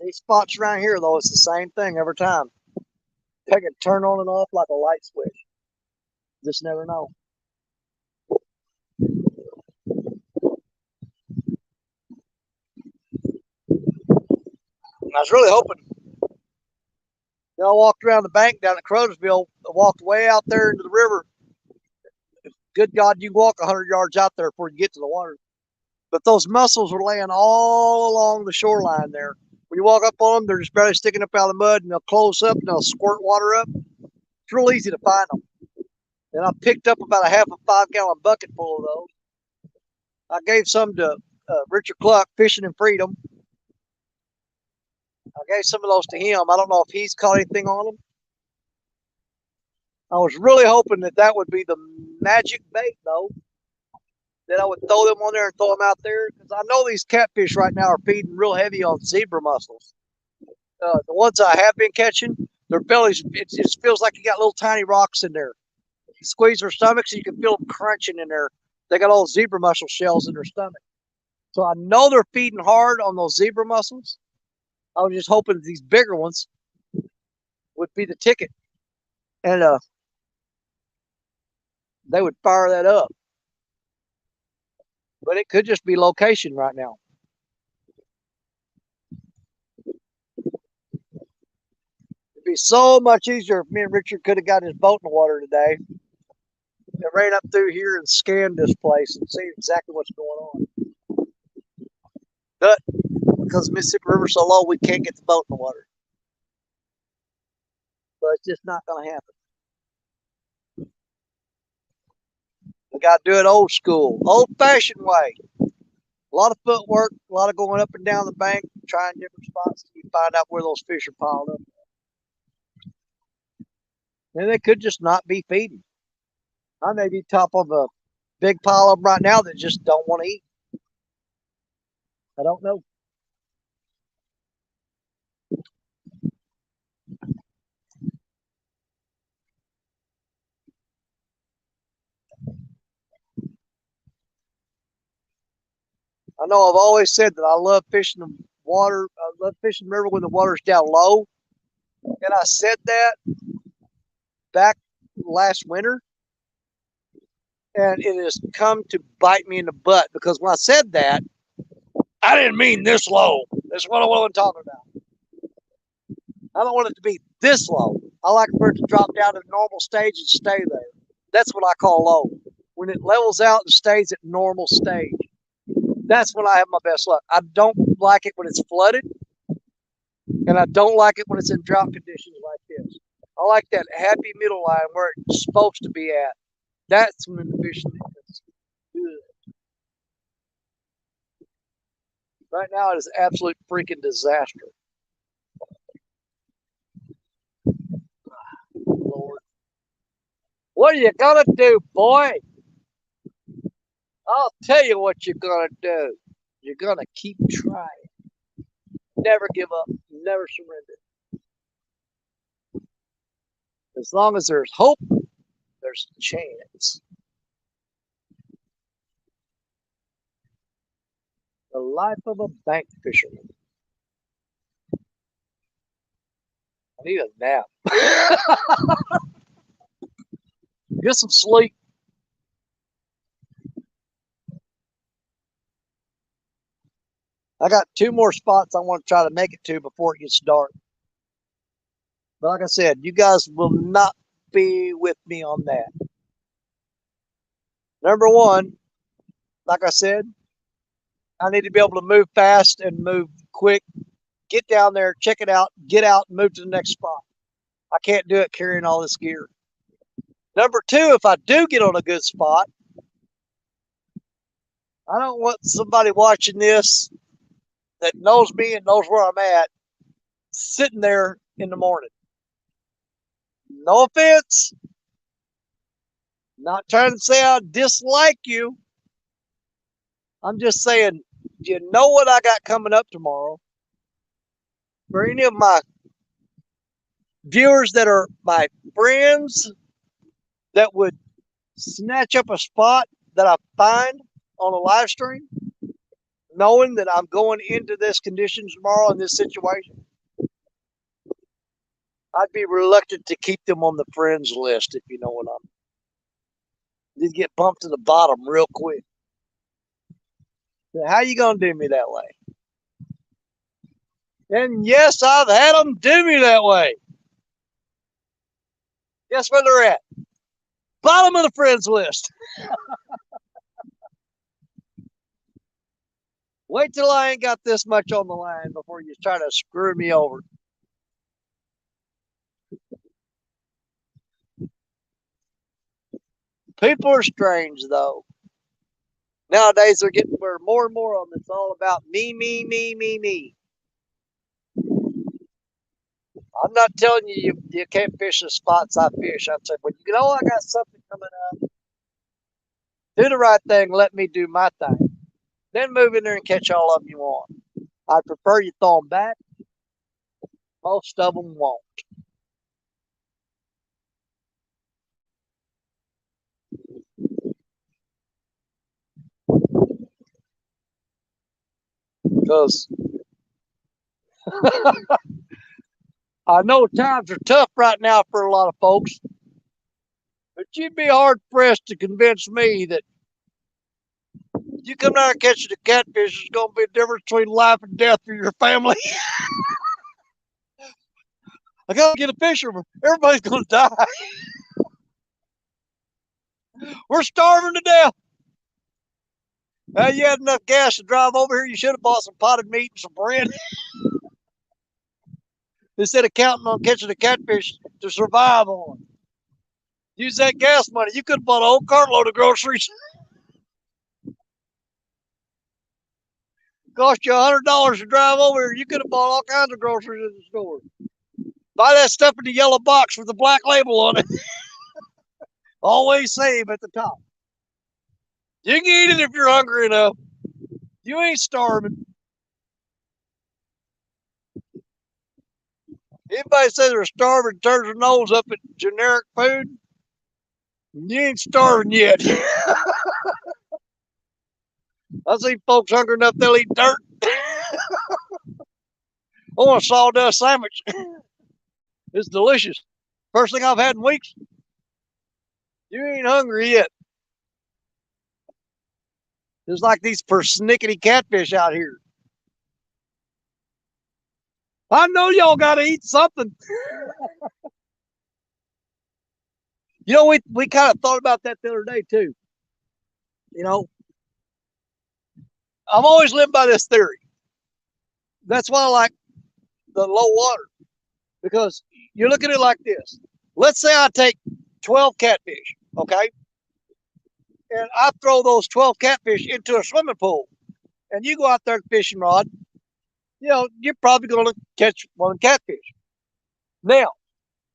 These spots around here, though, it's the same thing every time. They can turn on and off like a light switch. Just never know. I was really hoping. I walked around the bank down at Crothersville, walked way out there into the river. Good God, you can walk 100 yards out there before you get to the water. But those mussels were laying all along the shoreline there. When you walk up on them, they're just barely sticking up out of the mud, and they'll close up and they'll squirt water up. It's real easy to find them. And I picked up about a half a 5-gallon bucket full of those. I gave some to Richard Cluck, Fishing in Freedom. I gave some of those to him. I don't know if he's caught anything on them. I was really hoping that that would be the magic bait, though. That I would throw them on there and throw them out there. Because I know these catfish right now are feeding real heavy on zebra mussels. The ones I have been catching, their bellies, it feels like you got little tiny rocks in there. You squeeze their stomachs and you can feel them crunching in there. They got all zebra mussel shells in their stomach. So I know they're feeding hard on those zebra mussels. I was just hoping these bigger ones would be the ticket. And they would fire that up. But it could just be location right now. It'd be so much easier if me and Richard could have got his boat in the water today and ran up through here and scanned this place and see exactly what's going on. But because the Mississippi River's so low, we can't get the boat in the water. So it's just not going to happen. We got to do it old school, old-fashioned way. A lot of footwork, a lot of going up and down the bank, trying different spots till you find out where those fish are piled up. And they could just not be feeding. I may be top of a big pile of them right now that just don't want to eat. I don't know. I know I've always said that I love fishing the water. I love fishing the river when the water's down low. And I said that back last winter. And it has come to bite me in the butt because when I said that, I didn't mean this low. That's what I wasn't talking about. I don't want it to be this low. I like for it to drop down to the normal stage and stay there. That's what I call low. When it levels out and stays at normal stage, that's when I have my best luck. I don't like it when it's flooded, and I don't like it when it's in drought conditions like this. I like that happy middle line where it's supposed to be at. That's when the fishing is good. Right now, it is an absolute freaking disaster. Lord. What are you gonna do, boy? I'll tell you what you're gonna do. You're gonna keep trying. Never give up. Never surrender. As long as there's hope, there's a chance. The life of a bank fisherman. I need a nap. Get some sleep. I got 2 more spots I want to try to make it to before it gets dark. But like I said, you guys will not be with me on that. Number 1, like I said, I need to be able to move fast and move quick. Get down there, check it out, get out, and move to the next spot. I can't do it carrying all this gear. Number two, if I do get on a good spot, I don't want somebody watching this that knows me and knows where I'm at sitting there in the morning. No offense. Not trying to say I dislike you. I'm just saying, you know what I got coming up tomorrow? For any of my viewers that are my friends that would snatch up a spot that I find on a live stream, knowing that I'm going into this condition tomorrow in this situation, I'd be reluctant to keep them on the friends list, if you know what I mean. They'd get bumped to the bottom real quick. How you gonna do me that way? And yes, I've had them do me that way. Guess where they're at? Bottom of the friends list. Wait till I ain't got this much on the line before you try to screw me over. People are strange, though. Nowadays, they're getting more and more on this all about me, me, me, me, me. I'm not telling you you can't fish the spots I fish. I'm saying, but you know, I got something coming up. Do the right thing. Let me do my thing. Then move in there and catch all of them you want. I'd prefer you throw them back. Most of them won't. Because I know times are tough right now for a lot of folks, but you'd be hard pressed to convince me that you come down and catch the catfish is going to be a difference between life and death for your family. I got to get a fisherman. Everybody's going to die. We're starving to death. Now, you had enough gas to drive over here. You should have bought some potted meat and some bread. Instead of counting on catching the catfish to survive on. Use that gas money. You could have bought a whole cartload of groceries. Cost you $100 to drive over here. You could have bought all kinds of groceries in the store. Buy that stuff in the yellow box with the black label on it. Always save at the top. You can eat it if you're hungry enough. You ain't starving. Anybody says they're starving turns their nose up at generic food. You ain't starving yet. I see folks hungry enough they'll eat dirt. I want a sawdust sandwich. It's delicious. First thing I've had in weeks. You ain't hungry yet. There's like these persnickety catfish out here. I know y'all got to eat something. You know, we kind of thought about that the other day too. You know, I've always lived by this theory. That's why I like the low water, because you look at it like this. Let's say I take 12 catfish, okay? And I throw those 12 catfish into a swimming pool, and you go out there fishing rod, you know, you're probably going to catch one catfish. Now,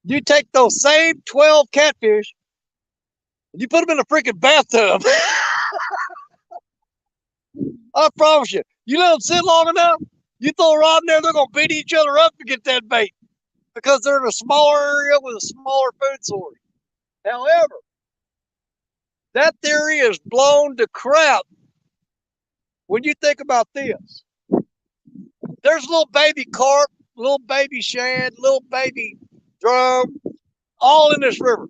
you take those same 12 catfish, and you put them in a freaking bathtub. I promise you, you let them sit long enough, you throw a rod in there, they're going to beat each other up to get that bait because they're in a smaller area with a smaller food source. However, that theory is blown to crap when you think about this. There's little baby carp, little baby shad, little baby drum, all in this river.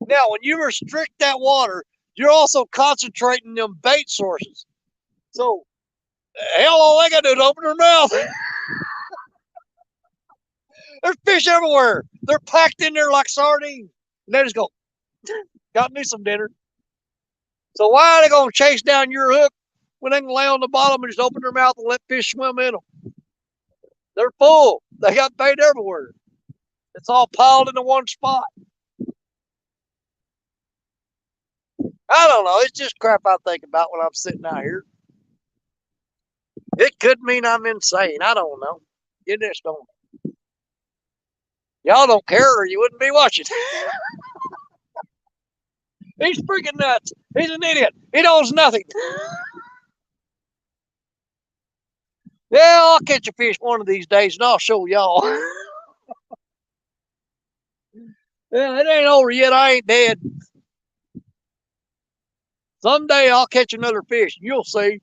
Now, when you restrict that water, you're also concentrating them bait sources. So, hell, all they got to do is open their mouth. There's fish everywhere. They're packed in there like sardines. And they just go, got me some dinner. So why are they going to chase down your hook when they can lay on the bottom and just open their mouth and let fish swim in them? They're full. They got bait everywhere. It's all piled into one spot. I don't know. It's just crap I think about when I'm sitting out here. It could mean I'm insane. I don't know. You just don't. Y'all don't care or you wouldn't be watching. He's freaking nuts. He's an idiot. He knows nothing. Yeah, I'll catch a fish one of these days and I'll show y'all. Yeah, it ain't over yet. I ain't dead. Someday I'll catch another fish. You'll see.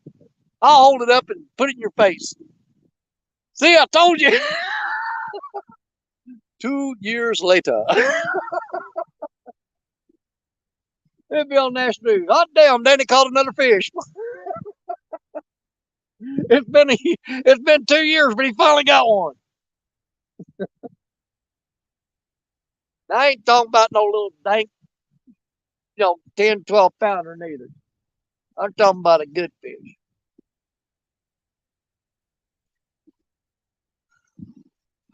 I'll hold it up and put it in your face. See, I told you. 2 years later. It'll be on National News. Hot damn, Danny caught another fish. It's been 2 years, but he finally got one. I ain't talking about no little dank, 10, 12 pounder neither. I'm talking about a good fish.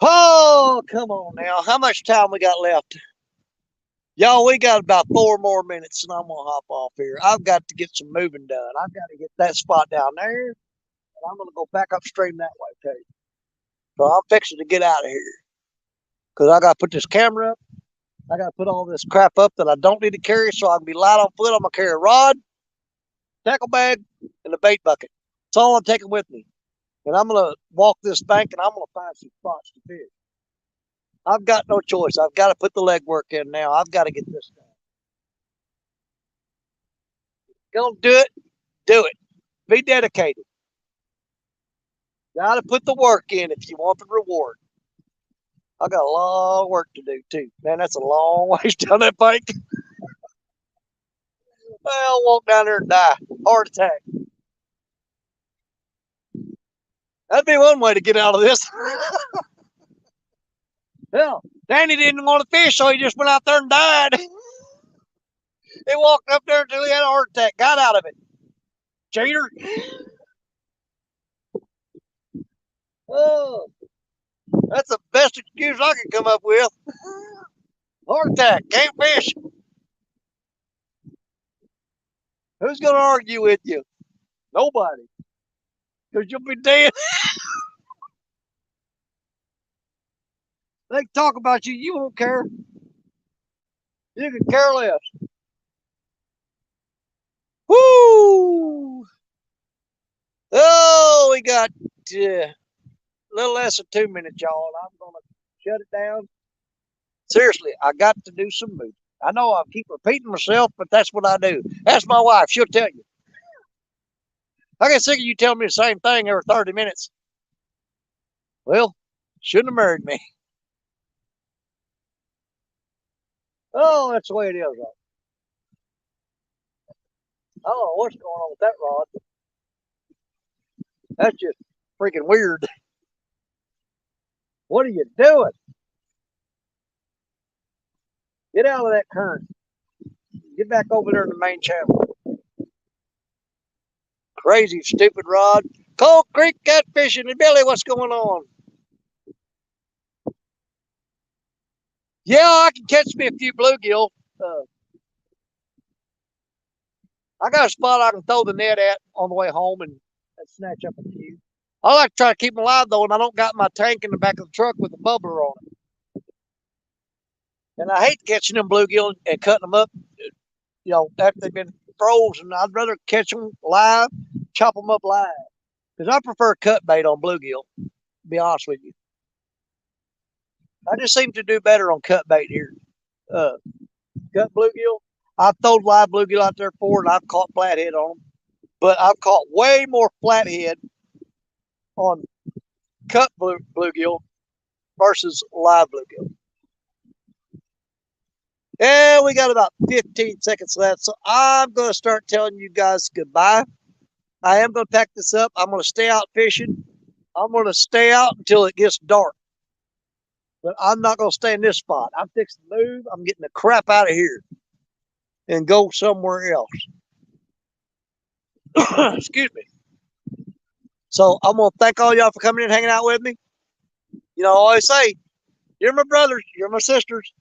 Oh, come on now. How much time we got left? Y'all, we got about 4 more minutes and I'm going to hop off here. I've got to get some moving done. I've got to get that spot down there and I'm going to go back upstream that way too. So I'm fixing to get out of here because I got to put this camera up. I got to put all this crap up that I don't need to carry so I can be light on foot. I'm going to carry a rod, tackle bag, and a bait bucket. That's all I'm taking with me. And I'm going to walk this bank and I'm going to find some spots to fish. I've got no choice. I've got to put the legwork in now. I've got to get this done. Gonna do it. Do it. Be dedicated. Got to put the work in if you want the reward. I got a lot of work to do too. Man, that's a long ways down that bank. I'll walk down there and die. Heart attack. That'd be one way to get out of this. Hell, Danny didn't want to fish, so he just went out there and died. He walked up there until he had a heart attack. Got out of it. Cheater. Oh, that's the best excuse I could come up with. Heart attack. Can't fish. Who's going to argue with you? Nobody. Because you'll be dead. They can talk about you. You won't care. You can care less. Woo! Oh, we got a little less than 2 minutes, y'all. I'm going to shut it down. Seriously, I got to do some moving. I know I keep repeating myself, but that's what I do. That's my wife. She'll tell you. I get sick of you telling me the same thing every 30 minutes. Well, shouldn't have married me. Oh, that's the way it is. Right? I don't know what's going on with that rod. That's just freaking weird. What are you doing? Get out of that current. Get back over there in the main channel. Crazy, stupid rod. Cold Creek catfishing. And Billy, what's going on? Yeah, I can catch me a few bluegill. I got a spot I can throw the net at on the way home and snatch up a few. I like to try to keep them alive though, and I don't got my tank in the back of the truck with a bubbler on it. And I hate catching them bluegill and cutting them up, after they've been frozen. I'd rather catch them live, chop them up live. Because I prefer cut bait on bluegill, to be honest with you. I just seem to do better on cut bait here. Cut bluegill. I've thrown live bluegill out there before, and I've caught flathead on them. But I've caught way more flathead on cut bluegill versus live bluegill. Yeah, we got about 15 seconds left, so I'm going to start telling you guys goodbye. I am going to pack this up. I'm going to stay out fishing. I'm going to stay out until it gets dark. But I'm not going to stay in this spot. I'm fixing to move. I'm getting the crap out of here and go somewhere else. Excuse me. So I'm going to thank all y'all for coming in and hanging out with me. I always say, You're my brothers. You're my sisters.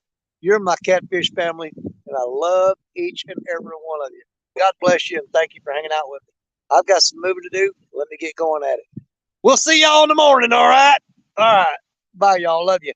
You're my catfish family. And I love each and every one of you. God bless you and thank you for hanging out with me. I've got some moving to do. Let me get going at it. We'll see y'all in the morning, all right? All right. Bye, y'all. Love you.